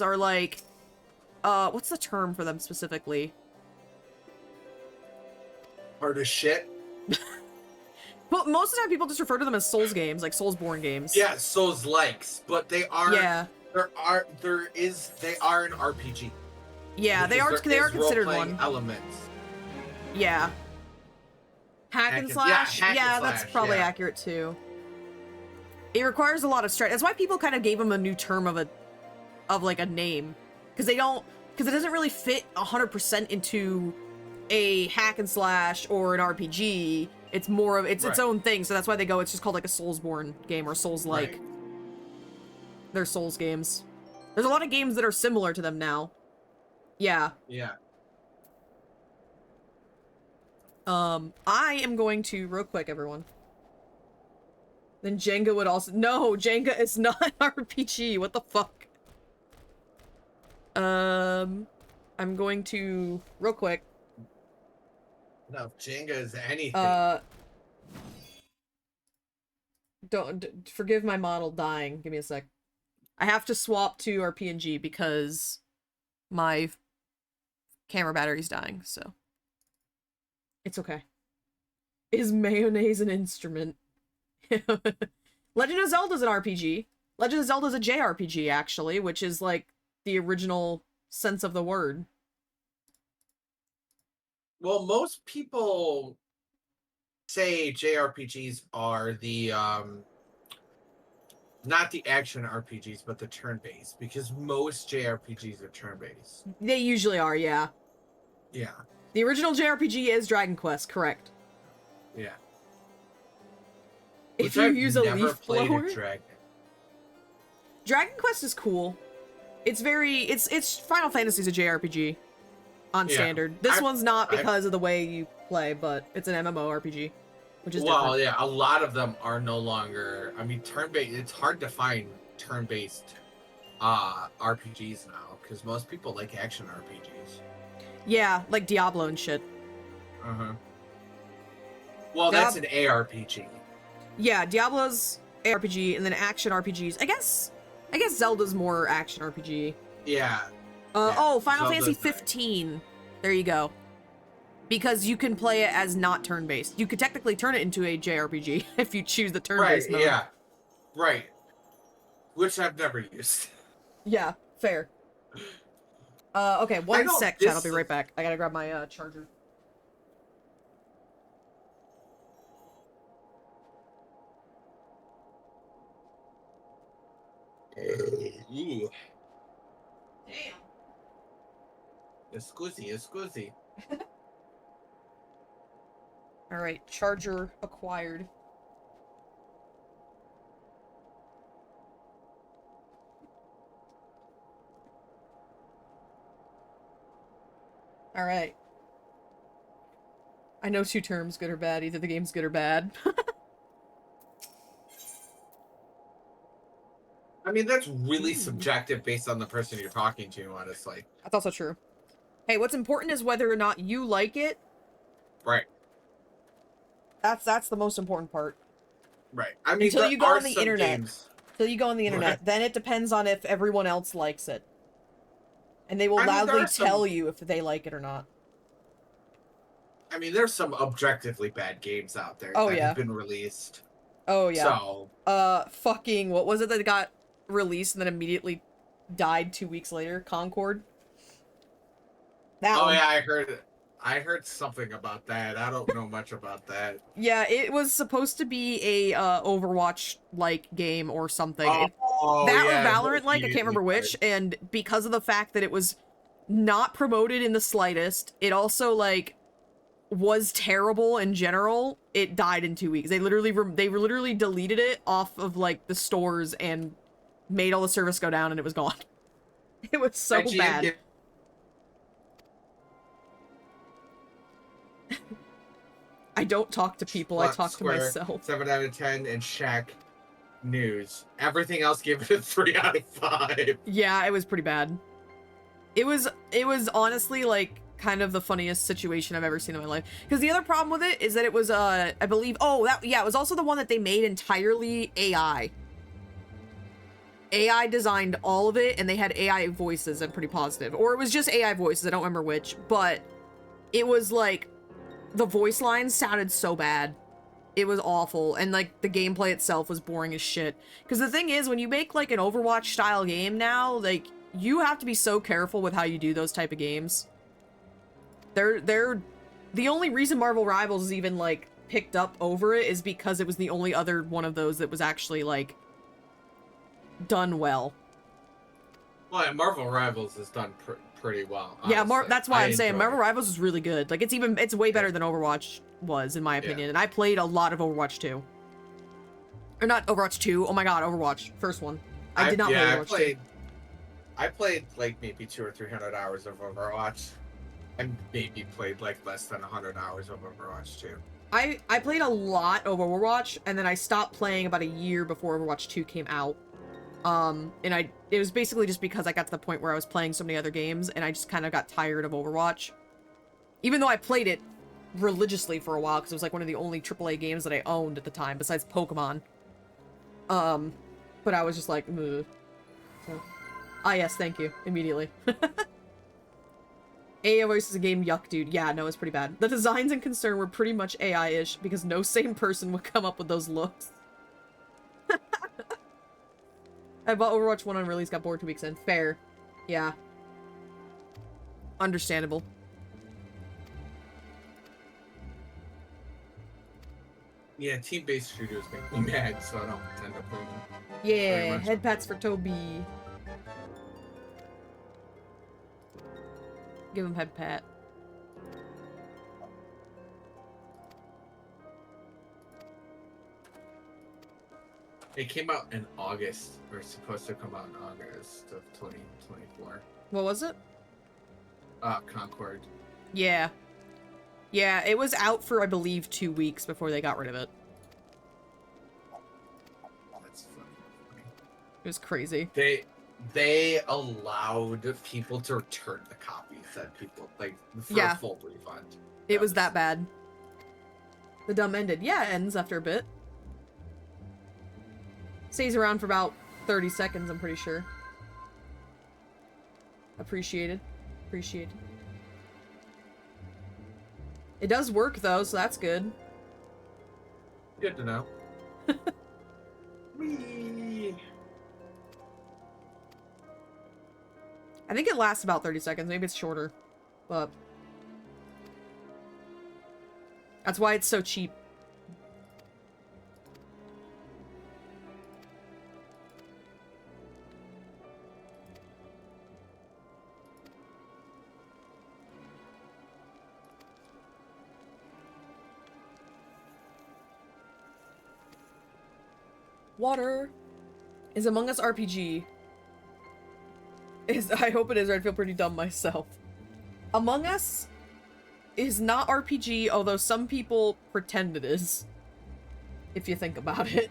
are like what's the term for them specifically? Hard as shit. Well, most of the time people just refer to them as Souls games, like Soulsborne games. Yeah, Souls likes, but they are they are an RPG. Yeah, they are considered one. Elements. Yeah. Hack and slash? Yeah, that's probably accurate too. It requires a lot of strategy. That's why people kind of gave them a new term of like a name. Because it doesn't really fit 100% into a hack and slash or an RPG. It's more of its own thing, so that's why it's just called like a Soulsborne game or Souls-like. Right. They're Souls games. There's a lot of games that are similar to them now. Yeah. Yeah. I am going to, real quick, everyone. Then Jenga would also... No, Jenga is not an RPG. What the fuck? I'm going to, real quick. No, Jenga is anything. Forgive my model dying. Give me a sec. I have to swap to our PNG because my camera battery's dying, so. It's okay. Is mayonnaise an instrument? Legend of Zelda's an RPG. Legend of Zelda's a JRPG, actually, which is like the original sense of the word. Well, most people say JRPGs are the not the action RPGs, but the turn-based, because most JRPGs are turn-based. They usually are, yeah. Yeah. The original JRPG is Dragon Quest, correct? Yeah. If you use a leaf blower. Dragon Quest is cool. It's Final Fantasy's a JRPG on standard. This one's not because of the way you play, but it's an MMORPG, which is different. Yeah, a lot of them are no longer. I mean, turn-based. It's hard to find turn-based RPGs now because most people like action RPGs. Yeah, like Diablo and shit. Well, that's an ARPG. Yeah, Diablo's ARPG, and then action RPGs. I guess Zelda's more action RPG. Yeah. Oh, Final Fantasy 15. There you go. Because you can play it as not turn-based. You could technically turn it into a JRPG if you choose the turn-based mode. Yeah. Right. Which I've never used. Yeah, fair. Okay, one sec, chat. I'll be right back. I gotta grab my charger. Ooh. Damn. Excuse. Alright, charger acquired. Alright. I know two terms, good or bad. Either the game's good or bad. I mean, that's really subjective based on the person you're talking to, honestly. That's also true. Hey, what's important is whether or not you like it. Right. That's the most important part. Right. I mean, until you go on the internet. Games... Until you go on the internet. Right. Then it depends on if everyone else likes it. And they will loudly tell you if they like it or not. I mean, there's some objectively bad games out there that have been released. Oh, yeah. So... fucking... What was it that got released and then immediately died 2 weeks later? Concord? That one. Yeah, I heard something about that. I don't know much about that. Yeah, it was supposed to be a Overwatch-like game or something. Or Valorant-like, I can't remember which, and because of the fact that it was not promoted in the slightest, it also, like, was terrible in general, it died in 2 weeks. They literally deleted it off of, like, the stores and made all the service go down, and it was gone. It was so bad. I don't talk to people, I talk to myself. 7 out of 10, and Shaq News. Everything else gave it a 3 out of 5. Yeah, it was pretty bad. It was honestly, like, kind of the funniest situation I've ever seen in my life. Because the other problem with it is that it was, I believe, it was also the one that they made entirely AI. AI designed all of it, and they had AI voices, I'm pretty positive. Or it was just AI voices, I don't remember which, but it was, like, the voice lines sounded so bad. It was awful, and, like, the gameplay itself was boring as shit. Because the thing is, when you make, like, an Overwatch-style game now, like, you have to be so careful with how you do those type of games. The only reason Marvel Rivals even, like, picked up over it is because it was the only other one of those that was actually, like, done well. Well, Marvel Rivals is done pretty well, honestly. Yeah, that's why I'm saying Marvel Rivals is really good. Like, it's way better than Overwatch was, in my opinion. And I played a lot of Overwatch 2. Or not Overwatch 2. Oh my god, Overwatch. First one. I did not play Overwatch 2. I played, like, maybe 200 or 300 hours of Overwatch. I maybe played, like, less than 100 hours of Overwatch 2. I played a lot of Overwatch, and then I stopped playing about a year before Overwatch 2 came out. It was basically just because I got to the point where I was playing so many other games, and I just kind of got tired of Overwatch. Even though I played it religiously for a while, because it was like one of the only AAA games that I owned at the time, besides Pokemon. But I was just like, ugh. So, yes, thank you. Immediately. AI voice is a game, yuck, dude. Yeah, no, it's pretty bad. The designs in concern were pretty much AI-ish, because no sane person would come up with those looks. I bought Overwatch 1 on release, got bored 2 weeks in. Fair. Yeah. Understandable. Yeah, team-based shooters make me mad, so I don't tend to play them. Yeah, head pats for Toby. Give him head pat. It came out in August, or it's supposed to come out in August of 2024. What was it? Concord. Yeah. Yeah, it was out for, I believe, 2 weeks before they got rid of it. That's funny. It was crazy. They allowed people to return the copies that people, like, for a full refund. It was that bad. The dumb ended. Yeah, it ends after a bit. Stays around for about 30 seconds, I'm pretty sure. Appreciated. Appreciated. It does work, though, so that's good. Good to know. Whee! I think it lasts about 30 seconds. Maybe it's shorter. But that's why it's so cheap. Water is Among Us RPG. I hope it is, or I'd feel pretty dumb myself. Among Us is not RPG, although some people pretend it is. If you think about it.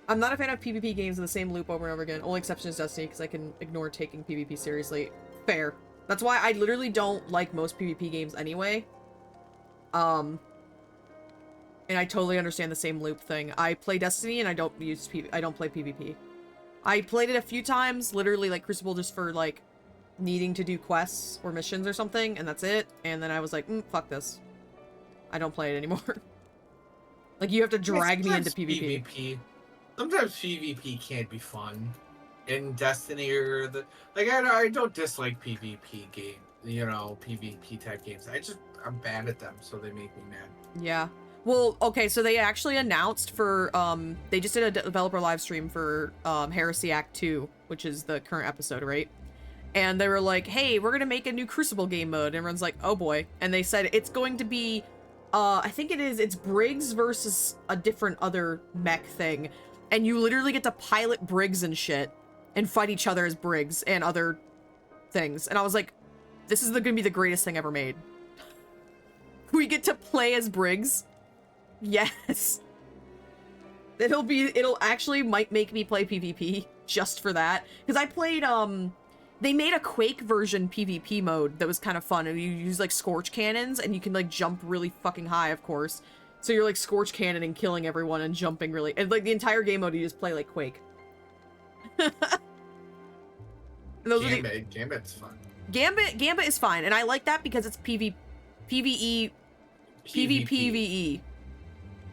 I'm not a fan of PvP games in the same loop over and over again. Only exception is Destiny, because I can ignore taking PvP seriously. Fair. That's why I literally don't like most PvP games anyway. And I totally understand the same loop thing. I play Destiny and I don't play PvP. I played it a few times, literally like Crucible, just for like needing to do quests or missions or something, and that's it. And then I was like, fuck this. I don't play it anymore. Like, you have to drag me into PvP. Sometimes PvP can be fun. In Destiny or I don't dislike PvP game, PvP type games. I'm bad at them, so they make me mad. Yeah. Well, okay, so they actually announced for, they just did a developer live stream for, Heresy Act 2, which is the current episode, right? And they were like, hey, we're gonna make a new Crucible game mode. And everyone's like, oh boy. And they said it's going to be, I think it's Briggs versus a different other mech thing. And you literally get to pilot Briggs and shit and fight each other as Briggs and other things. And I was like, this is gonna be the greatest thing ever made. We get to play as Briggs. Yes. It'll actually might make me play PvP just for that. Because I played, they made a Quake version PvP mode that was kind of fun. And you use like Scorch Cannons and you can like jump really fucking high, of course. So you're like Scorch Cannon and killing everyone and jumping really, and like the entire game mode you just play like Quake. Gambit's fun. Gambit is fine, and I like that because it's PvE.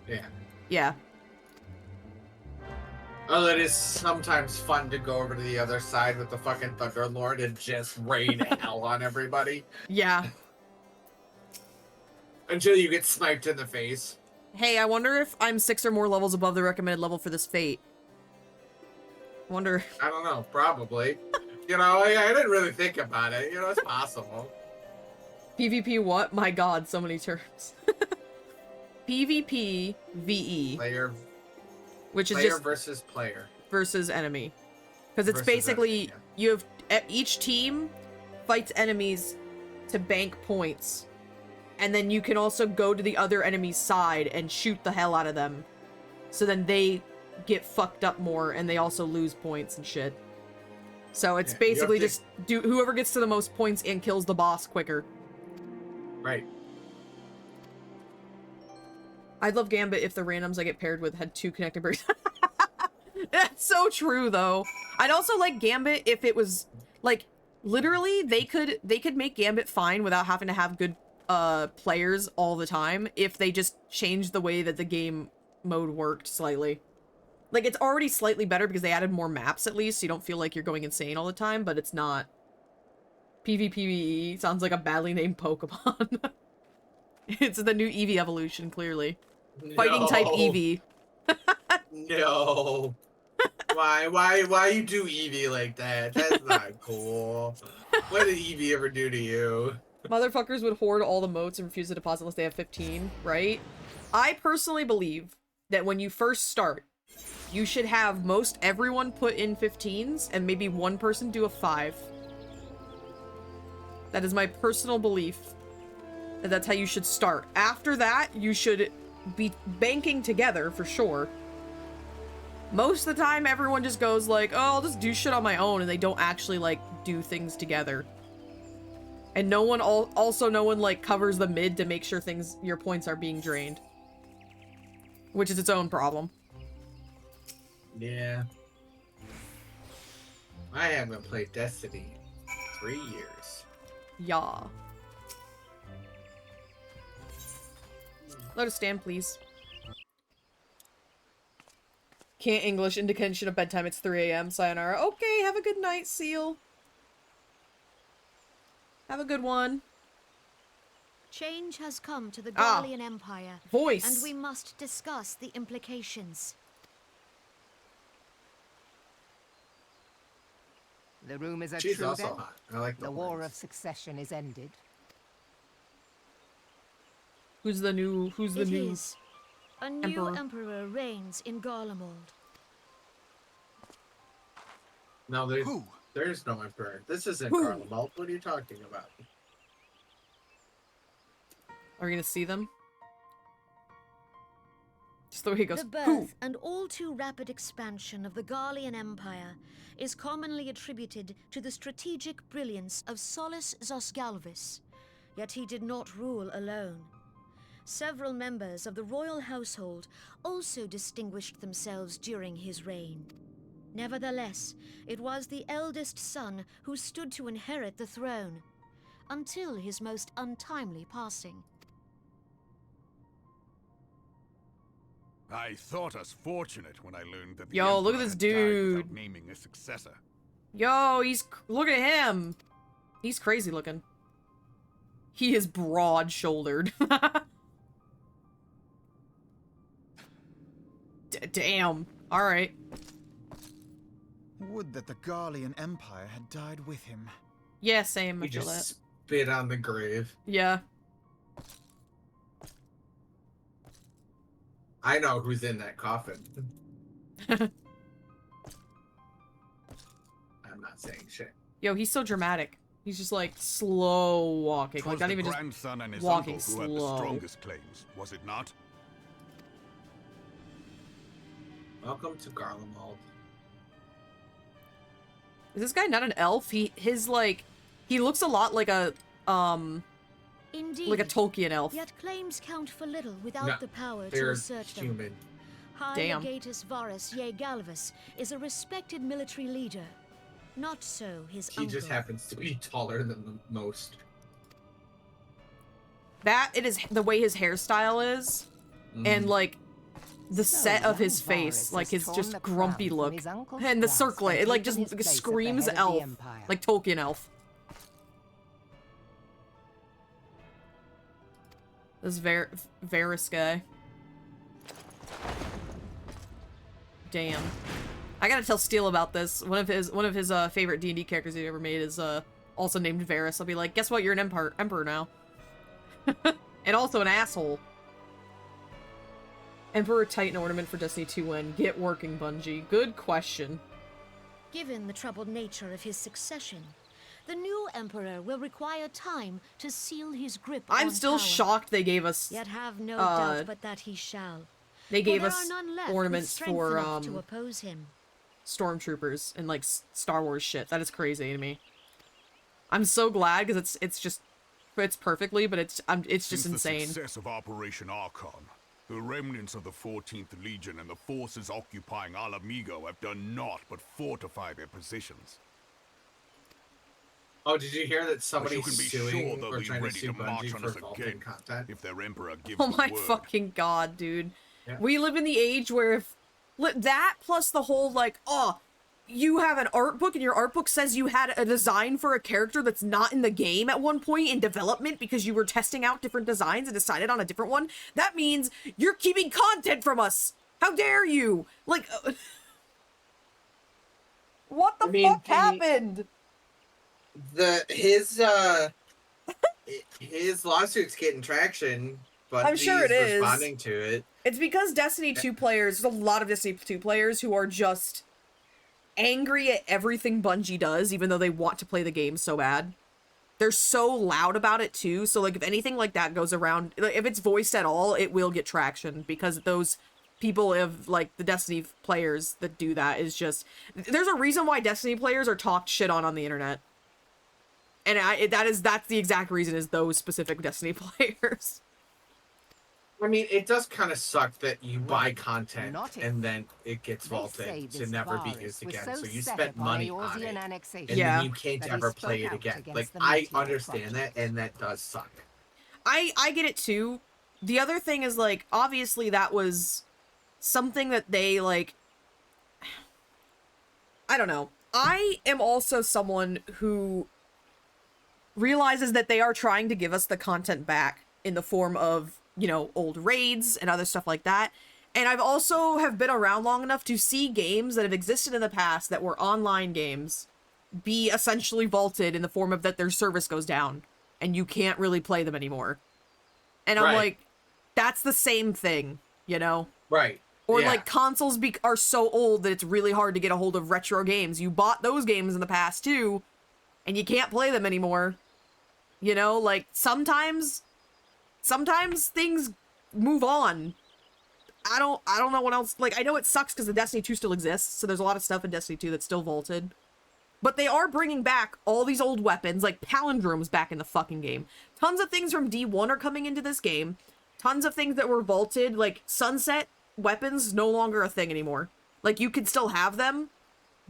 Yeah. Yeah. Oh, it is sometimes fun to go over to the other side with the fucking Thunderlord and just rain hell on everybody. Yeah. Until you get sniped in the face. Hey, I wonder if I'm 6 or more levels above the recommended level for this fate. Wonder. I don't know. Probably. I didn't really think about it. It's possible. PvP what? My god, so many terms. PvP VE. Player. Which is player just versus player. Versus enemy. Because it's basically, you have, each team fights enemies to bank points. And then you can also go to the other enemy's side and shoot the hell out of them. So then they get fucked up more and they also lose points and shit. So it's basically just whoever gets to the most points and kills the boss quicker. Right. I'd love Gambit if the randoms I get paired with had 2 connected birds. That's so true though. I'd also like Gambit if it was like literally they could make Gambit fine without having to have good players all the time if they just changed the way that the game mode worked slightly. Like, it's already slightly better because they added more maps at least, so you don't feel like you're going insane all the time, but it's not. PvPvE sounds like a badly named Pokemon. It's the new Eevee evolution, clearly. No. Fighting type Eevee. No. Why you do Eevee like that? That's not cool. What did Eevee ever do to you? Motherfuckers would hoard all the motes and refuse to deposit unless they have 15, right? I personally believe that when you first start, you should have most everyone put in 15s and maybe one person do a 5. That is my personal belief. And that's how you should start. After that, you should be banking together for sure. Most of the time, everyone just goes like, oh, I'll just do shit on my own, and they don't actually, like, do things together. And no one like covers the mid to make sure your points are being drained. Which is its own problem. Yeah. I haven't played Destiny in 3 years. Yeah. Let us stand, please. Can't English, indication of bedtime, it's 3 a.m. Sayonara. Okay, have a good night, Seal. Have a good one. Change has come to the Garlean Empire. Voice. And we must discuss the implications. The rumors are She's true also then? hot. I like the war of succession is ended. Who's the new A new emperor reigns in Garlemald. No, there is no emperor. This isn't Garlemald. What are you talking about? Are we gonna see them? Just the way he goes, The birth and all too rapid expansion of the Garlean Empire is commonly attributed to the strategic brilliance of Solus Zosgalvis, yet he did not rule alone. Several members of the royal household also distinguished themselves during his reign. Nevertheless, it was the eldest son who stood to inherit the throne, until his most untimely passing. I thought us fortunate when I learned that the Yo, look Emperor at this had died dude. without naming a successor. Yo, look at him. He's crazy looking. He is broad-shouldered. Damn. All right. Would that the Garlean Empire had died with him. Yeah, same. I You feel that. just spit on the grave. Yeah. I know who's in that coffin. I'm not saying shit. Yo, he's so dramatic. He's just like slow walking, like not even just grandson and his walking uncle who had the slow. strongest claims, was it not? Welcome to Garlemald. Is this guy not an elf? He looks a lot like a Indeed, like a Tolkien elf. Yet claims count for little without No, the power to they're assert them. human. High Damn. Legatus Varus Ye Galvus is a respected military leader. Not so his He uncle. just happens to be taller than the most. That it is the way his hairstyle is, and like the set of his face, like his just grumpy look, and the circlet, it like just screams elf, like Tolkien elf. This Varus guy. Damn. I gotta tell Steele about this. One of his favorite D&D characters he ever made is also named Varus. I'll be like, guess what? You're an emperor now. And also an asshole. Emperor Titan ornament for Destiny 2 win. Get working, Bungie. Good question. Given the troubled nature of his succession, the new emperor will require time to seal his grip I'm on still power. shocked they gave us Yet have no doubt but that he shall. they gave For us there are none left with ornaments strength for enough to oppose him. stormtroopers and like Star Wars shit. That is crazy to me. I'm so glad because it's just fits perfectly, but it's just Since insane. the success of Operation Archon, the remnants of the 14th Legion and the forces occupying Alamigo have done naught but fortify their positions. Oh, did you hear that But you somebody's can be suing sure they'll or be trying to ready sue to march Bungie on for us Vulcan again content? if their emperor gives Oh the my word. fucking god, dude. Yeah. We live in the age where if that plus the whole like, oh, you have an art book and your art book says you had a design for a character that's not in the game at one point in development because you were testing out different designs and decided on a different one. That means you're keeping content from us. How dare you? Like, what the fuck happened? His lawsuit's getting traction, but I'm sure it is. Responding to it. It's because Destiny 2 players, there's a lot of Destiny 2 players who are just angry at everything Bungie does, even though they want to play the game so bad. They're so loud about it too, so like if anything like that goes around, like, if it's voiced at all, it will get traction because those people of like the Destiny players that do that is just, there's a reason why Destiny players are talked shit on the internet. And that's the exact reason is those specific Destiny players. I mean, it does kind of suck that you buy content and then it gets They say vaulted to this never be virus used was again. so So you set spent upon money on Eorzean it, annexation and Yeah. then you can't that he ever spoke play it out again. against Like, the I Meteor understand Project. that, and that does suck. I get it too. The other thing is like, obviously that was something that they like, I don't know. I am also someone who realizes that they are trying to give us the content back in the form of, you know, old raids and other stuff like that. And I've also have been around long enough to see games that have existed in the past that were online games be essentially vaulted in the form of that their service goes down and you can't really play them anymore. And I'm Right. like, that's the same thing, you know? Right. Or Yeah. like consoles are so old that it's really hard to get a hold of retro games. You bought those games in the past too, and you can't play them anymore. You know, like sometimes sometimes things move on. I don't know what else. Like, I know it sucks because the Destiny 2 still exists, so there's a lot of stuff in Destiny 2 that's still vaulted. But they are bringing back all these old weapons, like palindromes back in the fucking game. Tons of things from D1 are coming into this game. Tons of things that were vaulted, like sunset weapons, no longer a thing anymore. Like, you can still have them,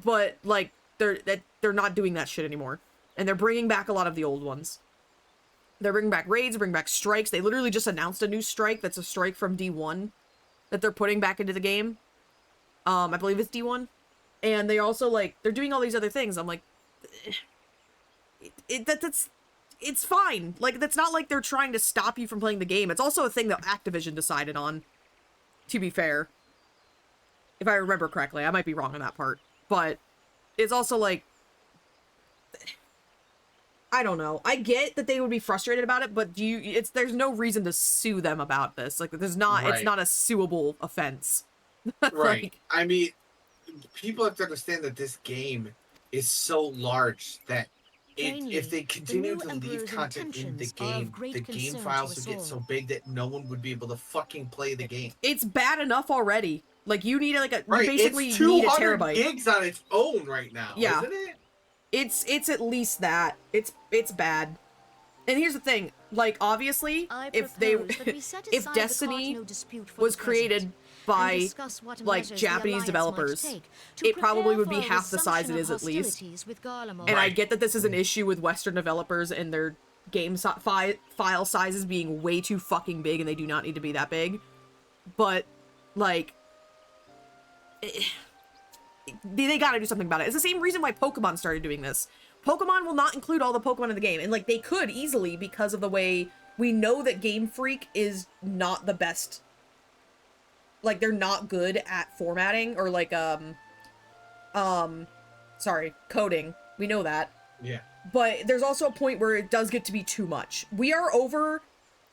but like they're not doing that shit anymore. And they're bringing back a lot of the old ones. They're bringing back raids, bringing back strikes. They literally just announced a new strike that's a strike from D1 that they're putting back into the game. I believe it's D1. And they also, like, they're doing all these other things. I'm like, it's fine. Like, that's not like they're trying to stop you from playing the game. It's also a thing that Activision decided on, to be fair. If I remember correctly. I might be wrong on that part. But it's also like, I don't know. I get that they would be frustrated about it, but there's no reason to sue them about this. Like, there's not, It's not a suable offense. Right. Like, I mean, people have to understand that this game is so large that if they continue to leave content in the game files would get so big that no one would be able to fucking play the game. It's bad enough already. Like, you need like a, right. you basically it's need a 200 terabyte. gigs on its own right now, yeah. Isn't it? It's at least that. It's bad. And here's the thing, like, obviously, if Destiny was created by, like, Japanese developers, it probably would be half the size it is at least. And I get that this is an issue with Western developers and their game file sizes being way too fucking big, and they do not need to be that big. But, like, they gotta do something about it. It's the same reason why Pokemon started doing this. Pokemon will not include all the Pokemon in the game, and like they could easily because of the way we know that Game Freak is not the best. Like, they're not good at formatting or like coding. We know that. Yeah. But there's also a point where it does get to be too much. We're over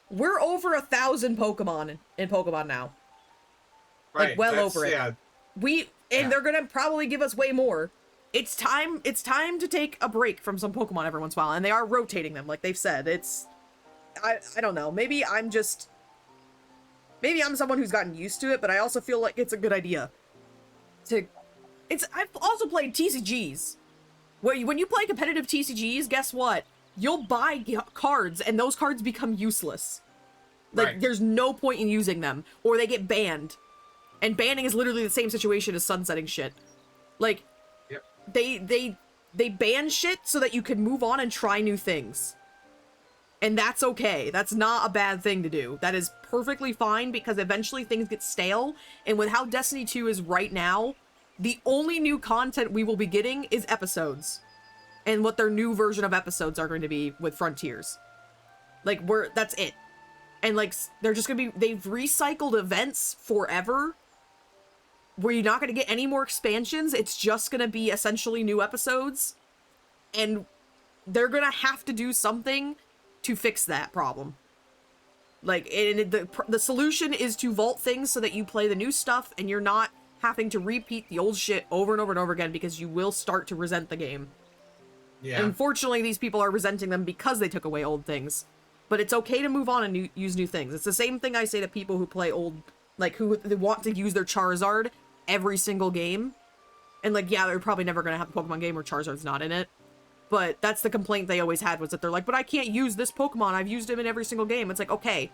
1,000 Pokemon in Pokemon now. Right. Like, well over it. Yeah. They're gonna probably give us way more. It's time to take a break from some Pokemon every once in a while, and they are rotating them, like they've said. I don't know. Maybe I'm someone who's gotten used to it, but I also feel like it's a good idea. I've also played TCGs. When you play competitive TCGs, guess what? You'll buy cards, and those cards become useless. Like, there's no point in using them, or they get banned. And banning is literally the same situation as sunsetting shit. Like, yep. they ban shit so that you can move on and try new things. And that's okay. That's not a bad thing to do. That is perfectly fine because eventually things get stale. And with how Destiny 2 is right now, the only new content we will be getting is episodes. And what their new version of episodes are going to be with Frontiers. Like, that's it. And like, they're just gonna be, they've recycled events forever. Where you're not going to get any more expansions. It's just going to be essentially new episodes. And they're going to have to do something to fix that problem. Like, and the solution is to vault things so that you play the new stuff and you're not having to repeat the old shit over and over and over again because you will start to resent the game. Yeah. And unfortunately, these people are resenting them because they took away old things. But it's okay to move on and use new things. It's the same thing I say to people who play old, like, who they want to use their Charizard every single game. And like, yeah, they're probably never gonna have a Pokemon game where Charizard's not in it. But that's the complaint they always had, was that they're like, but I can't use this Pokemon. I've used him in every single game. It's like, okay,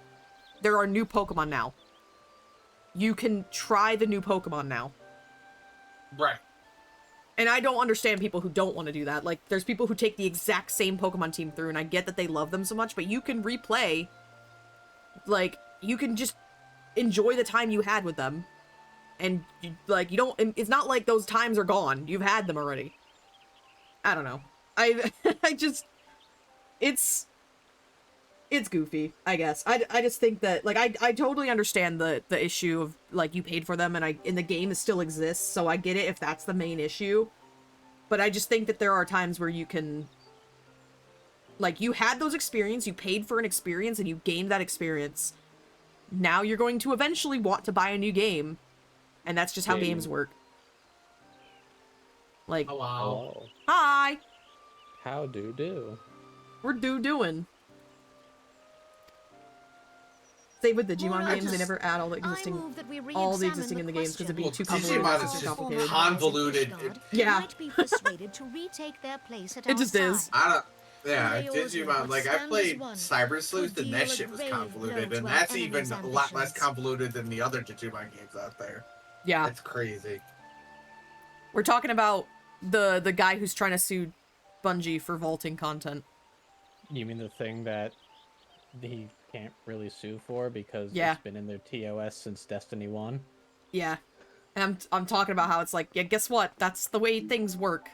there are new Pokemon now. You can try the new Pokemon now. Right. And I don't understand people who don't want to do that. Like, there's people who take the exact same Pokemon team through, and I get that they love them so much, but you can replay. Like, you can just enjoy the time you had with them. And, like, you don't, it's not like those times are gone. You've had them already. I don't know. I just, it's goofy, I guess. I just think that, like, I totally understand the issue of, like, you paid for them and the game still exists, so I get it if that's the main issue. But I just think that there are times where you can, like, you had those experiences, you paid for an experience, and you gained that experience. Now you're going to eventually want to buy a new game. And that's just how games work. Like, hello. Hi! How do? We're doing. Same with Digimon Moreover, games, they never add all the existing in the games because it'd be too complicated. Digimon is just convoluted. Yeah. Might be persuaded to retake their place at It our just side. is. Yeah, Leo's Digimon, what like I stands played one Cyber Sleuth could and that deal a shit was grave convoluted, blow and to our that's even enemy's a lot less ambitions. convoluted than the other Digimon games out there. Yeah. It's crazy. We're talking about the guy who's trying to sue Bungie for vaulting content. You mean the thing that he can't really sue for because Yeah. it's been in their TOS since Destiny 1? Yeah. And I'm talking about how it's like, yeah, guess what? That's the way things work.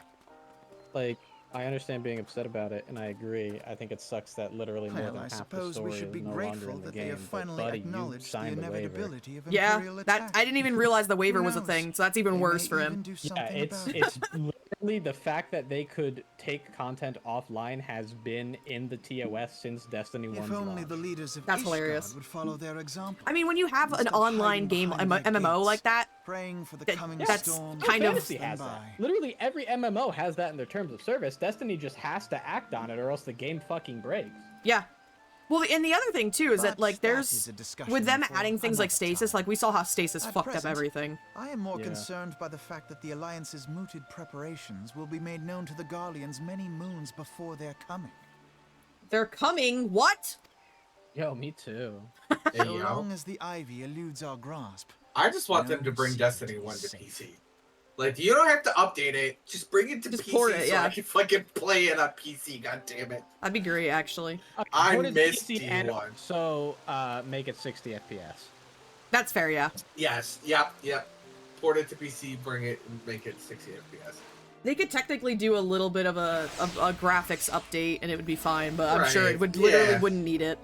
Like, I understand being upset about it, and I agree. I think it sucks that literally more Well, than I half the suppose story we should be is no longer grateful in the that game. they have But, finally buddy, you acknowledged the signed the waiver. inevitability of Yeah, Imperial that attack. I didn't even realize the waiver Who was a knows? thing, so that's even They worse may for even him. do Yeah, something it's about it's literally the fact that they could take content offline has been in the TOS since Destiny 1's If only launch. the leaders of That's Ishgard hilarious. would follow their example. I mean, when you have an Instead of online hiding game behind their MMO gates, like that, praying for the that- coming that's storm, kind of- Fantasy has that. Literally every MMO has that in their terms of service. Destiny just has to act on it, or else the game fucking breaks. yeah. Well, and the other thing too is that But like that is there's a discussion with them for adding things like another stasis, like we saw how stasis At fucked up present, everything. I am more Yeah. concerned by the fact that the Alliance's mooted preparations will be made known to the Garleans many moons before their coming. They're coming. What? Yo, me too. Hey, So yo. long as the Ivy eludes our grasp. I just want them to bring Destiny 1 to PC. Like, you don't have to update it. Just bring it to Just PC port it, so yeah. I can fucking play it on PC, god damn it. That'd be great, actually. I Port it to missed PC and D1. also make it 60 FPS. That's fair, yeah. Yes, yep. Port it to PC, bring it, and make it 60 FPS. They could technically do a little bit of a graphics update and it would be fine, but I'm sure Right, it would literally yeah. wouldn't need it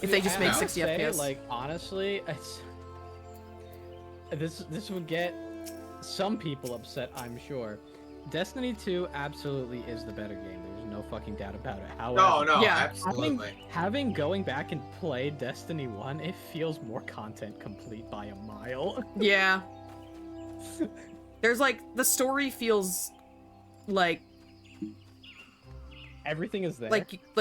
if they just I make would 60 say, FPS. Like, honestly, this would get some people upset, I'm sure. Destiny 2 absolutely is the better game. There's no fucking doubt about it. However, No, Yeah. absolutely. having going back and play Destiny 1, it feels more content complete by a mile. Yeah. There's like, the story feels like, Everything is there.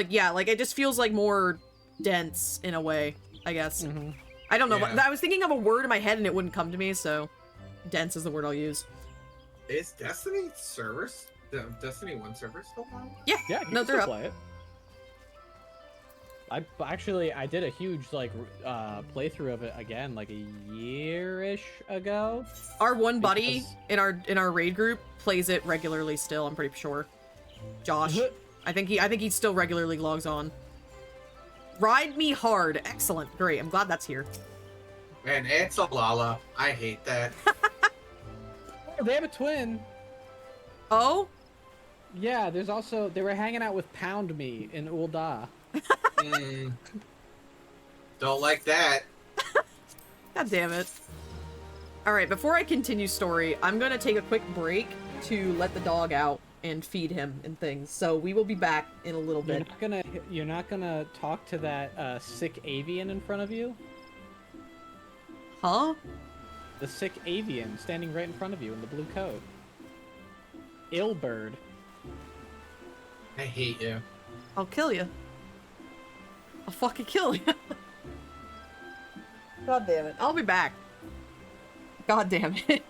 yeah, like it just feels like more dense in a way, I guess. Mhm. I don't know. Yeah. I was thinking of a word in my head and it wouldn't come to me, so dense is the word I'll use. Is Destiny servers, the Destiny 1 servers still on? Yeah, Yeah, you no, can they're still up. play it. I did a huge playthrough of it again like a year-ish ago. Our one buddy Because- in our raid group plays it regularly still, I'm pretty sure. Josh. I think he still regularly logs on. Ride me hard. Excellent. Great. I'm glad that's here. Man, it's a Lala. I hate that. Oh, they have a twin. Oh? Yeah, there's also they were hanging out with Pound Me in Ul'dah. Don't like that. God damn it. Alright, before I continue story, I'm gonna take a quick break to let the dog out and feed him and things. So we will be back in a little bit. You're not gonna talk to that sick avian in front of you? Huh? The sick avian standing right in front of you in the blue coat. Illbird. I hate you. I'll kill you. I'll fucking kill you. God damn it. I'll be back. God damn it.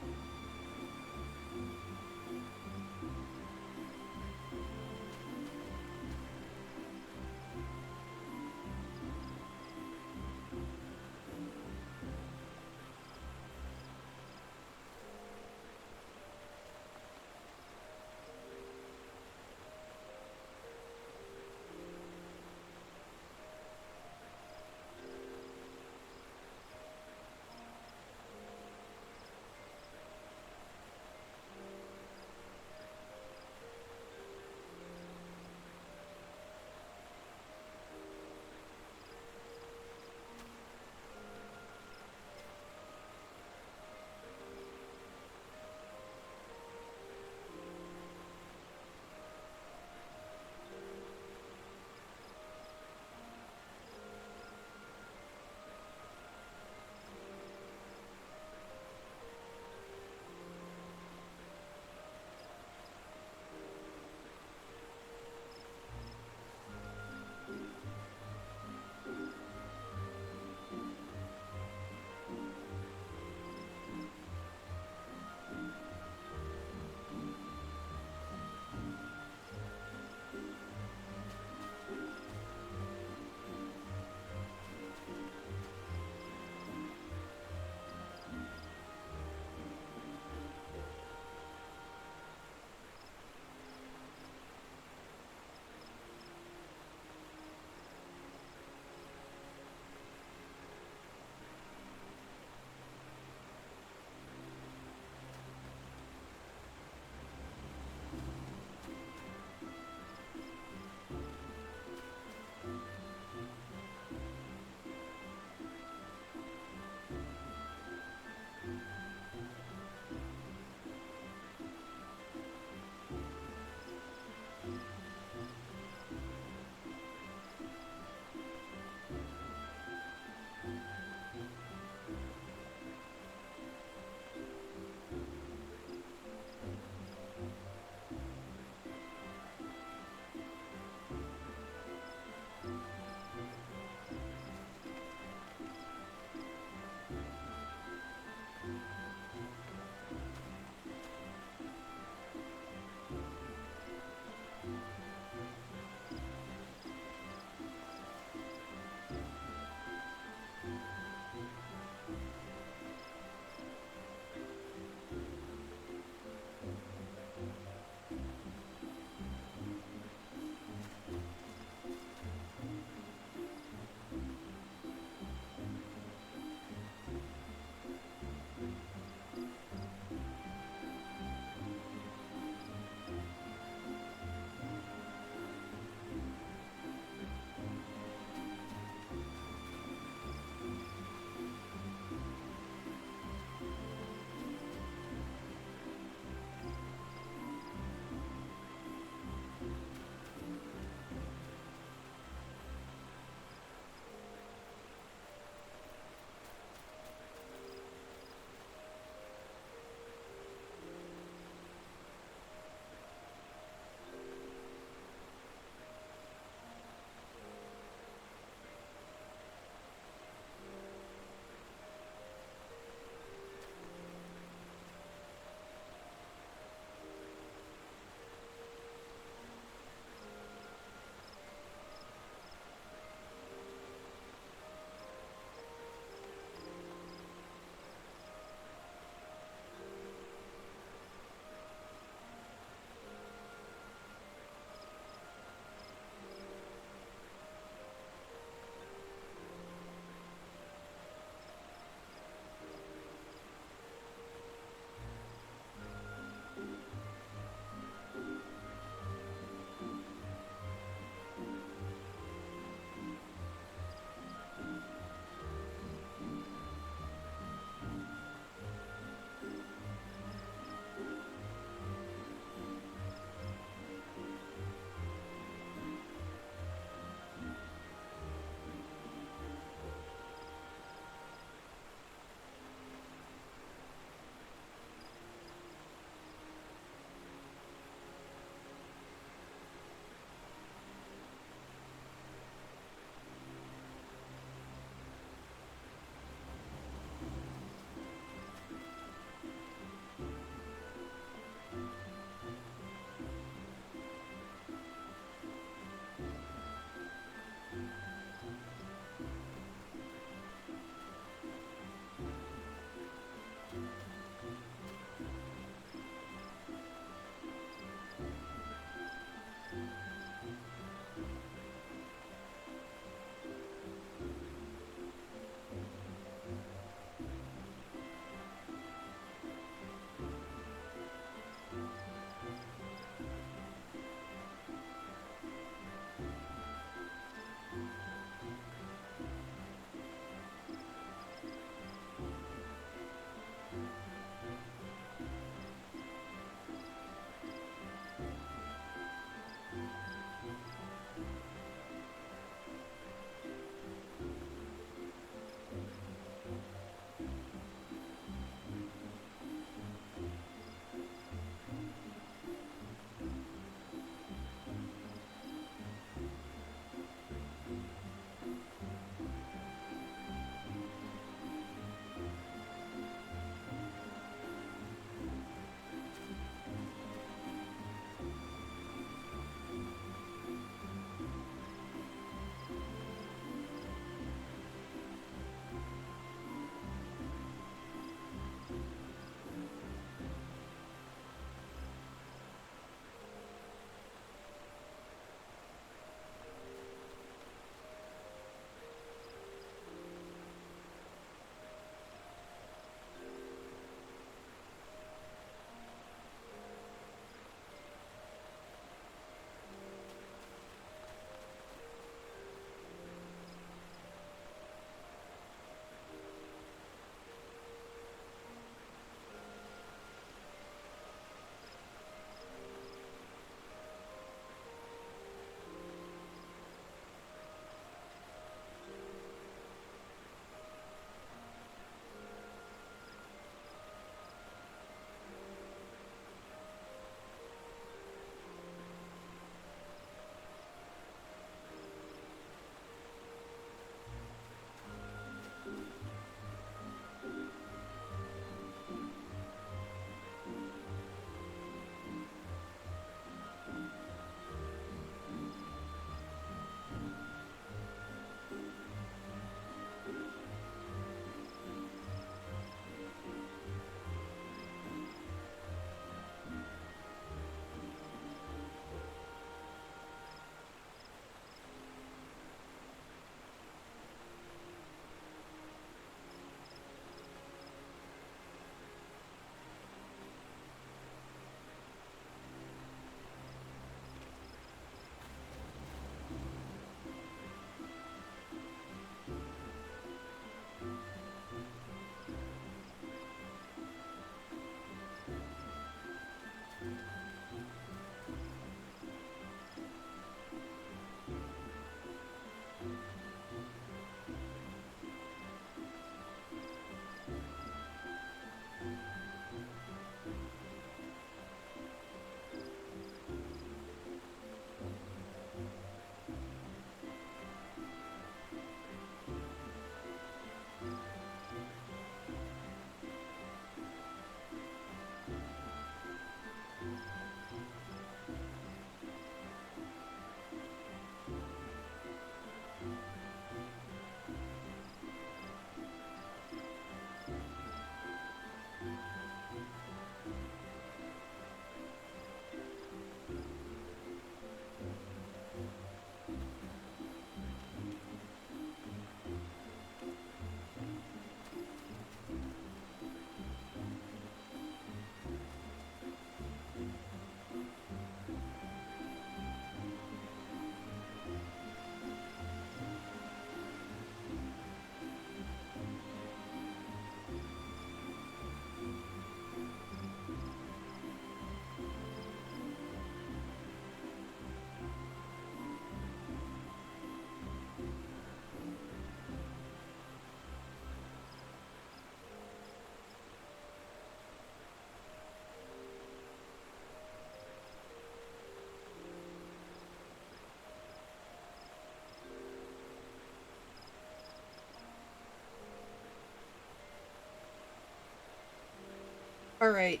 Alright.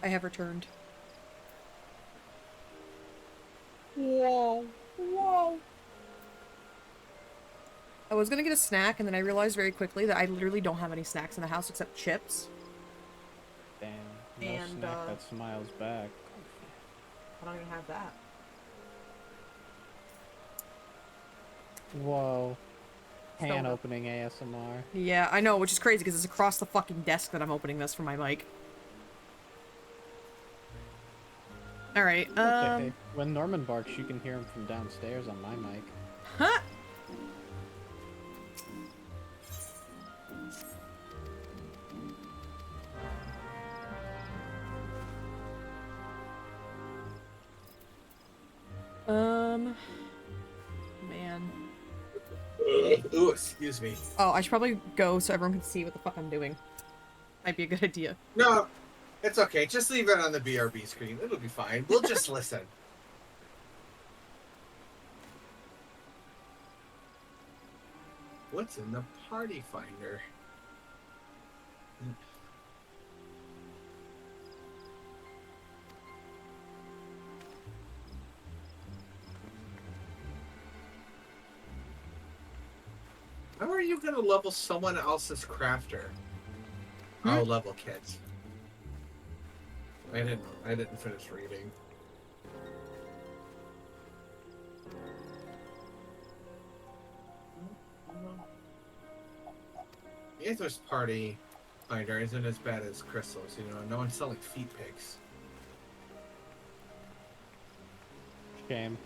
I have returned. Whoa. Whoa. I was gonna get a snack, and then I realized very quickly that I literally don't have any snacks in the house except chips. Damn. No And, snack that smiles back. I don't even have that. Whoa. Hand So- opening ASMR. Yeah, I know, which is crazy because it's across the fucking desk that I'm opening this from my mic. Alright, Okay. When Norman barks, you can hear him from downstairs on my mic. Huh? Man. Ooh, excuse me. Oh, I should probably go so everyone can see what the fuck I'm doing. Might be a good idea. No, it's okay. Just leave it on the BRB screen. It'll be fine. We'll just listen. What's in the party finder? How are you gonna level someone else's crafter? Oh, level kids. I didn't finish reading. Aether's party finder isn't as bad as Crystal's, you know. No one's selling feet pigs. Shame.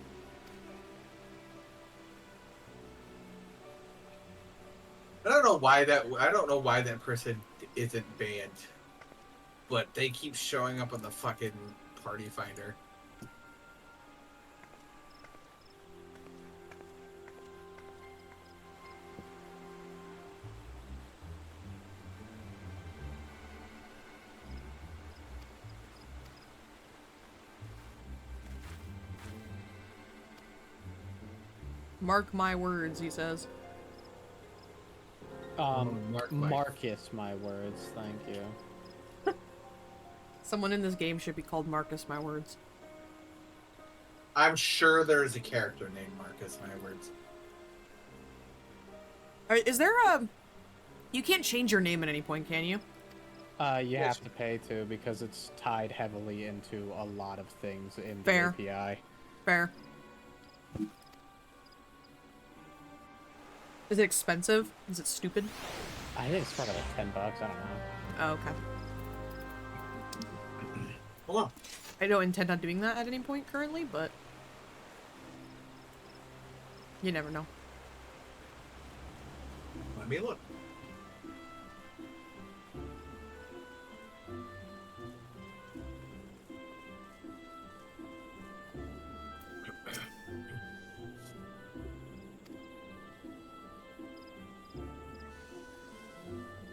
I don't know why that person isn't banned, but they keep showing up on the fucking party finder. Mark my words, he says. Marcus, my words, thank you. Someone in this game should be called Marcus, my words. I'm sure there's a character named Marcus, my words. Alright, is there a... You can't change your name at any point, can you? You have to pay to because it's tied heavily into a lot of things in Fair. the API. Fair. Is it expensive? Is it stupid? I think it's probably like $10, I don't know. Oh, okay. Hold on. I don't intend on doing that at any point currently, but... You never know. Let me look.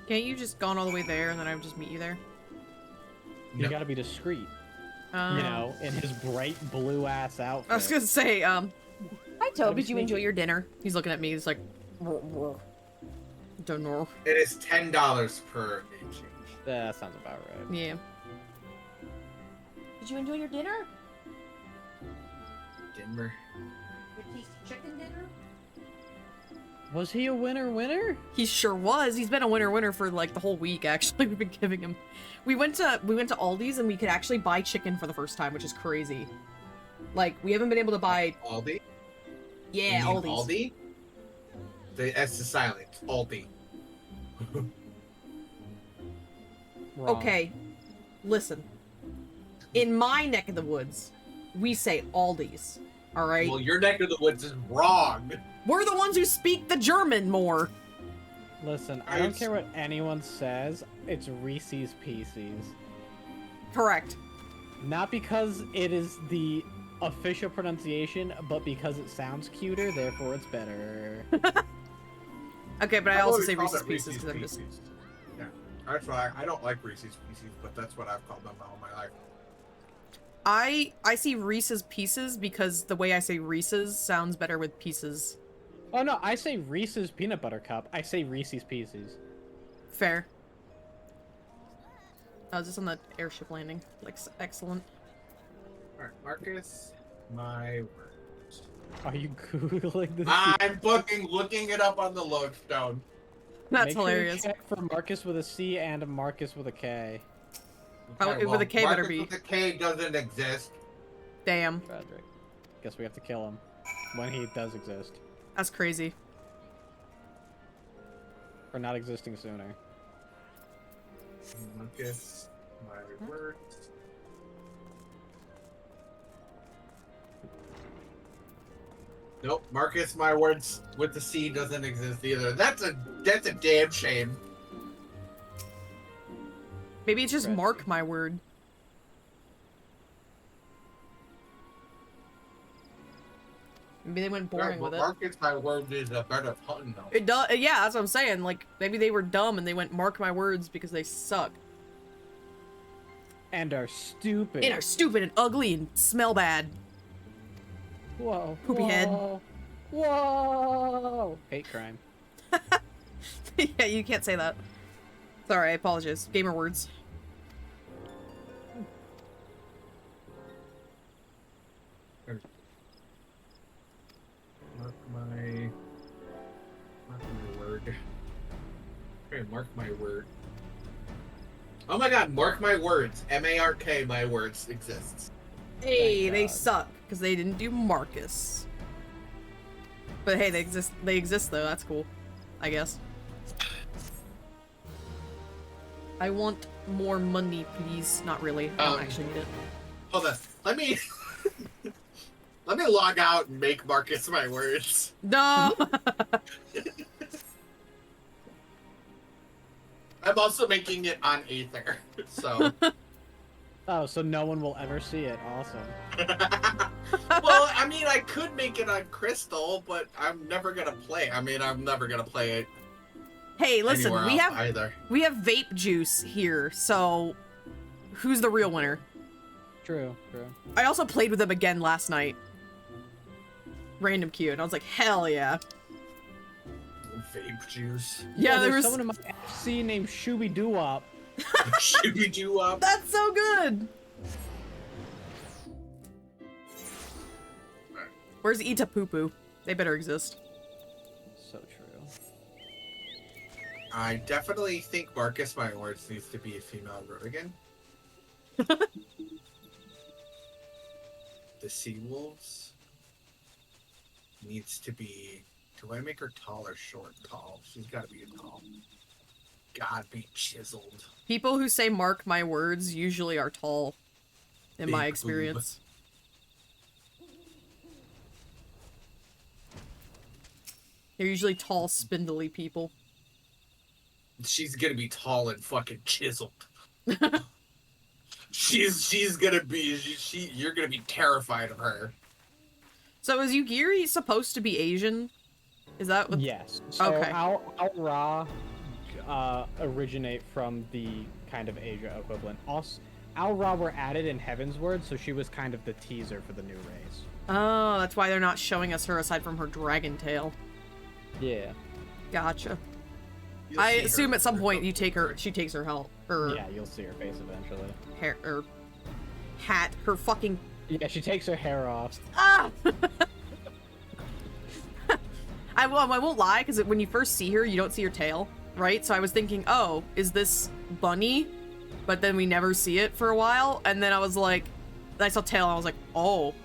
Can't you just gone all the way there and then I would just meet you there? You gotta be discreet. You know, in his bright blue ass outfit. I was gonna say, hi Toby, did you enjoy your dinner? He's looking at me, he's like, don't know. It is $10 per name change. That sounds about right. Yeah. Did you enjoy your dinner? Denver. Your tasty chicken dinner? Was he a winner? He sure was. He's been a winner for like the whole week. Actually, we've been giving him. We went to Aldi's and we could actually buy chicken for the first time, which is crazy. Like we haven't been able to buy. Aldi. Yeah, You mean Aldi's. Aldi. That's the silent. Aldi. Okay, listen. In my neck of the woods, we say Aldi's. All right. Well, your neck of the woods is wrong. We're the ones who speak the German more. Listen, I don't care what anyone says. It's Reese's Pieces. Correct. Not because it is the official pronunciation, but because it sounds cuter, therefore it's better. Okay, but I I've also always say called Reese's it Pieces because I'm just. Yeah, that's why I don't like Reese's Pieces, but that's what I've called them all my life. I see Reese's Pieces because the way I say Reese's sounds better with pieces. Oh no, I say Reese's Peanut Butter Cup. I say Reese's Pieces. Fair. Oh, is this on the airship landing? Like, excellent. Alright, Marcus, my word. Are you googling this? I'm fucking looking it up on the lodestone. That's Make hilarious. Sure you check for Marcus with a C and a Marcus with a K. Okay, with a K Marcus better be. with a K doesn't exist. Damn. Tragic. Guess we have to kill him when he does exist. That's crazy. Or not existing sooner. Marcus, my words. Nope, Marcus, my words with the C doesn't exist either. That's a damn shame. Maybe it's just Mark my word. Maybe they went boring with it. Marcus, my word is a better pun though. It does. Yeah, that's what I'm saying. Like maybe they were dumb and they went mark my words because they suck. And are stupid. And are stupid and ugly and smell bad. Whoa. Poopy head. Whoa. Hate crime. Yeah, you can't say that. Sorry, I apologize. Gamer words. Mark my word. Okay, mark my word. Oh my god, mark my words. M-A-R-K, my words exists. Hey, they suck because they didn't do Marcus. But hey, they exist. They exist though. That's cool, I guess. I want more money, please. Not really. I don't actually need it. Hold on. Let me let me log out and make Marcus my words. No. I'm also making it on Aether, so. Oh, so no one will ever see it. Awesome. Well, I mean, I could make it on Crystal, but I'm never gonna play. I mean, I'm never gonna play it. Hey, listen, anywhere we else have either. we have vape juice here, so who's the real winner? True. I also played with them again last night. Random queue, and I was like, hell yeah. Vape juice. Yeah, there there's was someone in my FC named Shooby Doo-Wop. Shooby Doo-Wop. That's so good. Where's Ita Poo Poo? They better exist. So true. I definitely think Marcus My Words needs to be a female Rodigan. The Sea Wolves needs to be. Do I make her tall or short? Tall. She's got to be tall. God, be chiseled. People who say mark my words usually are tall, in my Big experience. They're usually tall, spindly people. She's gonna be tall and fucking chiseled. she's gonna be you're gonna be terrified of her. So is Yugiri supposed to be Asian? Is that what? Yes. So okay. Al-Ra originate from the kind of Asia equivalent. Also, Al-Ra were added in Heaven's Word, so she was kind of the teaser for the new race. Oh, that's why they're not showing us her aside from her dragon tail. Yeah. Gotcha. You'll I see assume her at some point you take her. She takes her help. Her Yeah, you'll see her face eventually. hair or hat. Her fucking. Yeah, she takes her hair off. Ah. I won't lie, because when you first see her, you don't see her tail, right? So I was thinking, oh, is this Bunny? But then we never see it for a while, and then I was like, I saw tail, and I was like, oh,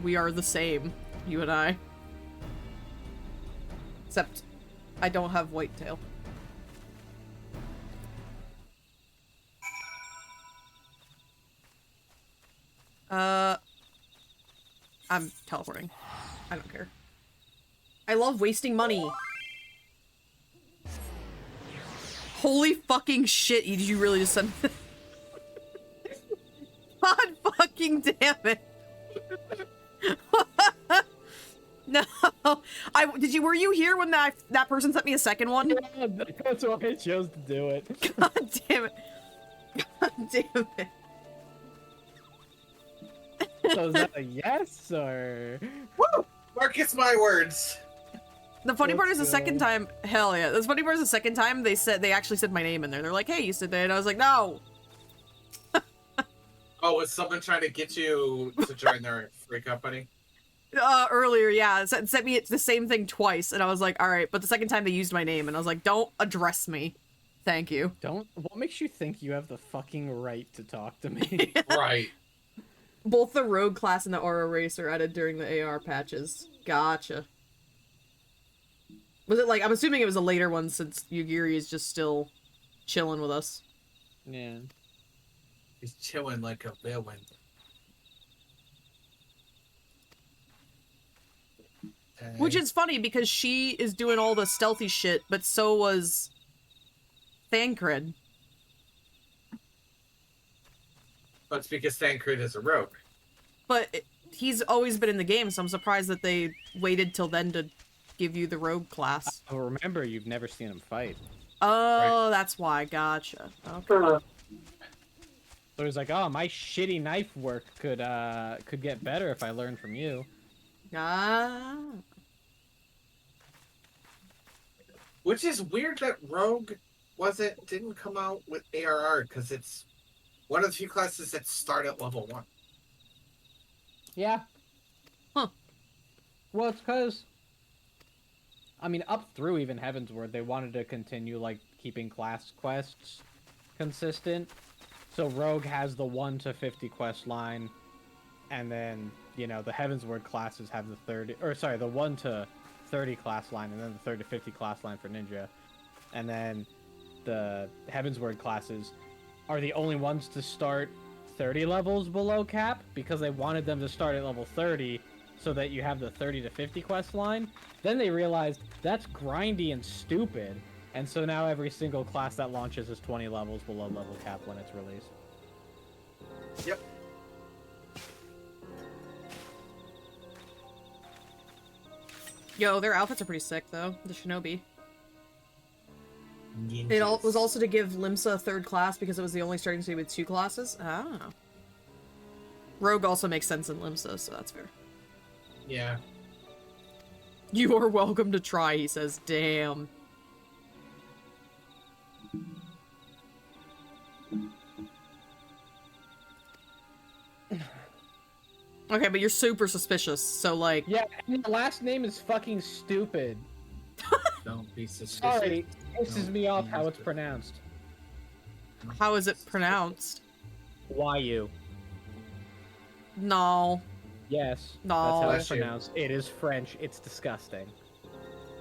we are the same, you and I. Except, I don't have white tail. I'm teleporting. I don't care. I love wasting money. Holy fucking shit, did you really just send me? God fucking damn it. No. Were you here when that person sent me a second one? Yeah, that's why I chose to do it. God damn it. God damn it. So is that a yes or? Woo! Marcus My Words. The funny part is the Let's second go. time, hell yeah. The funny part is the second time they actually said my name in there. They're like, hey, you said that. And I was like, no. Oh, was someone trying to get you to join their free company? Earlier, yeah, it sent me the same thing twice, and I was like, all right, but the second time they used my name, and I was like, don't address me. Thank you. What makes you think you have the fucking right to talk to me? Right. Both the rogue class and the aura race are added during the AR patches. Gotcha. Was it like, I'm assuming it was a later one since Yugiri is just still chilling with us. Yeah. He's chilling like a villain. Which is funny because she is doing all the stealthy shit, but so was Thancred. But it's because Thancred is a rogue. But he's always been in the game, so I'm surprised that they waited till then to give you the rogue class. Oh, remember, you've never seen him fight. Oh, Right. That's why. Gotcha. Okay. So he's like, oh, my shitty knife work could get better if I learn from you. Ah. Which is weird that Rogue didn't come out with ARR, because it's one of the few classes that start at level 1. Yeah. Huh. Well, it's because, I mean, up through even Heavensward, they wanted to continue, like, keeping class quests consistent. So Rogue has the 1 to 50 quest line, and then, you know, the Heavensward classes have the 1 to 30 class line, and then the 30 to 50 class line for Ninja. And then the Heavensward classes are the only ones to start 30 levels below cap, because they wanted them to start at level 30 so that you have the 30 to 50 quest line. Then they realized that's grindy and stupid, and so now every single class that launches is 20 levels below level cap when it's released. Yep. Yo, their outfits are pretty sick, though. The Shinobi. Ninjas. It was also to give Limsa a 3rd class because it was the only starting city with 2 classes. Ah. Rogue also makes sense in Limsa, so that's fair. Yeah. You are welcome to try, he says. Damn. Okay, but you're super suspicious, so like... Yeah, and the last name is fucking stupid. Don't be suspicious. Sorry, it pisses me off how it's pronounced. How is it pronounced? YU. No. Yes. No. That's how it's pronounced. It is French. It's disgusting.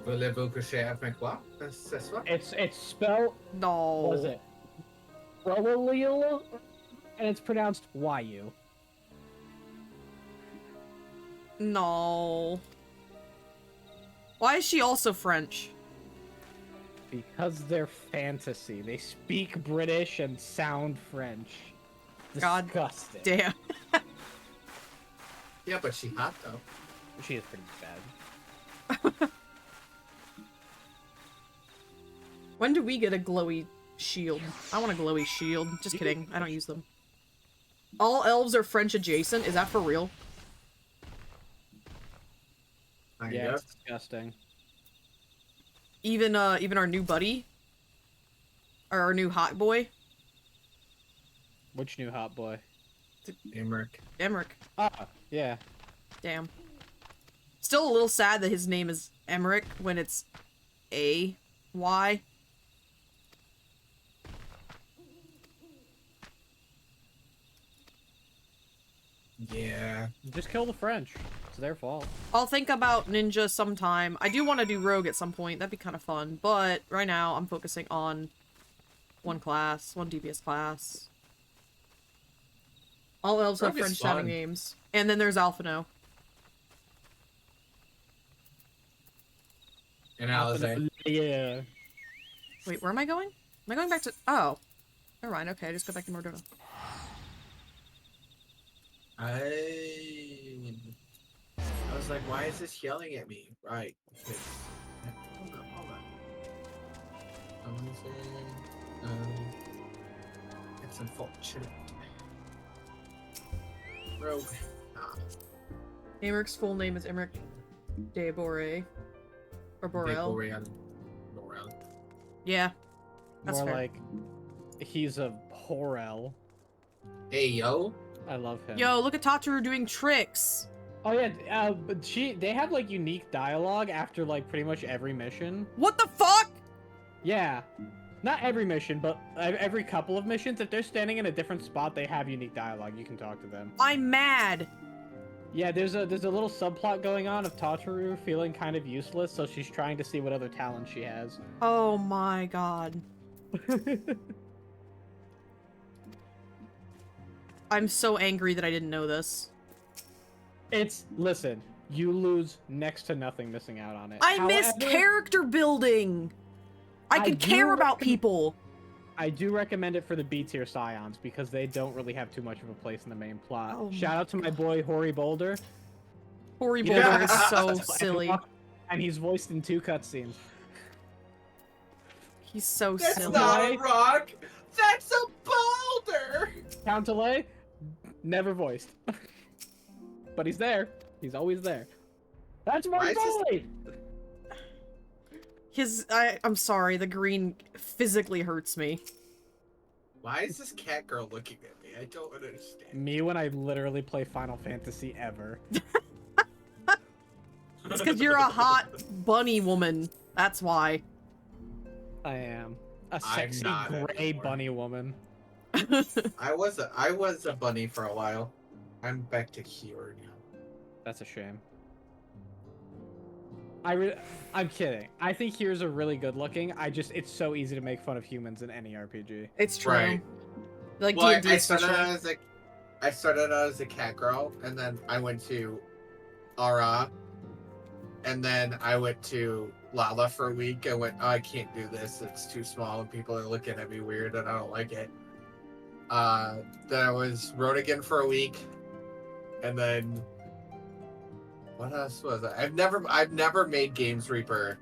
Voulez-vous coucher avec moi? It's spelled... No. What is it? Rololil? And it's pronounced YU. No. Why is she also French? Because they're fantasy. They speak British and sound French. God Disgusting. damn. Yeah, but she hot, though. She is pretty bad. When do we get a glowy shield? I want a glowy shield. Just kidding. I don't use them. All elves are French adjacent? Is that for real? Yeah, it's disgusting. Even our new buddy? Or our new hot boy? Which new hot boy? Emmerich. Emmerich. Ah, yeah. Damn. Still a little sad that his name is Emmerich when it's A-Y. Yeah. Just kill the French. It's their fault. I'll think about Ninja sometime. I do want to do Rogue at some point. That'd be kind of fun. But right now, I'm focusing on one DPS class. All elves have Rogue is French sounding fun. names. And then there's Alphino. And Alizé. Yeah. Wait, where am I going? Am I going back to... Oh. Never mind. Okay, I just go back to Mordona. I was like, why is this yelling at me? Right. Okay. Hold on. It's unfortunate. Rogue. Emmerich's full name is Emmerich de Boré. Or Borel. Borel. Yeah. That's More fair. like, he's a Horel. Hey, yo. I love him. Yo, look at Tataru doing tricks. Oh yeah, but they have like unique dialogue after like pretty much every mission. What the fuck? Yeah. Not every mission, but every couple of missions. If they're standing in a different spot, they have unique dialogue. You can talk to them. I'm mad. Yeah, there's a little subplot going on of Tataru feeling kind of useless, so she's trying to see what other talent she has. Oh my god. I'm so angry that I didn't know this. Listen, you lose next to nothing missing out on it. I miss character building. I could care about people. I do recommend it for the B tier Scions because they don't really have too much of a place in the main plot. Oh Shout out to my boy Hori Boulder. Hori Boulder is so silly. And he's voiced in 2 cutscenes. He's so That's silly. not a rock. That's a boulder. Countele, never voiced. But he's there. He's always there. That's my boy! I'm sorry, the green physically hurts me. Why is this cat girl looking at me? I don't understand. Me when I literally play Final Fantasy ever. It's because you're a hot bunny woman. That's why. I am. A sexy gray bunny woman. I was a bunny for a while. I'm back to Kior now. That's a shame. I'm kidding. I think Heroes are really good looking. It's so easy to make fun of humans in any RPG. It's true. Right. Like well, D&D I started especially. I started out as a cat girl, and then I went to ARR, and then I went to Lala for a week. I went, oh, I can't do this. It's too small, and people are looking at me weird, and I don't like it. Then I was Rodigan for a week, and then what else was I? I've never made Games Reaper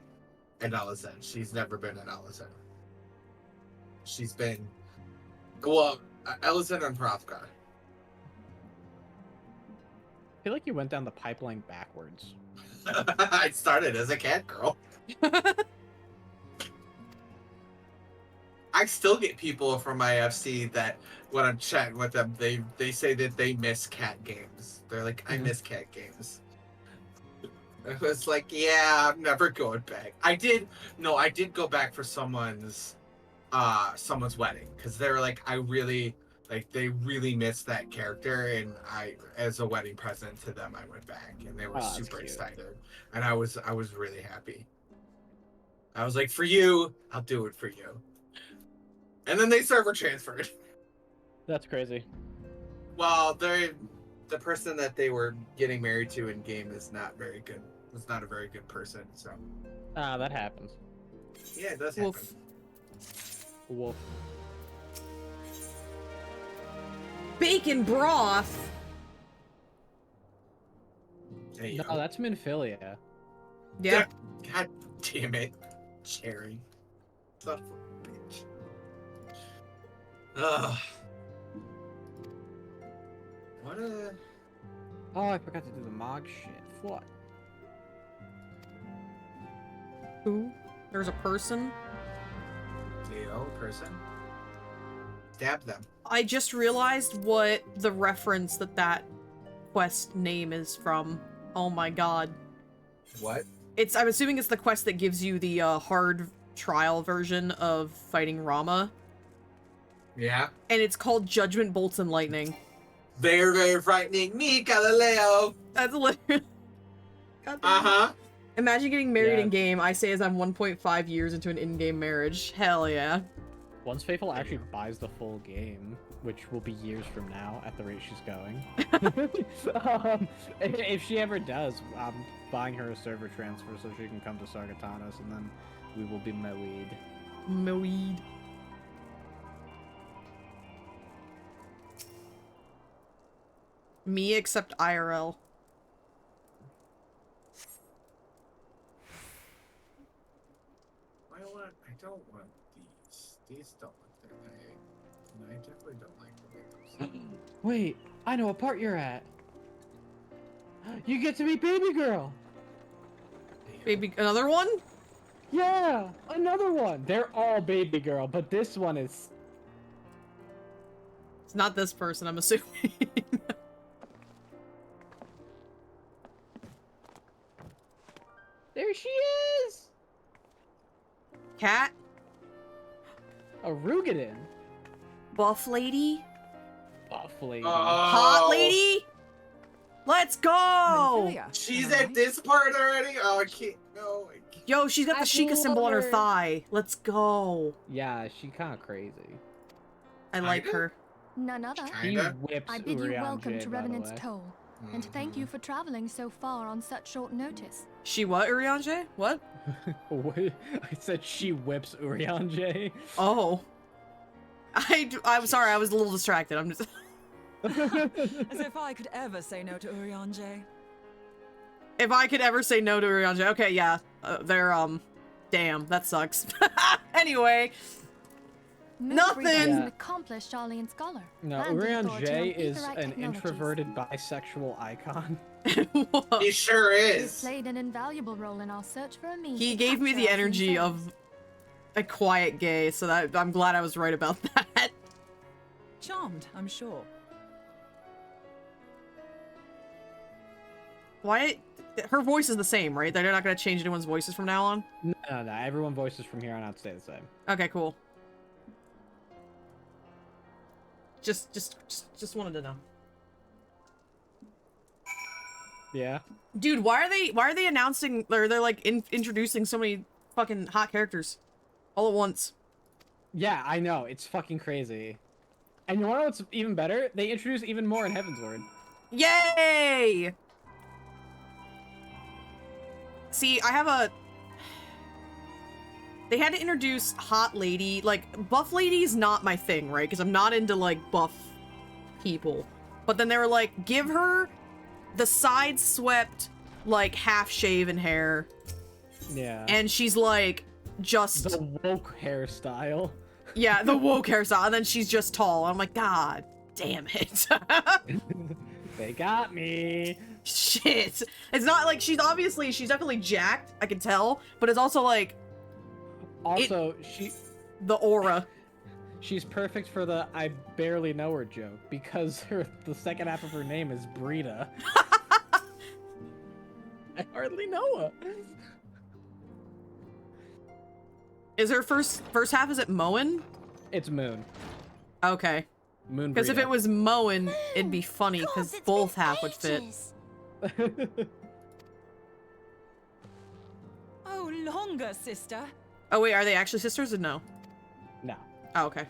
an Ellison. She's never been an Ellison. She's been Ellison and Hrothgar. I feel like you went down the pipeline backwards. I started as a cat girl. I still get people from my FC that when I'm chatting with them, they say that they miss cat games. They're like, I miss cat games. I was like, yeah, I'm never going back. I did go back for someone's wedding because they were like, they really missed that character, and as a wedding present to them, I went back, and they were super excited, and I was really happy. I was like, for you, I'll do it for you. And then they server transferred. That's crazy. Well, the person that they were getting married to in game is not very good. Was not a very good person, so. That happens. Yeah, it does happen. Wolf. Bacon broth. Hey, no, that's Minfilia. Yeah. God damn it, Cherry. Son of a bitch. Ugh. What a. Oh, I forgot to do the Mog shit. What? Who? There's a person? Person? Stab them. I just realized what the reference that quest name is from. Oh my god. What? I'm assuming it's the quest that gives you the hard trial version of fighting Rama. Yeah. And it's called Judgment Bolts and Lightning. Very, very frightening. Me, Galileo. That's literally. Uh-huh. Imagine getting married in game. I say as I'm 1.5 years into an in-game marriage. Hell yeah. Once Faithful actually buys the full game, which will be years from now at the rate she's going. If she ever does, I'm buying her a server transfer so she can come to Sargatanas, and then we will be married. Married. Me except IRL. I don't want these. These don't look that big. And I definitely don't like the way those. Wait, I know what part you're at. You get to meet Baby Girl. Baby, another one? Yeah, another one. They're all Baby Girl, but this one is It's not this person, I'm assuming. There she is! Cat? A Rugadin. Buff lady? Buff lady. Hot lady? Let's go! She's at this part already? Oh, I can't. No, I can't. Yo, she's got the Sheikah symbol on her thigh. Let's go. Yeah, she kind of crazy. I like her. None other. He whips I bid you welcome Urianger, to by the Revenant's way. Toll, and thank you for traveling so far on such short notice. She what, Urianger? What? What? I said she whips Urianger. Oh. I'm sorry, I was a little distracted. I'm just... As if I could ever say no to Urianger. If I could ever say no to Urianger. Okay, yeah. They're, damn, that sucks. Anyway. Nothing! An accomplished Charlian scholar. No, and an authority on Urianger is Aetherite an technologies. introverted bisexual icon. He sure He is. played an invaluable role in our search for a means He to gave me capture the our energy souls. of a quiet gay, so that I'm glad I was right about that. Charmed, I'm sure. Why? Her voice is the same, right? They're not gonna change anyone's voices from now on? No. Everyone voices from here on out stay the same. Okay, cool. Just wanted to know. Yeah. Dude, why are they announcing, or they're like introducing so many fucking hot characters all at once? Yeah, I know. It's fucking crazy. And you wanna know what's even better? They introduce even more in Heavensward. Yay! See, I have a... They had to introduce hot lady. Like, buff lady's not my thing, right? Because I'm not into, like, buff people. But then they were like, give her the side-swept, like, half-shaven hair. Yeah. And she's, like, just... The woke hairstyle. Yeah, the woke hairstyle. And then she's just tall. I'm like, God damn it. They got me. Shit. It's not like she's definitely jacked. I can tell. But it's also like... Also, the aura. She's perfect for the I barely know her joke because the second half of her name is Brita. I hardly know her. Is her first half, is it Moen? It's Moon. Okay. Moon. Because if it was Moen, it'd be funny because both half would fit. Oh, longer, sister. Oh wait, are they actually sisters or no? No. Oh, okay.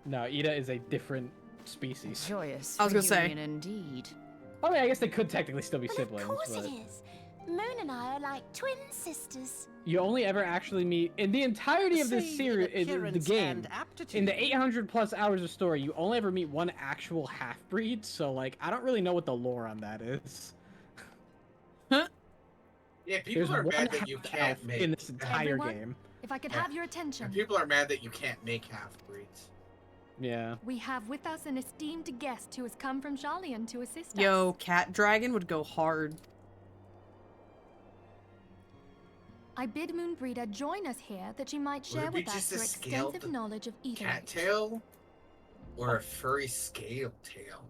No, Ida is a different species. Joyous I was gonna say. reunion indeed. I mean, I guess they could technically still be siblings, Of course but it is. Moon and I are like twin sisters. you only ever actually meet in the entirety of this series, the game, in the 800 plus hours of story, you only ever meet one actual half-breed. So, like, I don't really know what the lore on that is. Yeah, people There's are one mad that you half-elf can't make... in this entire Everyone, game. If I could have your attention. And people are mad that you can't make half-breeds. Yeah. We have with us an esteemed guest who has come from Charlian to assist us. Yo, Cat Dragon would go hard. I bid Moon Breeder join us here that she might share Would it be with us just her a scaled extensive knowledge of Aetherite. Cattail? Or a furry scale tail?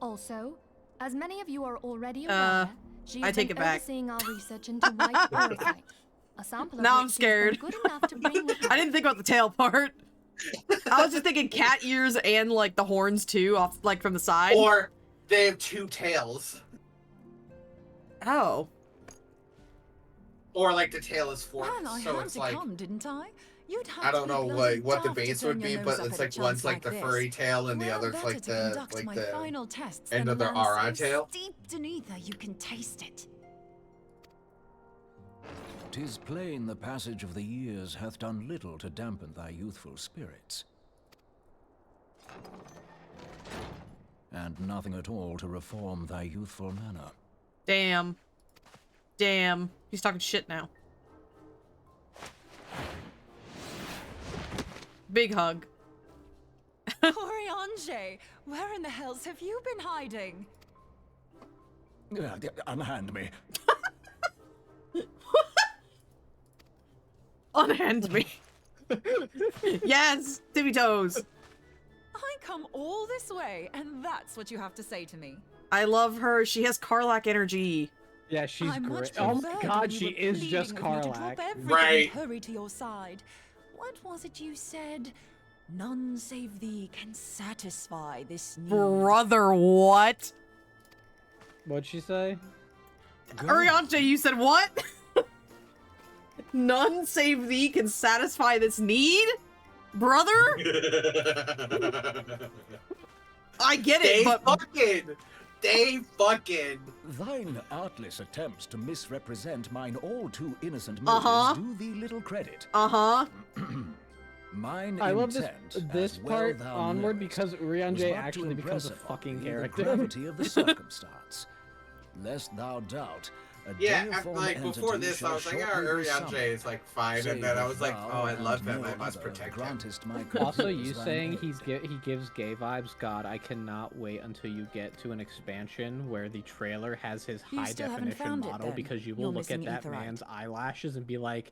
Also, as many of you are already aware, she I has take been it back. overseeing our research into white aurifite, a sample of Now which I'm she has been scared. good enough to bring with her. I didn't think about the tail part. I was just thinking cat ears and like the horns too, off like from the side. Or they have two tails. Oh. Or like the tail is forked, Well, I so had it's to like... come, didn't I? You'd have I don't to be know bloody what the daft to base turn would your be, nose but up it's at a like one's chance like the this. furry tail and the Well, other's better like to the conduct my final tests end than of the land RI so tail. steeped in ether you can taste it. 'Tis plain the passage of the years hath done little to dampen thy youthful spirits, and nothing at all to reform thy youthful manner. Damn. Damn. He's talking shit now. Big hug. Urianger, where in the hells have you been hiding? Unhand me. Unhand me. Yes, tippy toes. come all this way, and that's what you have to say to me. I love her. She has Karlach energy. Yeah, she's I much great. Oh my preferred god, when you she were is just pleading with me to drop Karlach. everything Right. and hurry to your side. What was it you said? None save thee can satisfy this need. Brother, what? What'd she say? Ariante, you said what? None save thee can satisfy this need? Brother? I get it, but... They fucking... Thine artless attempts to misrepresent mine all too innocent motives do thee little credit. Mine I love intent, this as well part thou onward knowest, because was Urianger but to actually becomes a impress fucking upon thee character. The gravity of the circumstance. Lest thou doubt, a Yeah, deiform like before entity this, I shall was like, shortly be Urianger summoned. is like fine, Save and then I if was like, thou oh, I and love him, no I must other protect him. grantest my Also, courage you thine saying aid. he gives gay vibes. God, I cannot wait until you get to an expansion where the trailer has his You high still haven't definition found it, model then? because you will You're look at missing that Aetheryte. man's eyelashes and be like,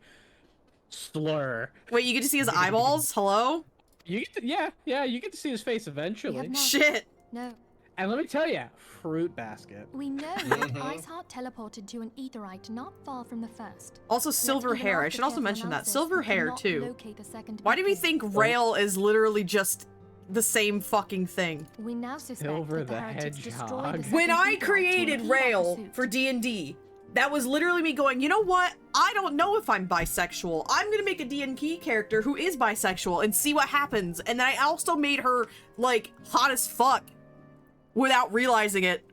slur. Wait, you get to see his eyeballs? Hello? You get to, yeah, you get to see his face eventually. not- Shit. No. And let me tell you, fruit basket. We know that Iceheart teleported to an Aetherite not far from the first. Also, Yet silver even hair. I after should also careful mention that. analysis, Silver we hair, cannot too. locate a second Why do we beacon. think Rail is literally just the same fucking thing? We now suspect Silver that the the heretics destroyed the Hedgehog. second When I Aetherite to created impede our Rail pursuit. for D&D, that was literally me going, you know what? I don't know if I'm bisexual. I'm gonna make a D&D character who is bisexual and see what happens. And then I also made her, like, hot as fuck without realizing it.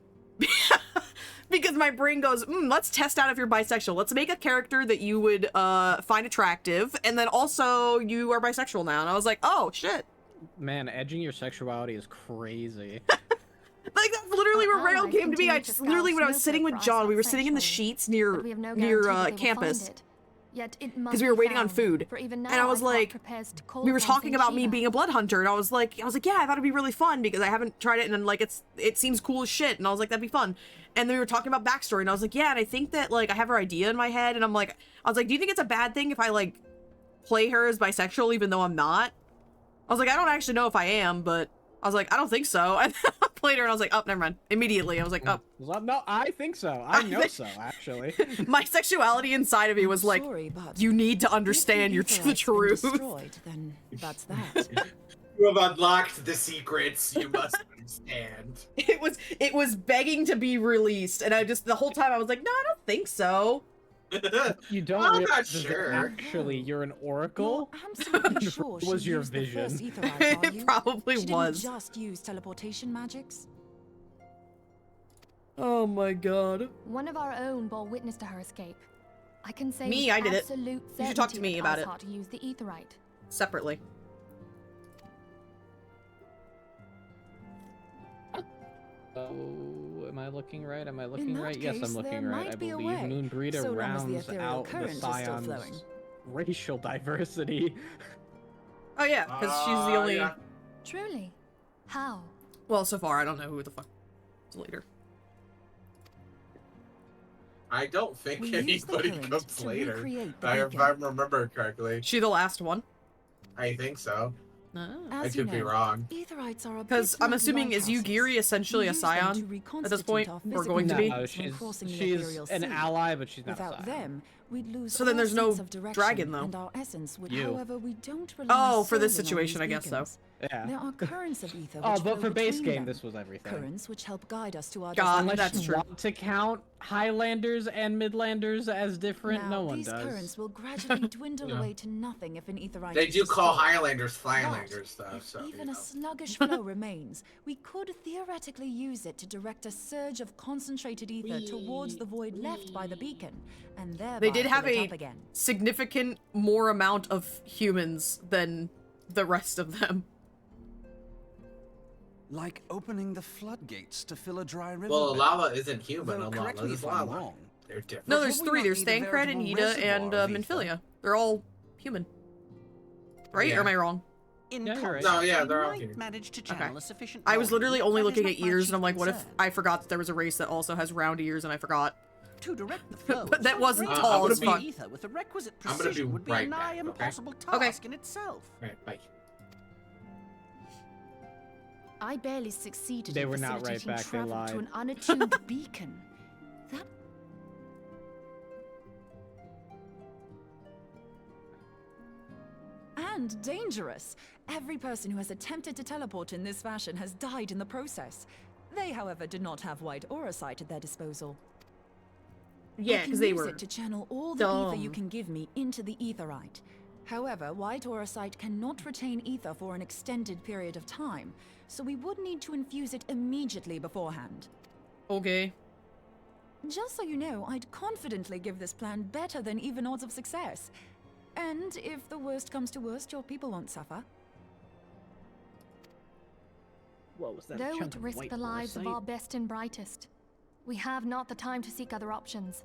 Because my brain goes, let's test out if you're bisexual. Let's make a character that you would find attractive, and then also you are bisexual now. And I was like, oh, shit. Man, edging your sexuality is crazy. Like, that's literally where Our Rail allies came to me. I continue to just scour literally, when I was Snowflake sitting with for John, we were Iceheart sitting in the Sanctuary, sheets near but we have no guarantee that they will find campus. it. Yet it Because must we were be waiting on found, food, for even and now I was Iceheart like, prepares to call we were upon talking Saint about me Shiva. being a blood hunter, and I was like, yeah, I thought it'd be really fun because I haven't tried it, and then, like, it seems cool as shit, and I was like, that'd be fun. And then we were talking about backstory, and I was like, yeah, and I think that, like, I have her idea in my head, and I was like, do you think it's a bad thing if I, like, play her as bisexual even though I'm not? I was like, I don't actually know if I am, but I was like, I don't think so. And then I played her, and I was like, oh, never mind. Immediately, I was like, oh. No, I think so. I know so, actually. My sexuality inside of me was like, sorry, but you need to understand the Aetherite's been truth. destroyed, then that's that. You have unlocked the secrets, you must understand. It was begging to be released, and I just, the whole time I was like, no, I don't think so. You don't I'm not realize that sure. actually you're an oracle. Absolutely sure It was she your used the vision. first Aetherite, are It you? probably She was. didn't just use teleportation magics. Oh my god. One of our own bore witness to her escape. I can say Me, with I did it. absolute You should talk to certainty me that about it. Iceheart used the Aetherite. Separately. Oh, am I looking right? Am I In looking that right? Yes, case, I'm looking there right. might I be a believe way, Moonbreeder so long as the rounds ethereal out the current is still Scion's flowing. racial diversity. Oh yeah, because she's the only... yeah. Truly? How? Well, so far, I don't know who the fuck is later. I don't think We use the anybody current comes to later. recreate the If beacon. I remember correctly. She the last one? I think so. I As could you be know, wrong. Aetherites are a Because bit I'm like assuming, is lighthouses. Yugiri essentially We a use them to Scion at this reconstitute point? our Or physical going to be? No, limits when she's crossing the she's ethereal an sea. ally, but she's not a Without Scion. them, we'd lose So then all there's no sense of direction, dragon, though. And our essence would, You. however, we don't rely Oh, for this solely on situation, these I guess so. beacons. Yeah. There are currents of ether Oh, which but flow for base between game, them. this was everything. Currents which help guide us to our God, destination. that's Unless you true. want to count Highlanders and Midlanders as different, Now, no one these does. currents will gradually dwindle Yeah. away to nothing if an Aetherite They is do call destroyed. Highlanders But Flylanders, though, if so, even you a know. sluggish flow remains, we could theoretically use it to direct a surge of concentrated ether towards the void left by the beacon, and thereby They did have fill it a up again. significant more amount of humans than the rest of them. Like opening the floodgates to fill a dry river. Well, lava isn't human. Though, a correct lava me is if I'm lava. wrong. They're different. No, But there's have we three. not There's need a Thancred, veritable Anita, and reservoir of ether? Minfilia. They're all human. Right? Yeah. Or am I wrong? In Yeah, you're right. No, yeah, we they're all might human. manage to channel Okay. a sufficient I was volume, literally only that looking is at not ears, much and I'm like, what if concern. I forgot that there was a race that also has round ears, and I forgot? To direct the flow But of that some wasn't great tall as body of fuck. ether with the requisite I'm gonna be precision would be right a nigh back, okay? impossible Okay. task in itself. Alright, bye. I barely succeeded They in were not right facilitating back, they travel lied. to an unattuned beacon. That... And dangerous. Every person who has attempted to teleport in this fashion has died in the process. They, however, did not have white aura sight at their disposal. Yeah, because they use were it to channel all the dumb. ether you can give me into the etherite. However, white aura sight cannot retain ether for an extended period of time, so we would need to infuse it immediately beforehand. Okay. Just so you know, I'd confidently give this plan better than even odds of success. And if the worst comes to worst, your people won't suffer. What was that? Though it risk the lives of our best and brightest, we have not the time to seek other options.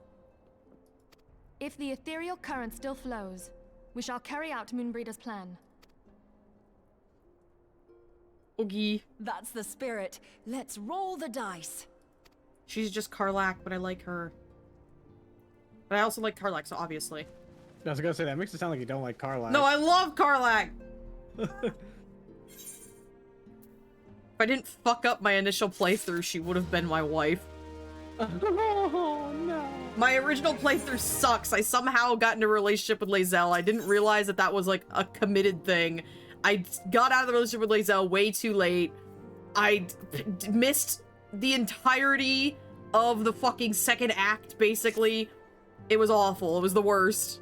If the ethereal current still flows, we shall carry out Moonbreeder's plan. Okay. That's the spirit. Let's roll the dice. She's just Karlak, but I like her. But I also like Karlak, so obviously. I was gonna say, that makes it sound like you don't like Karlak. No, I love Karlak! If I didn't fuck up my initial playthrough, she would have been my wife. Oh, no. My original playthrough sucks. I somehow got into a relationship with Lae'zel. I didn't realize that that was, like, a committed thing. I got out of the relationship with Lae'zel way too late. I missed the entirety of the fucking second act, basically. It was awful. It was the worst.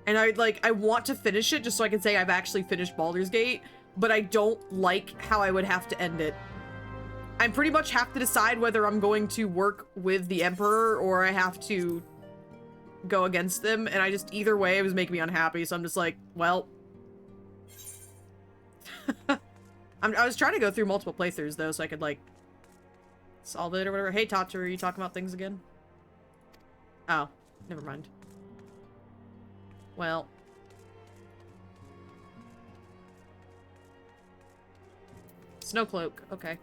And I want to finish it just so I can say I've actually finished Baldur's Gate, but I don't like how I would have to end it. I pretty much have to decide whether I'm going to work with the Emperor or I have to go against them, and I just, either way, it was making me unhappy, so I'm just like, well. I was trying to go through multiple playthroughs, though, so I could, like, solve it or whatever. Hey, Tatsu, are you talking about things again? Oh, never mind. Well. Snowcloak, okay.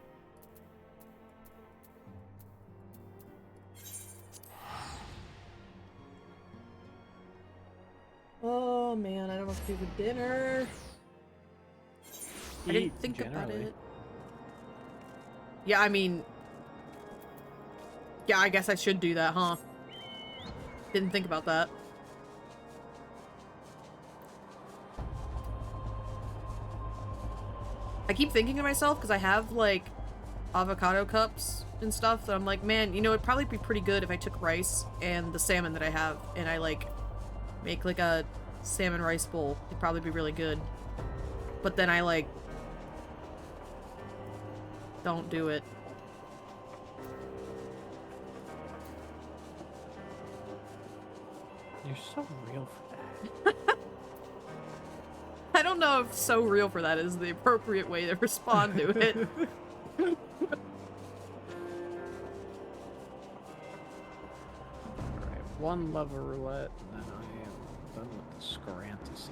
Oh man, I don't know what to do for dinner. I didn't think about it. Yeah, I mean... Yeah, I guess I should do that, huh? Didn't think about that. I keep thinking to myself, because I have, like, avocado cups and stuff, that I'm like, man, you know, it'd probably be pretty good if I took rice and the salmon that I have, and I, like, make, like, a salmon rice bowl. It'd probably be really good. But then I, like, don't do it. You're so real for that. I don't know if so real for that is the appropriate way to respond to it. Alright, one level roulette, and then I am done with the Scrantasy.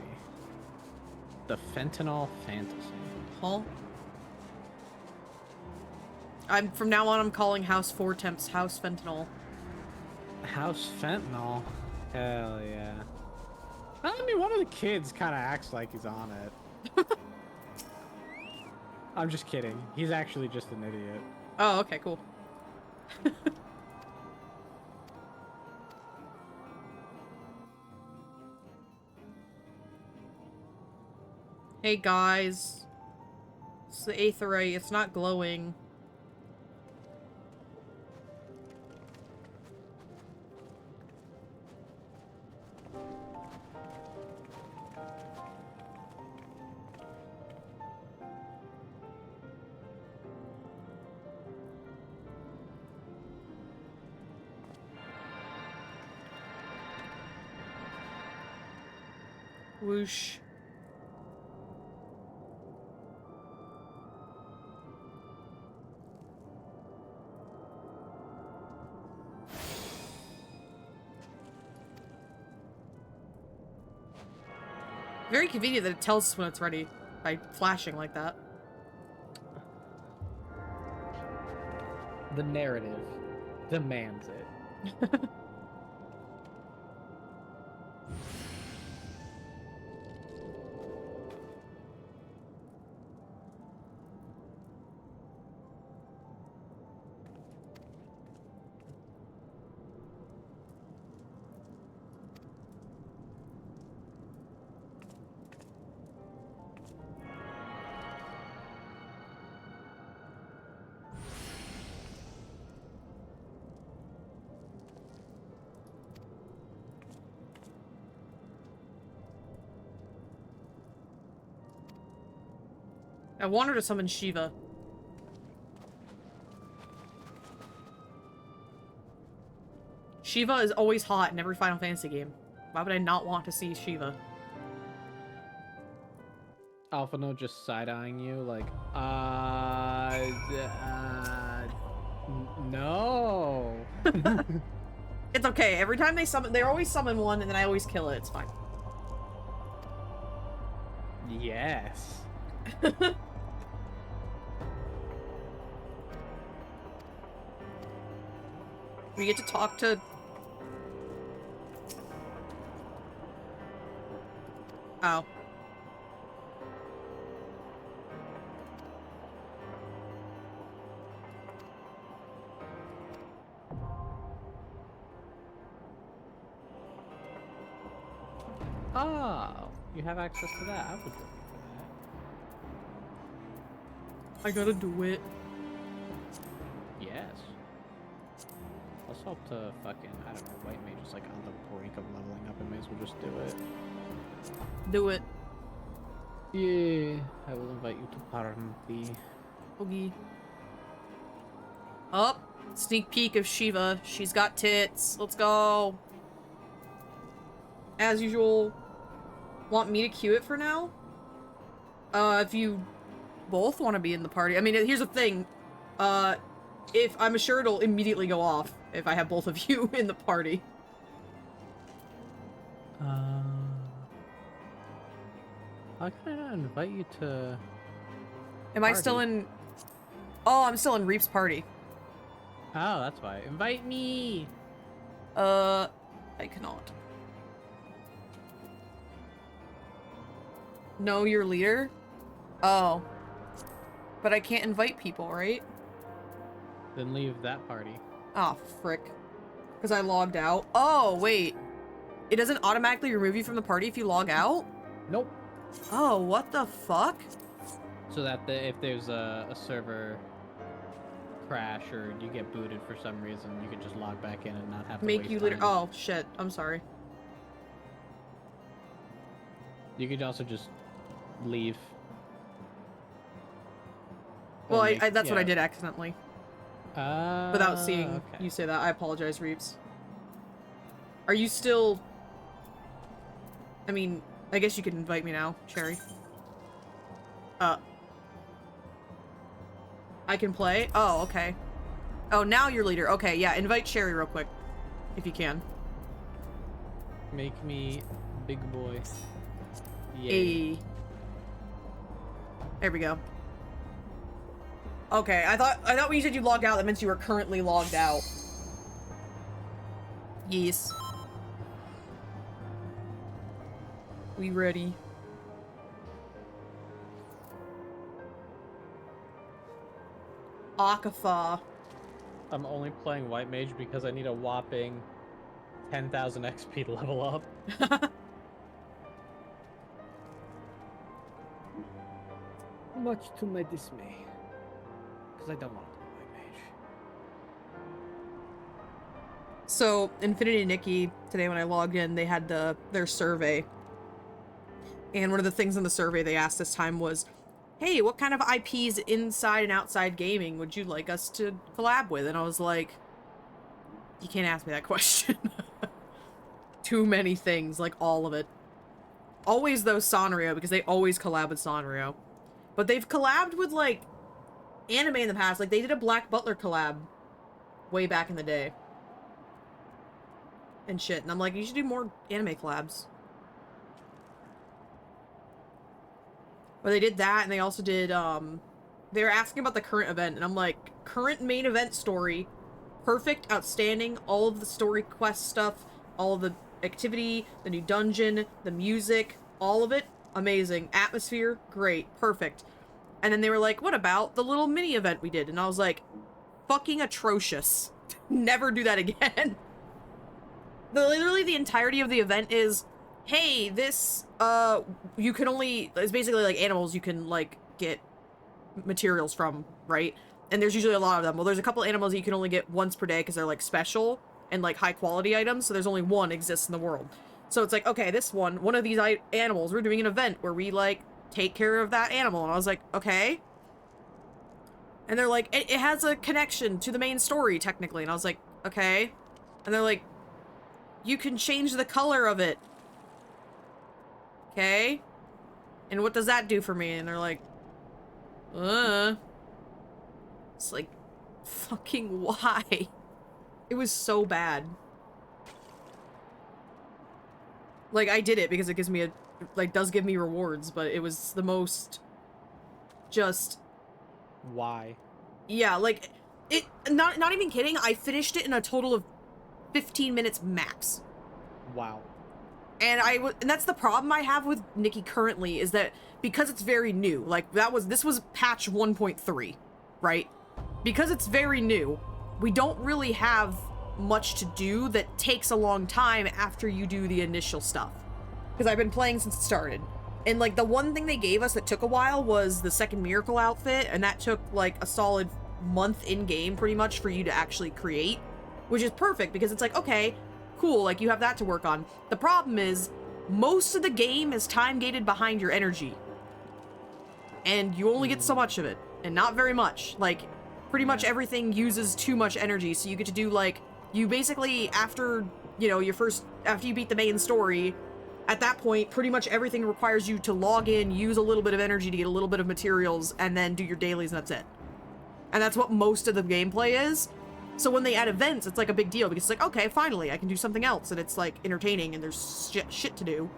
The Fentanyl Fantasy. Huh? From now on, I'm calling House 4 Temps House Fentanyl. House Fentanyl? Hell yeah. I mean, one of the kids kind of acts like he's on it. I'm just kidding. He's actually just an idiot. Oh, okay, cool. Hey guys. It's the aetherite. It's not glowing. Whoosh. Very convenient that it tells us when it's ready by flashing like that. The narrative demands it. I want her to summon Shiva. Shiva is always hot in every Final Fantasy game. Why would I not want to see Shiva? Alphano just side-eyeing you, like, no. It's okay. Every time they summon, they always summon one, and then I always kill it. It's fine. Yes. We get to talk to... Oh. Oh, you have access to that. I would go for that. I gotta do it. Yes. Let's hope to fucking, I don't know, white mage is like on the brink of leveling up and may as well just do it. Do it. Yeah, I will invite you to party. Oogie. Up. Sneak peek of Shiva. She's got tits. Let's go. As usual. Want me to queue it for now? If you both want to be in the party. I mean, here's the thing. If I'm sure it'll immediately go off if I have both of you in the party. How can I not invite you to... Am I still in... Oh, I'm still in Reap's party. Oh, that's why. Invite me! I cannot. Know your leader? Oh. But I can't invite people, right? Then leave that party. Oh, frick. Because I logged out. Oh, wait. It doesn't automatically remove you from the party if you log out? Nope. Oh, what the fuck? So that if there's a server crash or you get booted for some reason, you can just log back in and not have to Make waste you leader. time. Oh, shit. I'm sorry. You could also just leave. Well, that's what I did accidentally. Without seeing okay. you say that. I apologize, Reeves. Are you still... I mean, I guess you could invite me now, Cherry. I can play? Oh, okay. Oh, now you're leader. Okay, yeah, invite Cherry real quick. If you can. Make me big boy. Yay. There we go. Okay, I thought when you said you logged out, that meant you were currently logged out. Yes. We ready. Akafa. I'm only playing white mage because I need a whopping 10,000 XP to level up. Much to my dismay. Because I don't want to play white mage. So, Infinity and Nikki, today when I logged in, they had their survey. And one of the things in the survey they asked this time was, hey, what kind of IPs inside and outside gaming would you like us to collab with? And I was like, you can't ask me that question. Too many things, like all of it. Always, though, Sanrio, because they always collab with Sanrio. But they've collabed with, like, anime in the past. Like, they did a Black Butler collab way back in the day. And shit. And I'm like, you should do more anime collabs. But they did that, and they also did, they were asking about the current event, and I'm like, current main event story, perfect, outstanding, all of the story quest stuff, all of the activity, the new dungeon, the music, all of it, amazing. Atmosphere, great, perfect. And then they were like, what about the little mini event we did? And I was like, fucking atrocious. Never do that again. Literally the entirety of the event is, hey, this, you can only, it's basically like animals you can, like, get materials from, right? And there's usually a lot of them. Well, there's a couple animals that you can only get once per day because they're, like, special and, like, high-quality items, so there's only one exists in the world. So it's like, okay, this one of these animals, we're doing an event where we, like, take care of that animal. And I was like, okay. And they're like, it has a connection to the main story, technically. And I was like, okay. And they're like, you can change the color of it. Okay. And what does that do for me? And they're like, It's like, fucking why? It was so bad. Like, I did it because it gives me does give me rewards, but it was the most just... Why? Yeah, like, not even kidding, I finished it in a total of 15 minutes max. Wow. And that's the problem I have with Nikki currently, is that because it's very new, like, this was patch 1.3, right? Because it's very new, we don't really have much to do that takes a long time after you do the initial stuff. Because I've been playing since it started. And, like, the one thing they gave us that took a while was the second miracle outfit, and that took, like, a solid month in-game, pretty much, for you to actually create. Which is perfect, because it's like, okay, cool, like, you have that to work on. The problem is, most of the game is time-gated behind your energy. And you only get so much of it, and not very much. Like, pretty much everything uses too much energy, so you get to do, like, you basically, after, you know, after you beat the main story, at that point, pretty much everything requires you to log in, use a little bit of energy to get a little bit of materials, and then do your dailies, and that's it. And that's what most of the gameplay is. So when they add events, it's like a big deal, because it's like, okay, finally, I can do something else, and it's, like, entertaining, and there's shit to do.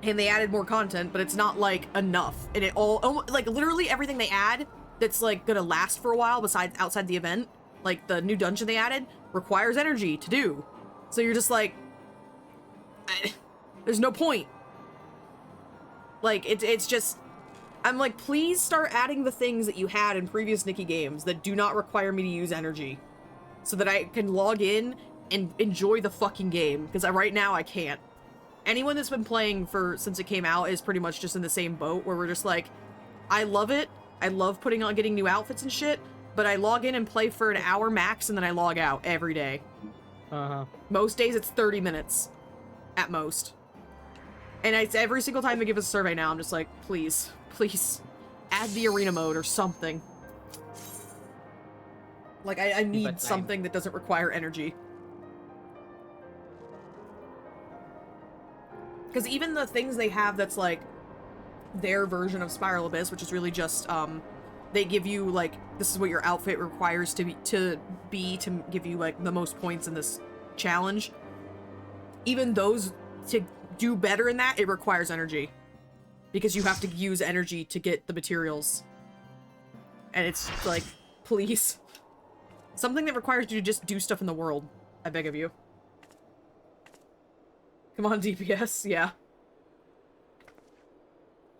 And they added more content, but it's not, like, enough. And it all, like, literally everything they add that's, like, gonna last for a while besides outside the event, like, the new dungeon they added, requires energy to do. So you're just like... there's no point. Like, it's just... I'm like, please start adding the things that you had in previous Nikki games that do not require me to use energy. So that I can log in and enjoy the fucking game. Because right now, I can't. Anyone that's been playing since it came out is pretty much just in the same boat, where we're just like, I love it. I love getting new outfits and shit. But I log in and play for an hour max, and then I log out every day. Uh-huh. Most days, it's 30 minutes. At most. And it's every single time they give us a survey now, I'm just like, please, please, add the arena mode or something. Like, I need something that doesn't require energy. Because even the things they have that's, like, their version of Spiral Abyss, which is really just, they give you, like, this is what your outfit requires to give you, like, the most points in this challenge. Even those, to do better in that, it requires energy. Because you have to use energy to get the materials. And it's like, please. Something that requires you to just do stuff in the world. I beg of you. Come on, DPS. Yeah.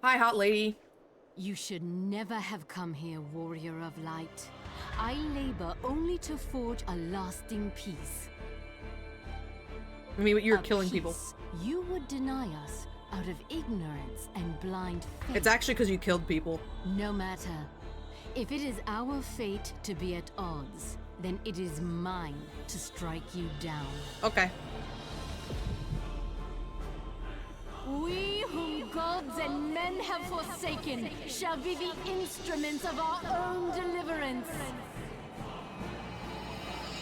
Hi, hot lady. You should never have come here, warrior of light. I labor only to forge a lasting peace. I mean, you're killing people. You would deny us out of ignorance and blind faith. It's actually because you killed people. No matter. If it is our fate to be at odds, then it is mine to strike you down. Okay. We whom gods and men have forsaken shall be the instruments of our own deliverance.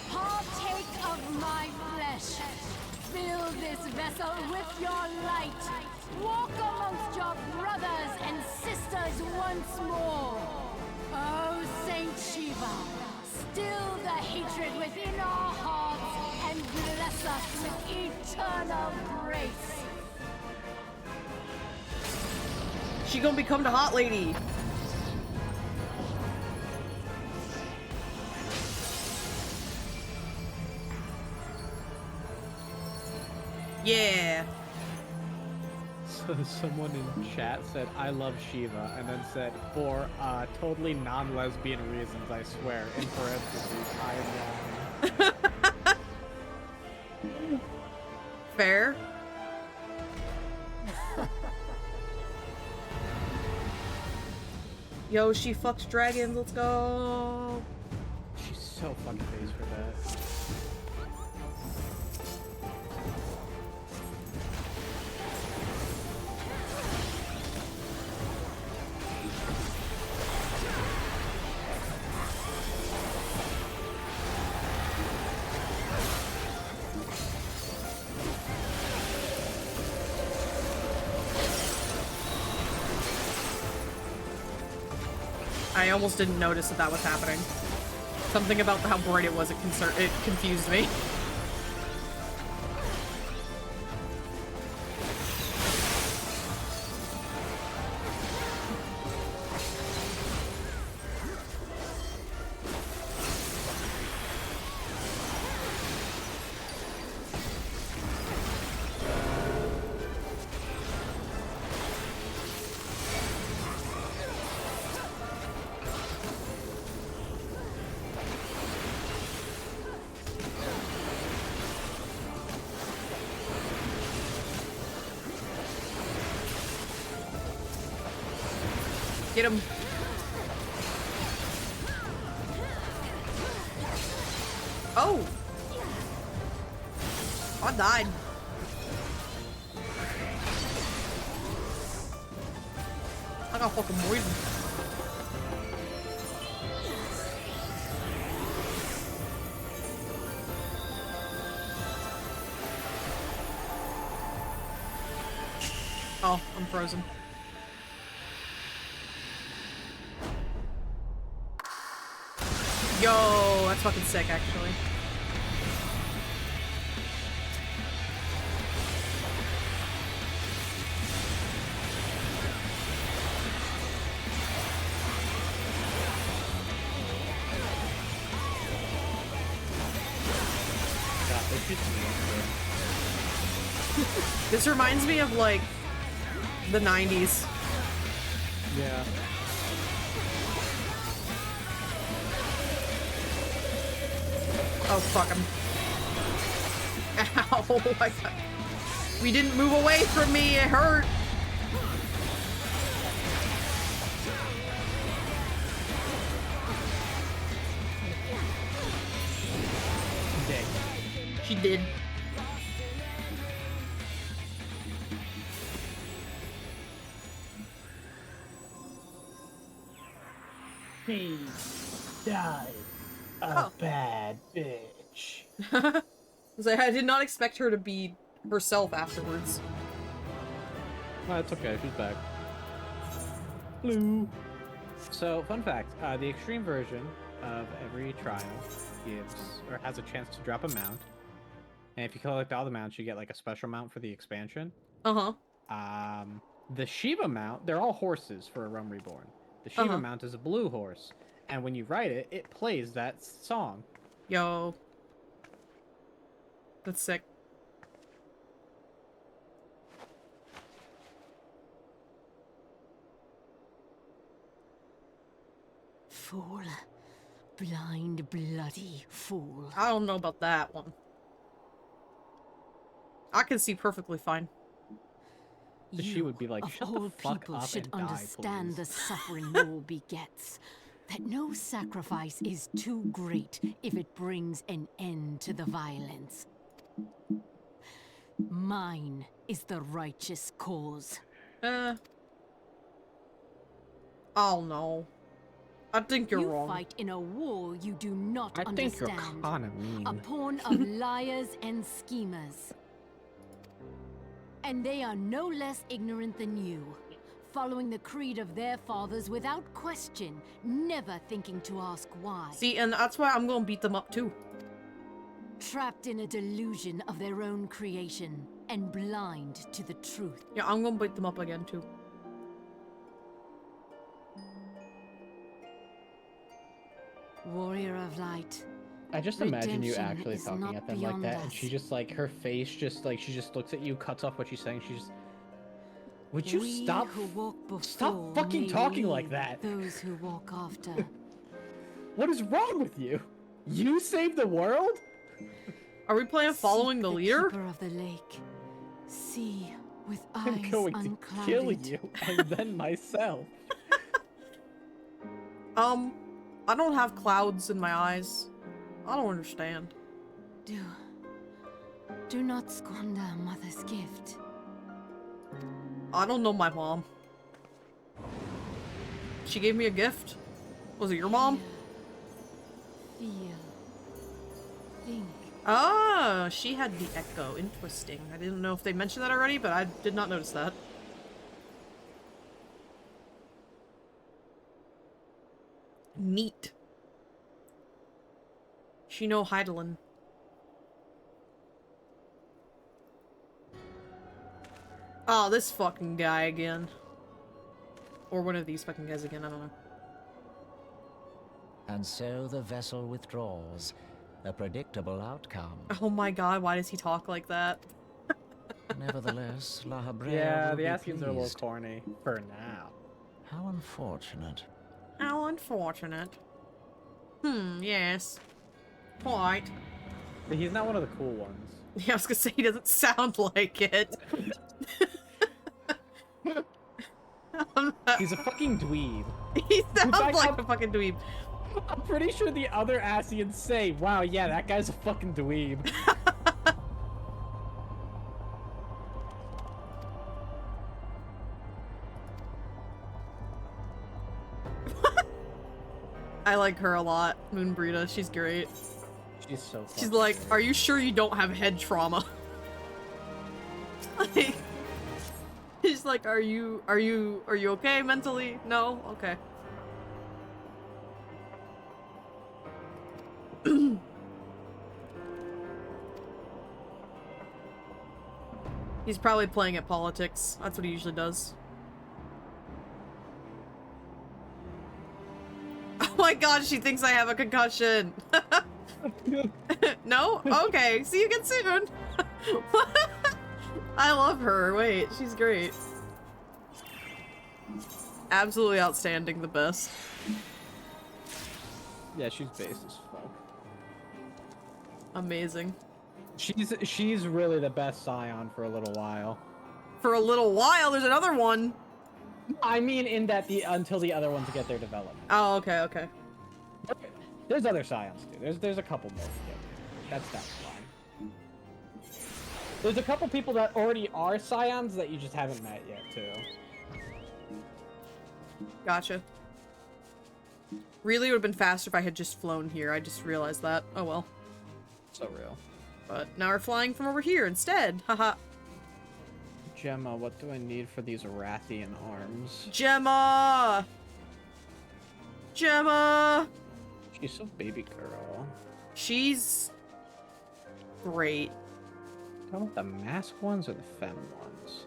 Partake of my flesh. Fill this vessel with your light. Walk amongst your brothers and sisters once more. Oh, Saint Shiva, still the hatred within our hearts and bless us with eternal grace. She gonna become the hot lady. Yeah. So someone in chat said, I love Shiva, and then said, for totally non-lesbian reasons, I swear, in parentheses, I am wrong. Fair. Yo, she fucks dragons, let's go. She's so fucking based for that. I almost didn't notice that that was happening. Something about how bright it was, it confused me. Get him. Oh! I died. I got fucking poisoned. Oh, I'm frozen. Yo, that's fucking sick, actually. This reminds me of, like, the 90s. Yeah. Oh, fuck him. Ow, my God. We didn't move away from me, it hurt. She did. She died. A bad bitch. I did not expect her to be herself afterwards. No, it's okay. She's back. Blue. So, fun fact: the extreme version of every trial gives or has a chance to drop a mount, and if you collect all the mounts, you get like a special mount for the expansion. The Shiva mount, they're all horses for a Realm Reborn. The Shiva mount is a blue horse, and when you ride it, it plays that song. Yo. That's sick. Fool. Blind, bloody fool. I don't know about that one. I can see perfectly fine. She would be like, of shut all the fuck people up should and die, understand please. the suffering war begets. That no sacrifice is too great if it brings an end to the violence. Mine is the righteous cause. Oh no. I think you're wrong. You fight in a war you do not I think you're understand. kinda mean. A pawn of liars and schemers. And they are no less ignorant than you, following the creed of their fathers without question, never thinking to ask why. See, and that's why I'm gonna beat them up too. Trapped in a delusion of their own creation, and blind to the truth. Yeah, I'm gonna beat them up again too. Warrior of light. I just imagine you Redemption actually is talking not at them like beyond that, and us. she just like her face just like she just looks at you, cuts off what she's saying. She just, would you We stop? who walk before Stop fucking may talking lead like that. Those who walk after. What is wrong with you? You saved the world? Are we playing following the leader? Keeper of the lake. See with eyes I'm going to unclouded. kill you and then myself. I don't have clouds in my eyes. I don't understand. Do not squander a mother's gift. I don't know my mom. She gave me a gift. Was it your mom? Feel. Think. Ah, she had the echo. Interesting. I didn't know if they mentioned that already, but I did not notice that. Neat. Shino Heidelin. Oh, this fucking guy again. Or one of these fucking guys again, I don't know. And so the vessel withdraws. A predictable outcome. Oh my god, why does he talk like that? Nevertheless, La Habrea Yeah, will the be Askians are a little pleased. corny. For now. How unfortunate. How unfortunate. Yes. Quite. But he's not one of the cool ones. Yeah, I was gonna say he doesn't sound like it. He's a fucking dweeb. He sounds like a fucking dweeb. I'm pretty sure the other Asians say, wow, yeah, that guy's a fucking dweeb. I like her a lot, Moonbrita. She's great. She's so funny. She's like, are you sure you don't have head trauma? Like, she's like, are you okay mentally? No? Okay. He's probably playing at politics. That's what he usually does. Oh my god, she thinks I have a concussion. No? Okay. See you again soon. I love her. Wait, she's great. Absolutely outstanding. The best. Yeah, she's base as fuck. Amazing. She's really the best Scion for a little while. For a little while? There's another one. I mean, in that until the other ones get their development. Oh, okay, okay. There's other Scions too. There's a couple more to get. That's fine. There's a couple people that already are Scions that you just haven't met yet too. Gotcha. Really would have been faster if I had just flown here. I just realized that. Oh well. So real. But now we're flying from over here instead. Haha. Gemma, what do I need for these Rathian arms? Gemma! Gemma! She's so baby girl. She's great. Talking about the mask ones or the femme ones?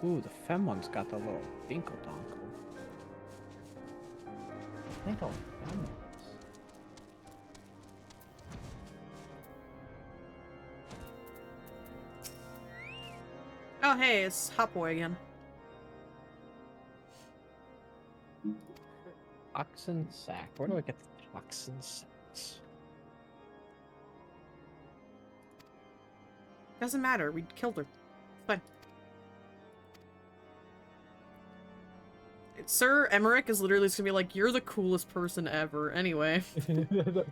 Ooh, the femme one's got the little dinkle donkle. I think I'll femme ones. Oh hey, it's Hot Boy again. Toxin sack. Where do I get the toxin sacks? Doesn't matter, we killed her. It's fine. Sir Emmerich is literally just gonna be like, you're the coolest person ever. Anyway.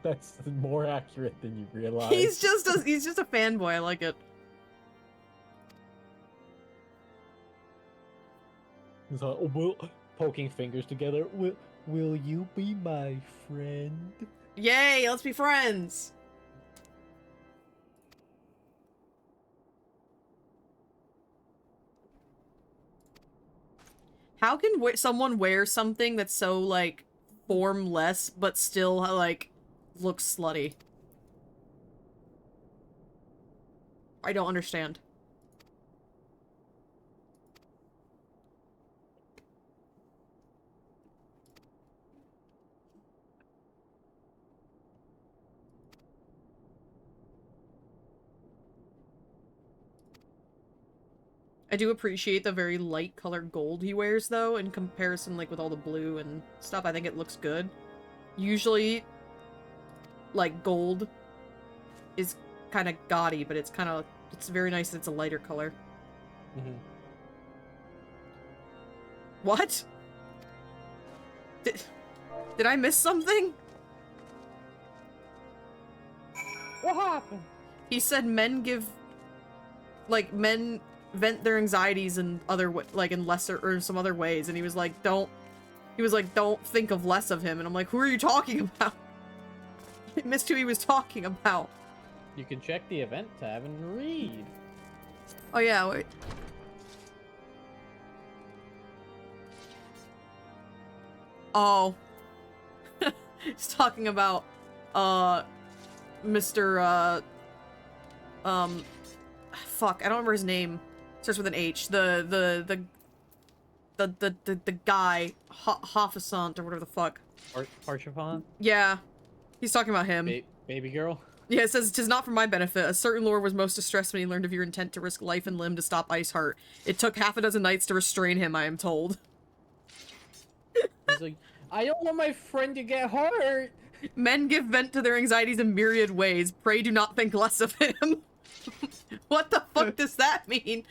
That's more accurate than you realize. He's just a fanboy, I like it. He's like, oh, will, poking fingers together. Will you be my friend? Yay, let's be friends. How can someone wear something that's so, like, formless, but still, like, looks slutty? I don't understand. I do appreciate the very light colored gold he wears, though, in comparison, like, with all the blue and stuff. I think it looks good. Usually, like, gold is kind of gaudy, but it's very nice that it's a lighter color. Mm-hmm. What? Did I miss something? What happened? He said men vent their anxieties in in lesser or some other ways, and he was like, don't think of less of him, and I'm like, who are you talking about? I missed who he was talking about. You can check the event tab and read. Oh yeah, wait. He's talking about, Mr. Fuck, I don't remember his name. Starts with an H. The guy, Hoffesant, or whatever the fuck. Parchapon? Yeah. He's talking about him. Baby girl? Yeah, it says, "'Tis not for my benefit. A certain lord was most distressed when he learned of your intent to risk life and limb to stop Iceheart. It took half a dozen knights to restrain him, I am told." He's like, I don't want my friend to get hurt. Men give vent to their anxieties in myriad ways. Pray do not think less of him. What the fuck does that mean?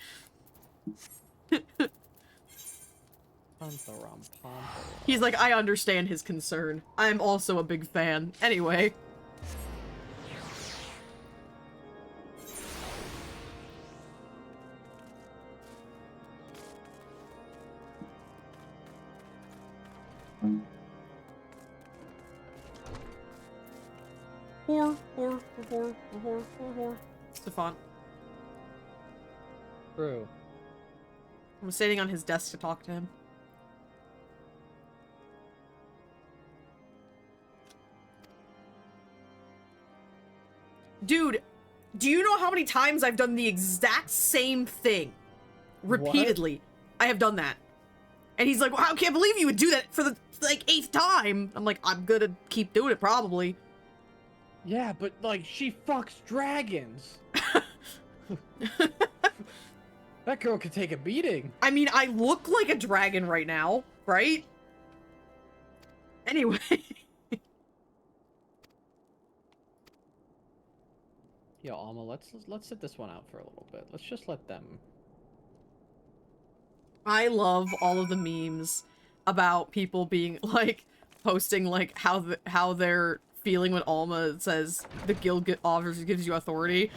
He's like, I understand his concern. I'm also a big fan. Anyway. Stefan. True. I'm sitting on his desk to talk to him. Dude, do you know how many times I've done the exact same thing? Repeatedly. What? I have done that. And he's like, wow, I can't believe you would do that for the, like, 8th time. I'm like, I'm gonna keep doing it, probably. Yeah, but, like, she fucks dragons. That girl could take a beating. I mean, I look like a dragon right now, right? Anyway. Yo, Alma, let's sit this one out for a little bit. Let's just let them. I love all of the memes about people being like posting like how they're feeling when Alma says the guild gives you authority.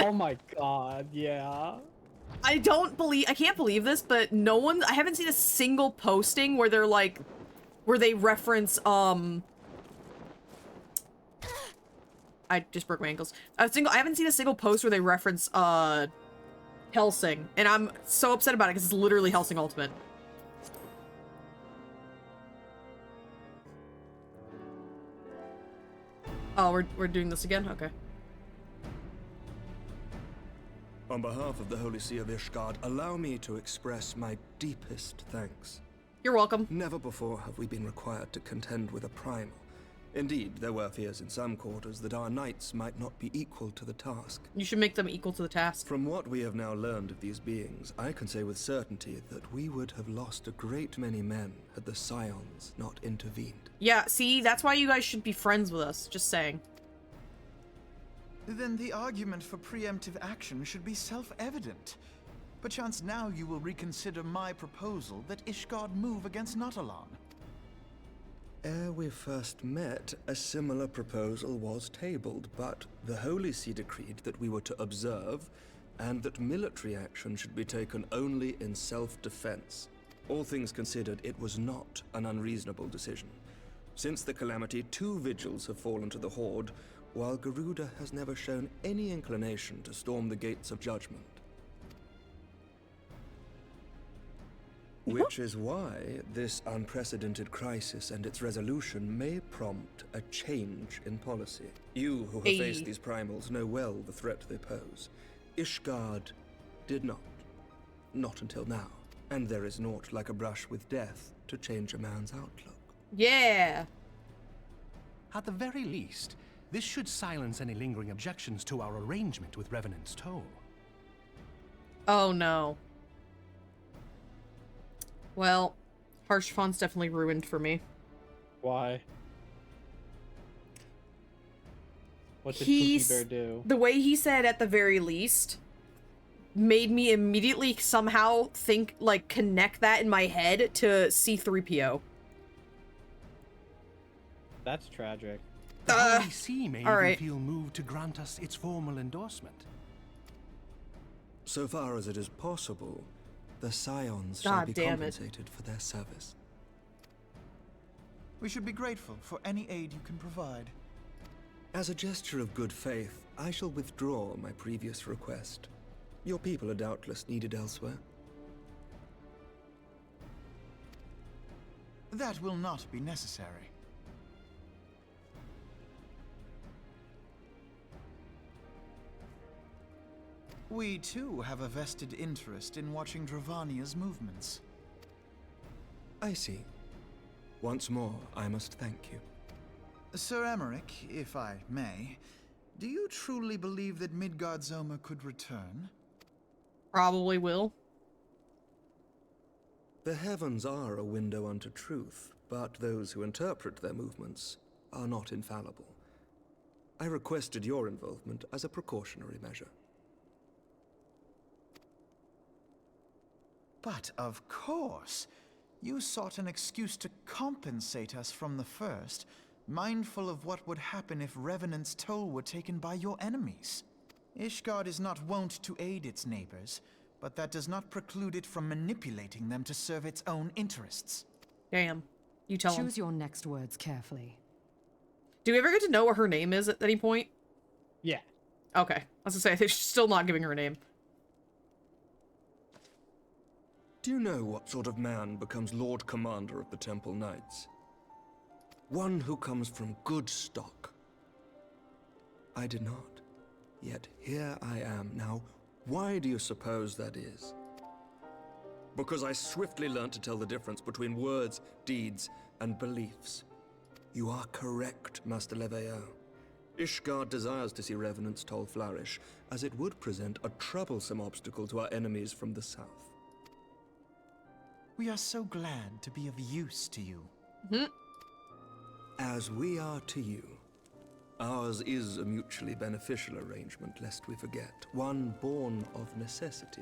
Oh my god, yeah. I can't believe this, but I haven't seen a single posting where they're like, where they reference, I just broke my ankles. I haven't seen a single post where they reference, Helsing, and I'm so upset about it because it's literally Helsing Ultimate. Oh, we're doing this again? Okay. On behalf of the Holy See of Ishgard, allow me to express my deepest thanks. You're welcome. Never before have we been required to contend with a primal. Indeed, there were fears in some quarters that our knights might not be equal to the task. You should make them equal to the task. From what we have now learned of these beings, I can say with certainty that we would have lost a great many men had the Scions not intervened. Yeah, see, that's why you guys should be friends with us, just saying. Then the argument for preemptive action should be self-evident. Perchance now you will reconsider my proposal that Ishgard move against Natalan. Ere we first met, a similar proposal was tabled, but the Holy See decreed that we were to observe, and that military action should be taken only in self-defense. All things considered, it was not an unreasonable decision. Since the calamity, 2 vigils have fallen to the Horde, while Garuda has never shown any inclination to storm the gates of judgment. Which is why this unprecedented crisis and its resolution may prompt a change in policy. You who have faced these primals know well the threat they pose. Ishgard did not. Not until now. And there is naught like a brush with death to change a man's outlook. Yeah! At the very least, this should silence any lingering objections to our arrangement with Revenant's Toll. Oh no. Well, Harshfon's definitely ruined for me. Why? What did Pookie Bear do? The way he said at the very least made me immediately somehow think, like, connect that in my head to C-3PO. That's tragic. The Holy See may even right. feel moved to grant us its formal endorsement. So far as it is possible, the Scions shall be compensated for their service. We should be grateful for any aid you can provide. As a gesture of good faith, I shall withdraw my previous request. Your people are doubtless needed elsewhere. That will not be necessary. We too have a vested interest in watching Dravania's movements. I see. Once more, I must thank you. Sir Emmerich, if I may, do you truly believe that Midgardsormr could return? Probably will. The heavens are a window unto truth, but those who interpret their movements are not infallible. I requested your involvement as a precautionary measure. But of course, you sought an excuse to compensate us from the first, mindful of what would happen if Revenant's toll were taken by your enemies. Ishgard is not wont to aid its neighbors, but that does not preclude it from manipulating them to serve its own interests. Damn. You tell him. Choose your next words carefully. Do we ever get to know what her name is at any point? Yeah. Okay. I was gonna say, I think she's still not giving her name. Do you know what sort of man becomes Lord Commander of the Temple Knights? One who comes from good stock. I did not. Yet here I am now. Why do you suppose that is? Because I swiftly learned to tell the difference between words, deeds, and beliefs. You are correct, Master Leveilleur. Ishgard desires to see Revenant's toll flourish, as it would present a troublesome obstacle to our enemies from the south. We are so glad to be of use to you. As we are to you. Ours is a mutually beneficial arrangement, lest we forget, one born of necessity.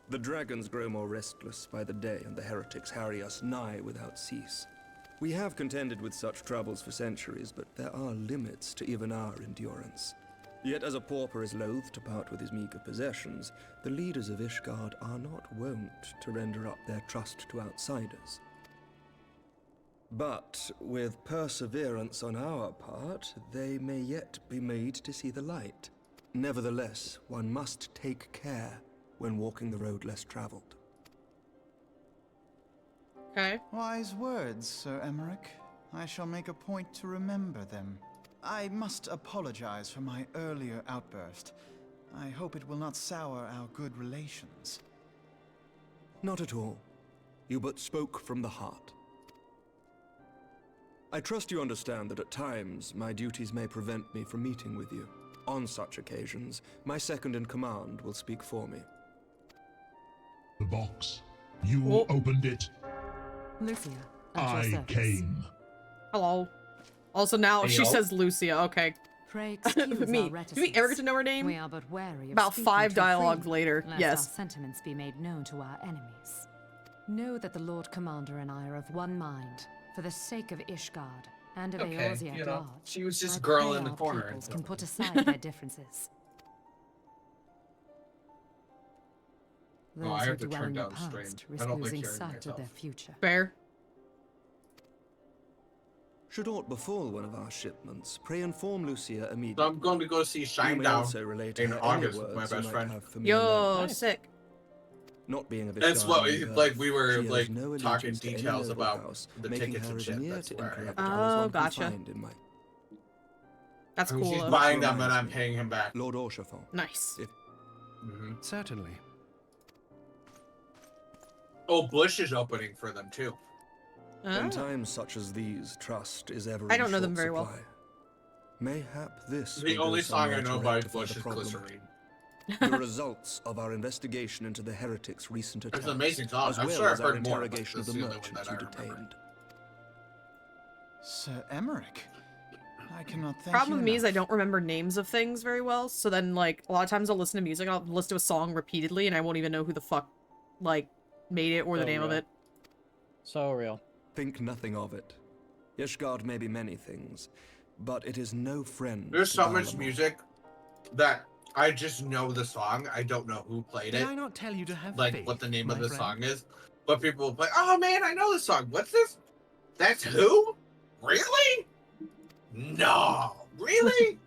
The dragons grow more restless by the day, and the heretics harry us nigh without cease. We have contended with such troubles for centuries, but there are limits to even our endurance. Yet as a pauper is loath to part with his meager possessions, the leaders of Ishgard are not wont to render up their trust to outsiders. But with perseverance on our part, they may yet be made to see the light. Nevertheless, one must take care when walking the road less traveled. Okay. Wise words, Sir Emmerich. I shall make a point to remember them. I must apologize for my earlier outburst. I hope it will not sour our good relations. Not at all. You but spoke from the heart. I trust you understand that at times my duties may prevent me from meeting with you. On such occasions, my second-in-command will speak for me. The box. You opened it. Lucia, I came. Hello. Also now she says Lucia. Okay. Pray excuse me. our Do we ever get to know her name? We are but wary of About 5 dialogues later. lest Yes. our sentiments be made known to our enemies. Know that the Lord Commander and I are of one mind, for the sake of Ishgard and of Eorzea you at know, large. she was just I girl pray in the our corner peoples and can stuff. put aside their differences. Those I who have to dwell turn in the down stream. past I risk don't like losing hearing sight myself. of their future. Fair. Should aught befall one of our shipments, pray inform Lucia immediately. So I'm going to go see You Shine may Down also relate to in her August any with my words you best might friend. have for me alone. Yo, sick. Not being of That's Ishgard what in birth, like we were she owes like no talking allegiance to any details noble about house, the making tickets her and as shit. near That's to where I am. incorruptible as Oh, one can gotcha. find in my... That's cool. She's though. buying them and Reminds I'm me. paying him back. Lord Orchefort. Nice. Certainly. Oh, Bush is opening for them too. In times such as these, trust is ever I in don't know them short very well. supply. Mayhap this The will only go song I some way know to by rectify Bush the is problem. Glycerine. The results of our investigation into the heretics' recent It's attacks, an amazing song. as I'm well sure as I've our heard more, but interrogation of this the is the only one merchants that you I remember. detained. Sir Emmerich, I cannot thank Problem you with me is enough. I don't remember names of things very well, so then like a lot of times I'll listen to music, I'll listen to a song repeatedly, and I won't even know who the fuck like made it or the So name of real. it. So real. Think nothing of it. Ishgard may be many things, but it is no friend. There's to so much Valamar. music that I just know the song. I don't know who played Did it. I not tell you to have Like faith, what the name my of the friend? song is. But people will play, oh man, I know this song. What's this? That's who? Really? No. Really?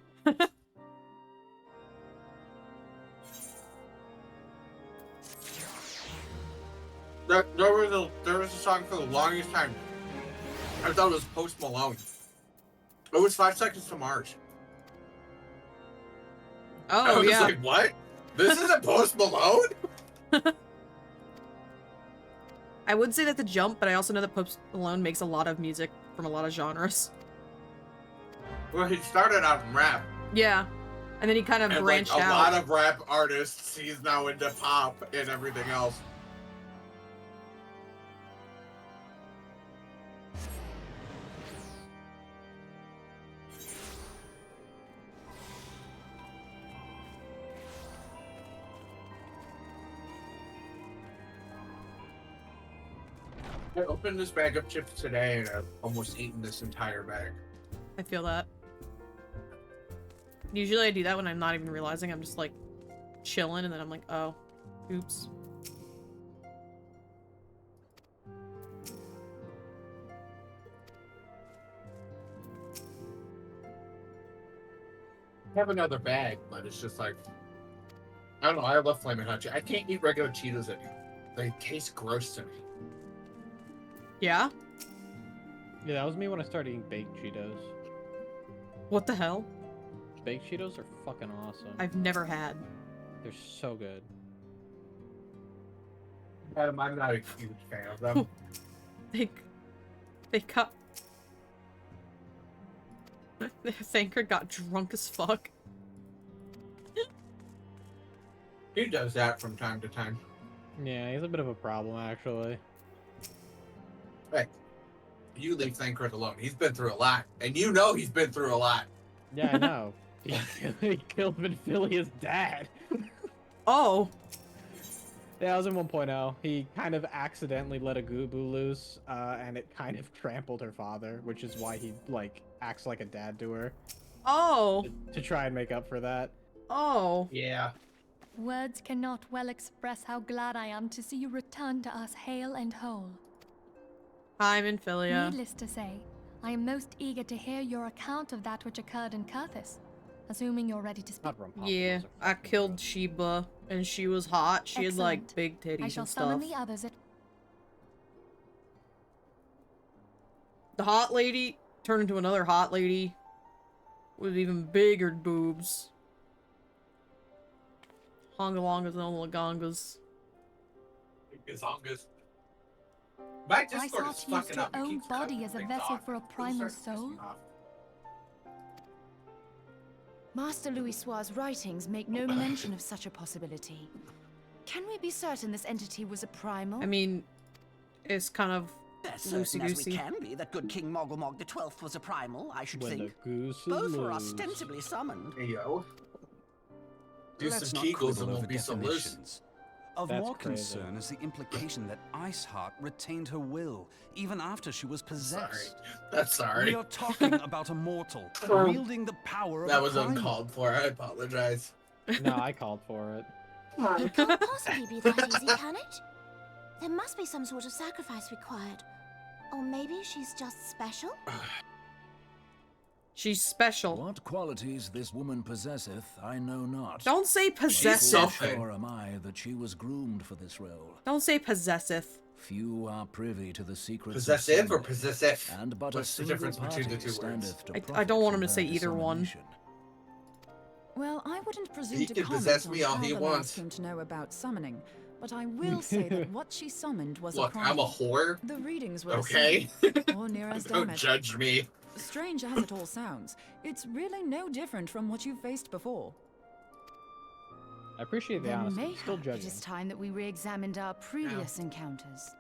There was a song for the longest time. I thought it was Post Malone. It was 5 Seconds to Mars. I Oh was yeah. like, what? This isn't Post Malone? I would say that the jump, but I also know that Post Malone makes a lot of music from a lot of genres. Well, he started out in rap. Yeah. And then he kind of branched like, out. A lot of rap artists, he's now into pop and everything else. I opened this bag of chips today and I've almost eaten this entire bag. I feel that. Usually I do that when I'm not even realizing. I'm just like chilling and then I'm like, oh, oops. I have another bag, but it's just like, I don't know, I love Flamin' Hot Cheetos. I can't eat regular Cheetos anymore. They taste gross to me. Yeah? Yeah, that was me when I started eating baked Cheetos. What the hell? Baked Cheetos are fucking awesome. I've never had. They're so good. I'm not a huge fan of them. They got... Thanker got drunk as fuck. He does that from time to time. Yeah, he's a bit of a problem, actually. Hey, you leave Thancred alone. He's been through a lot. And you know he's been through a lot. Yeah, I know. He killed Vinfilia's dad. Oh. Yeah, that was in 1.0. He kind of accidentally let a Goobu loose, and it kind of trampled her father, which is why he, like, acts like a dad to her. Oh. To try and make up for that. Oh. Yeah. Words cannot well express how glad I am to see you return to us hale and whole. Hi, Minfilia. Needless to say, I am most eager to hear your account of that which occurred in Kurthis, assuming you're ready to speak. Yeah, I killed Sheba, and she was hot. She had, like, big titties I shall and stuff. summon the others at... The hot lady turned into another hot lady with even bigger boobs. Hongalongas and Olagongas. Gazongas. My I Discord is sought to use fucking your up. It own keeps body cutting as a things vessel off. for a primal soul. Master Louisoir's writings make no mention of such a possibility. Can we be certain this entity was a primal? I mean, it's kind of As certain as we loosey-goosey. can be that good King Mogglemog the 12th was a primal, I should When think. the goose is Both were loose. ostensibly summoned. Hey, yo. Do Let's some not Kegels quibble and we'll over be so loose. definitions. Of That's more crazy. concern is the implication that Iceheart retained her will, even after she was possessed. That's sorry. We are talking about a mortal, wielding the power of That a was primal. uncalled for. I apologize. No, I called for it. It can't possibly be that easy, can it? There must be some sort of sacrifice required. Or maybe she's just special? She's special. What qualities this woman possesseth, I know not. Don't say possessive. Full sure am I that she was groomed for this role. Don't say possessive. Few are privy to the secrets Possessive of or possessive? and but What's a the difference between the two words? standeth to I don't want him to profit say from either their one. dissemination. Well, I wouldn't presume He to can comment possess on me all how he the wants. lads came to know about summoning, but I will say that what she summoned was Look, a I'm a primal. whore. The readings were Okay? the same, or near as Don't damage. judge me. Strange as it all sounds, it's really no different from what you've faced before. I appreciate the Then honesty. mayhap Still it judging. is time that we re-examined our previous encounters.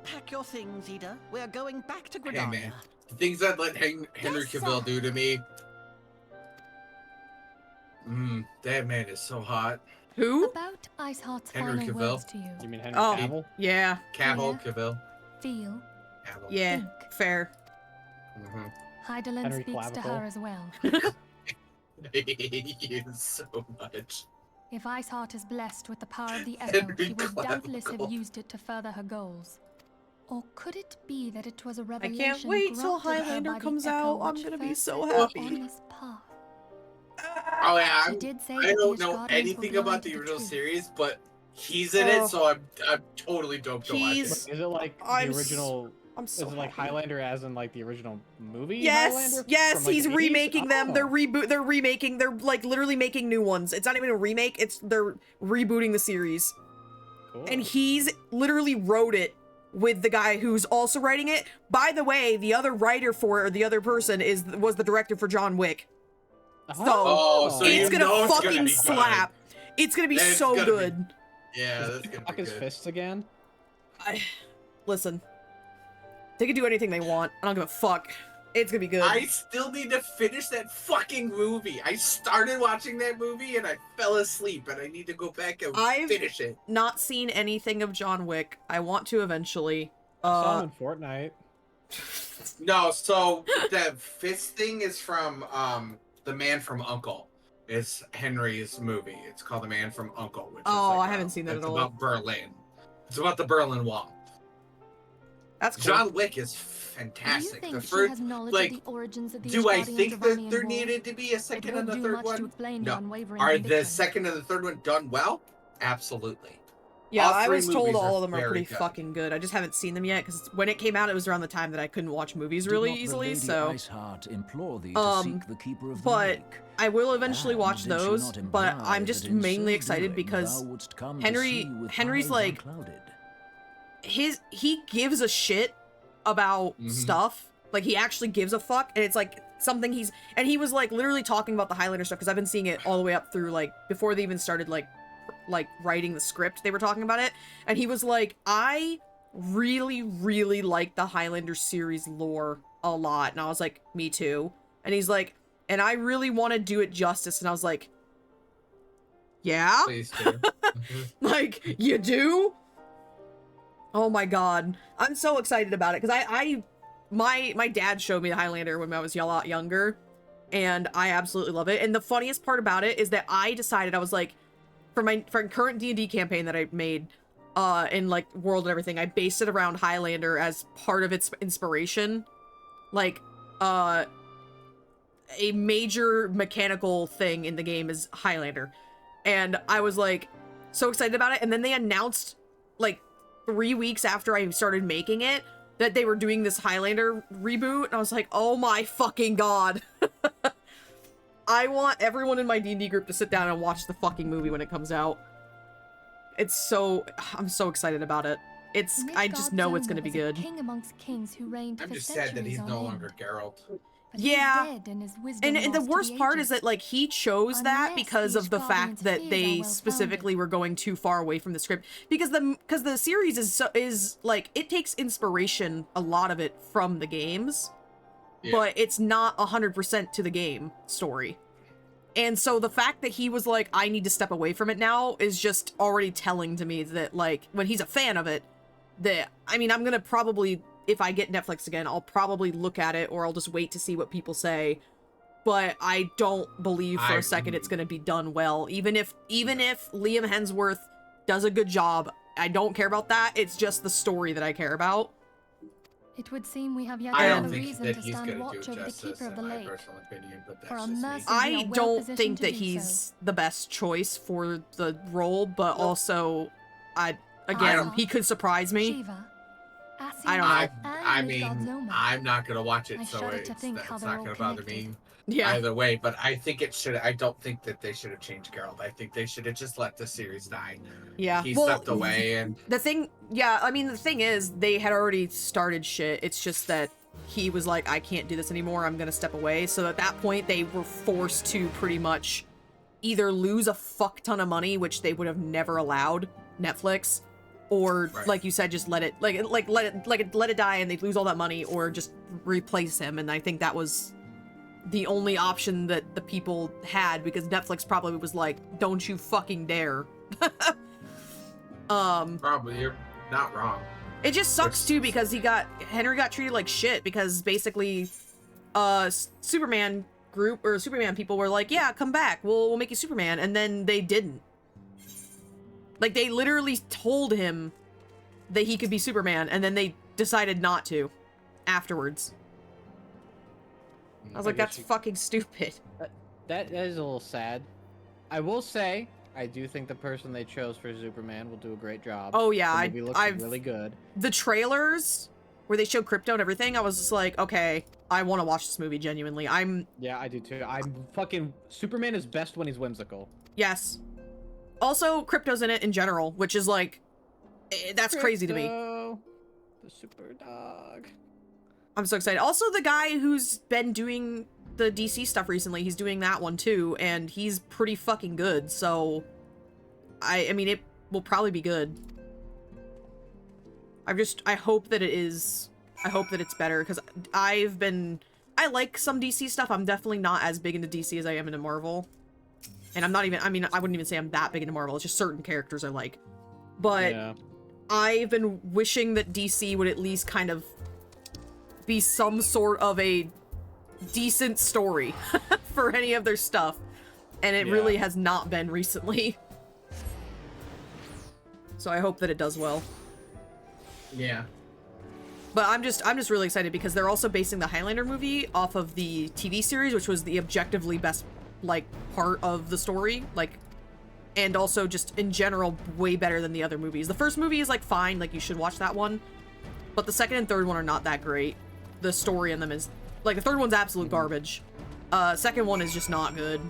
Pack your things, Ida. We're going back to Hey, Gridania. man. The things that let Henry Cavill do to me. That man is so hot. Who? About Iceheart's Henry final Cavill. words to you. You mean Henry Oh, Cavill? yeah. Cavill, Yeah. Cavill. Feel. Cavill. Yeah, Think. fair. Heidelin Henry speaks to Clavicle. her as well. I hate you so much. If Iceheart is blessed with the power of the Henry Echo, she will doubtless have Clavicle. used it to further her goals. Or could it be that it was a I revelation can't wait till granted her Highlander by the comes Echo out. I'm which gonna be first so set her happy. on this path? Oh yeah, She did say I that don't the know Ishgardians were anything blind about to the the original truth. series, but he's in Oh. it, so I'm totally doped to watch it. He's- Is it like I'm the original I'm so Is it like happy. Highlander as in like the original movie? Yes, Highlander yes, from, like, he's the 80s? remaking them. They're Oh. they're remaking, they're like literally making new ones. It's not even a remake, they're rebooting the series. Cool. And he's literally wrote it with the guy who's also writing it. By the way, the other writer for it, or the other person was the director for John Wick. So it's gonna fucking slap. It's gonna be so good. Yeah, that's gonna be good. His fists again. Listen, they can do anything they want. I don't give a fuck. It's gonna be good. I still need to finish that fucking movie. I started watching that movie and I fell asleep, and I need to go back and finish it. Not seen anything of John Wick. I want to eventually. I saw him in Fortnite. No, so the fist thing is from The Man from U.N.C.L.E. It's Henry's movie. It's called The Man from U.N.C.L.E., which is I haven't seen that it's at all. about Berlin. It's about the Berlin Wall. That's cool. John Wick is fantastic. Do you think The she first, has knowledge like, of the origins of the do I Ishgardian think that Dravanian there War? needed to be a second It and a won't do third much to one? explain the No. unwavering Are the conviction. second and the third one done well? Absolutely. Yeah, All I three was told movies all of them are very pretty good. fucking good. I just haven't seen them yet because when it came out, it was around the time that I couldn't watch movies really Did not the easily. Lady So, Iceheart implore thee to seek the Keeper of the but Lake? I will eventually And watch did she those. not But imply I'm just that in mainly so excited doing because thou wouldst come to see with Henry's eyes like unclouded? he gives a shit about stuff. Like he actually gives a fuck, and it's like something he was like literally talking about the Highlander stuff because I've been seeing it all the way up through like before they even started like writing the script. They were talking about it, and he was like, I really like the Highlander series lore a lot, and I was like, me too. And he's like, and I really want to do it justice, and I was like, yeah, Please do. like you do. Oh my god, I'm so excited about it because my dad showed me the Highlander when I was a lot younger, and I absolutely love it. And the funniest part about it is that I decided, I was like, for my current D&D campaign that I made in like world and everything, I based it around Highlander as part of its inspiration. Like a major mechanical thing in the game is Highlander. And I was like so excited about it, and then they announced like 3 weeks after I started making it that they were doing this Highlander reboot, and I was like, oh my fucking god. I want everyone in my D&D group to sit down and watch the fucking movie when it comes out. I'm so excited about it. I just know it's gonna be good. King amongst kings who reigned I'm for just sad that centuries he's on no end. longer Geralt. But he is dead and his wisdom And the lost to worst part ages. is that like he chose that Unless because the of the fact Ishgardians' that fears they are well specifically were going too far away from the script, because the series is like, it takes inspiration, a lot of it, from the games, but it's not 100% to the game story. And so the fact that he was like, I need to step away from it now, is just already telling to me that, like, when he's a fan of it, that, I mean, I'm gonna probably, if I get Netflix again, I'll probably look at it, or I'll just wait to see what people say. But I don't believe for a second it's gonna be done well. Even if Liam Hemsworth does a good job, I don't care about that. It's just the story that I care about. It would seem we have yet I don't another think reason that to he's stand gonna do watch over the justice, keeper of the in my lake. personal opinion, but For that's our just me. mercy, I we are well don't positioned think to that do he's so. the best choice for the role, but also, I he could surprise me. Shiva, I don't know. I mean, I'm not gonna watch it, I so shudder to it's think how not they're gonna all bother me. connected. Yeah. Either way, but I think it should. I don't think that they should have changed Geralt. I think they should have just let the series die. Yeah. He Well, stepped away, and the thing is, they had already started shit. It's just that he was like, I can't do this anymore, I'm gonna step away. So at that point, they were forced to pretty much either lose a fuck ton of money, which they would have never allowed Netflix, or like you said, just let it die and they lose all that money, or just replace him. And I think that was the only option that the people had, because Netflix probably was like, don't you fucking dare. probably you're not wrong. It just sucks too, because Henry got treated like shit, because basically Superman people were like, yeah, come back, we'll make you Superman, and then they didn't. Like, they literally told him that he could be Superman, and then they decided not to afterwards. I was like, that's fucking stupid. That is a little sad. I will say, I do think the person they chose for Superman will do a great job. Oh yeah, the movie looks really good. The trailers where they showed crypto and everything, I was just like, okay, I want to watch this movie genuinely. Yeah, I do too. I'm fucking... Superman is best when he's whimsical. Yes. Also, crypto's in it in general, which is like, that's crazy to me. The super dog. I'm so excited. Also, the guy who's been doing the DC stuff recently, he's doing that one too, and he's pretty fucking good, so I mean, it will probably be good. I hope that it is, I hope that it's better, because I like some DC stuff. I'm definitely not as big into DC as I am into Marvel. And I'm not even, I mean, I wouldn't even say I'm that big into Marvel. It's just certain characters I like. But yeah. I've been wishing that DC would at least kind of be some sort of a decent story for any of their stuff. And it really has not been recently. So I hope that it does well. Yeah. But I'm just really excited because they're also basing the Highlander movie off of the TV series, which was the objectively best, like, part of the story, like, and also just in general way better than the other movies. The first movie is like fine, like you should watch that one, but the second and third one are not that great. The story in them is like, the third one's absolute garbage. Second one is just not good.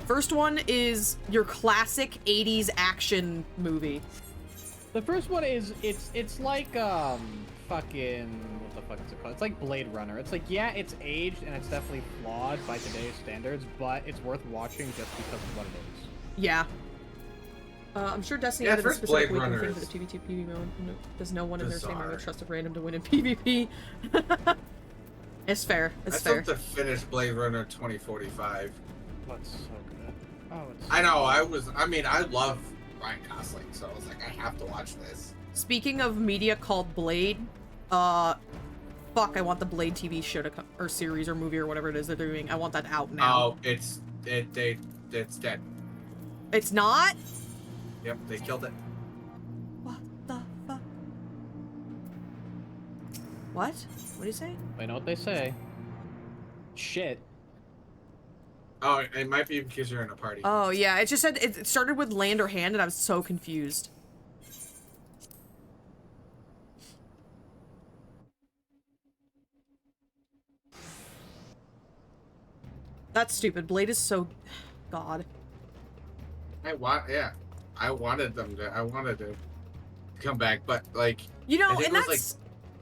First one is your classic 80s action movie. The first one is it's like fucking, what the fuck is it called? It's like Blade Runner. It's like, yeah, it's aged and it's definitely flawed by today's standards, but it's worth watching just because of what it is. Yeah. I'm sure Destiny added a specific weekend thing for the PvP mode. No, there's no one in their team I would trust a random to win in PvP. It's fair. It's fair. I have to finish Blade Runner 2045. That's so good. Oh, it's I know. I mean, I love Ryan Gosling, so I was like, I have to watch this. Speaking of media called Blade, fuck, I want the Blade TV show to come, or series or movie or whatever it is they're doing. I want that out now. Oh, it's dead. It's not? Yep, they killed it. What the fuck? What? What do you say? I know what they say. Shit. Oh, it might be because you're in a party. Oh, yeah. It just said it started with land or hand, and I was so confused. That's stupid. Blade is so... God. I wanted to come back, but, like... You know, and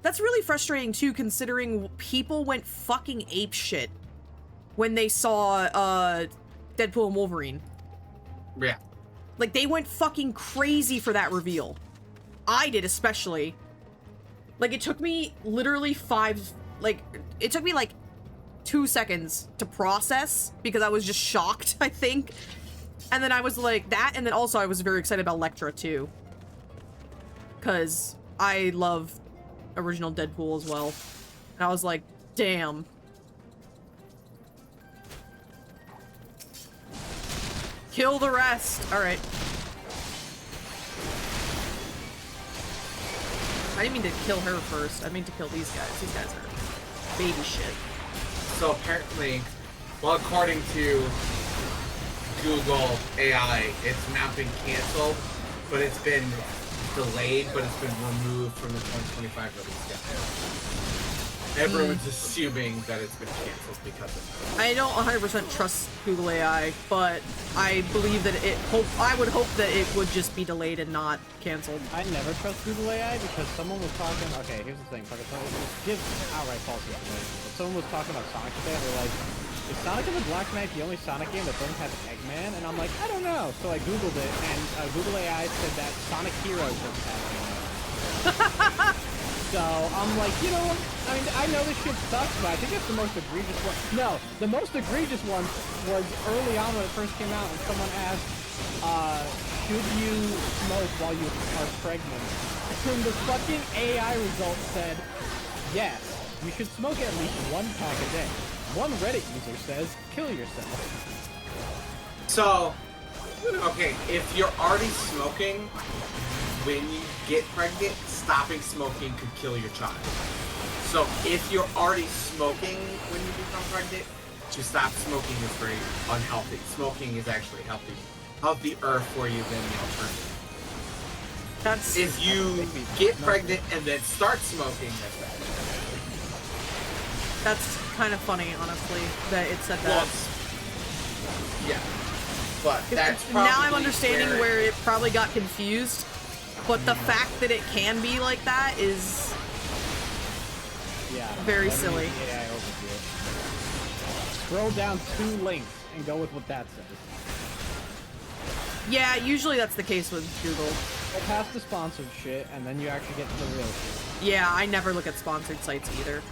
that's really frustrating, too, considering people went fucking apeshit when they saw, Deadpool and Wolverine. Yeah. Like, they went fucking crazy for that reveal. I did, especially. Like, it took me literally it took me, like, 2 seconds to process, because I was just shocked, I think. And then I was like, that, and then also I was very excited about Elektra, too. Because I love original Deadpool as well. And I was like, damn. Kill the rest! Alright. I didn't mean to kill her first. I mean to kill these guys. These guys are baby shit. So apparently, well, according to Google AI, it's not been canceled, but it's been delayed, but it's been removed from the 2025 release schedule. Everyone's assuming that it's been canceled because of it. I don't 100% trust Google AI, but I believe that I would hope that it would just be delayed and not canceled. I never trust Google AI because someone was talking, okay, here's the thing, give outright false information, but someone was talking about Sonic today, and they're like, is Sonic and the Black Knight the only Sonic game that doesn't have Eggman? And I'm like, I don't know. So I Googled it, and Google AI said that Sonic Heroes doesn't have Eggman. So I'm like, you know, I mean, I know this shit sucks, but I think it's the most egregious one. No, the most egregious one was early on when it first came out, and someone asked, should you smoke while you are pregnant? And the fucking AI result said, yes, you should smoke at least 1 pack a day. One Reddit user says, kill yourself. So, okay, if you're already smoking when you get pregnant, stopping smoking could kill your child. So if you're already smoking when you become pregnant, to stop smoking is very unhealthy. Smoking is actually healthier for you than the alternative. That's... If you get pregnant and then start smoking, that's bad. That's kind of funny, honestly, that it said that. Well, yeah. But that's probably now I'm understanding where it probably got confused, but the fact that it can be like that is very silly. AI overview. Scroll down 2 links and go with what that says. Yeah, usually that's the case with Google. Go past the sponsored shit, and then you actually get to the real shit. Yeah, I never look at sponsored sites either.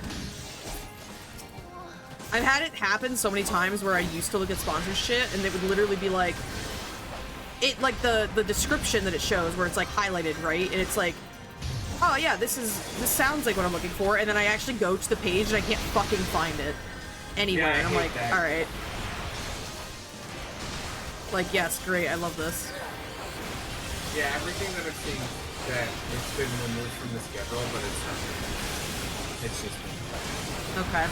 I've had it happen so many times where I used to look at sponsored shit, and it would literally be like, like the description that it shows, where it's like highlighted, right? And it's like, oh yeah, this sounds like what I'm looking for, and then I actually go to the page and I can't fucking find it anywhere, and I'm like, all right. Like, yes, great, I love this. Yeah, everything that I've seen that it's been removed from the schedule, but it's just Okay.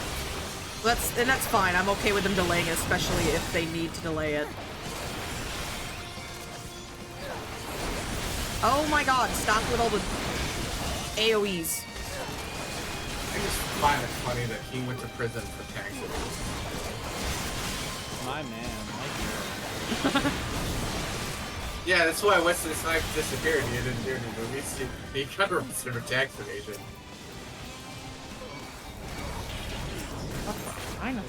Well, that's fine. I'm okay with them delaying it, especially if they need to delay it. Oh my god, stop with all the AoEs. I just find it funny that he went to prison for tax evasion. My man, my hero. Yeah, that's why Wesley Snipes disappeared. He didn't do any movies. He got arrested for tax evasion. Finally.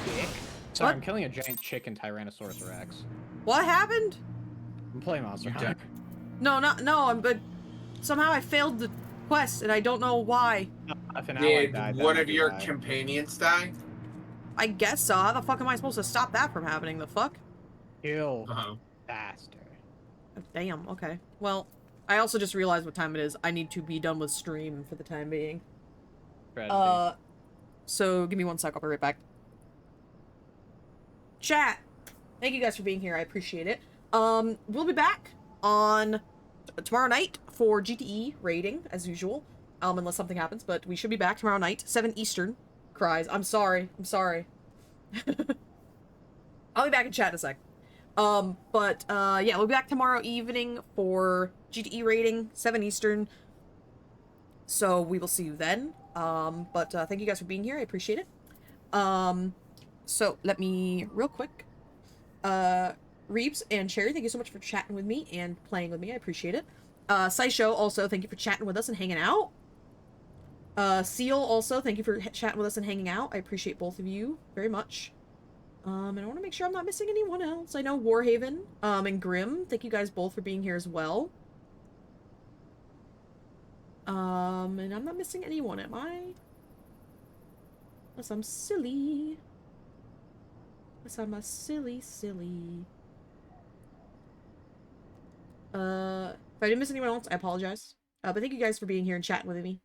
Dick. Sorry, I'm killing a giant chicken Tyrannosaurus Rex. What happened? I'm playing Monster Hunter. No, but somehow I failed the quest, and I don't know why. Did one of your companions die? I guess so. How the fuck am I supposed to stop that from happening? The fuck? Kill faster. Damn, okay. Well, I also just realized what time it is. I need to be done with stream for the time being. So give me 1 sec, I'll be right back. Chat! Thank you guys for being here, I appreciate it. We'll be back on tomorrow night for GTE rating, as usual. Unless something happens, but we should be back tomorrow night, 7 Eastern. Cries. I'm sorry. I'll be back in chat in a sec. Yeah, we'll be back tomorrow evening for GTE rating, 7 Eastern. So we will see you then. Thank you guys for being here. I appreciate it. So let me real quick. Reeves and Cherry, thank you so much for chatting with me and playing with me. I appreciate it. Scishow, also, thank you for chatting with us and hanging out. Seal, also, thank you for chatting with us and hanging out. I appreciate both of you very much. And I want to make sure I'm not missing anyone else. I know Warhaven, and Grim, thank you guys both for being here as well. And I'm not missing anyone, am I? Unless I'm silly. Unless I'm a silly. If I didn't miss anyone else, I apologize. But thank you guys for being here and chatting with me.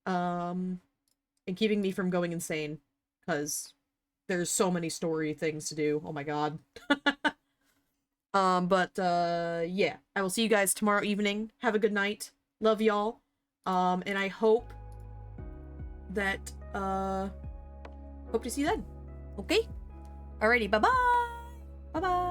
And keeping me from going insane. Because there's so many story things to do. Oh my god. Yeah. I will see you guys tomorrow evening. Have a good night. Love y'all. And I hope that, hope to see you then. Okay? Alrighty, bye-bye! Bye-bye!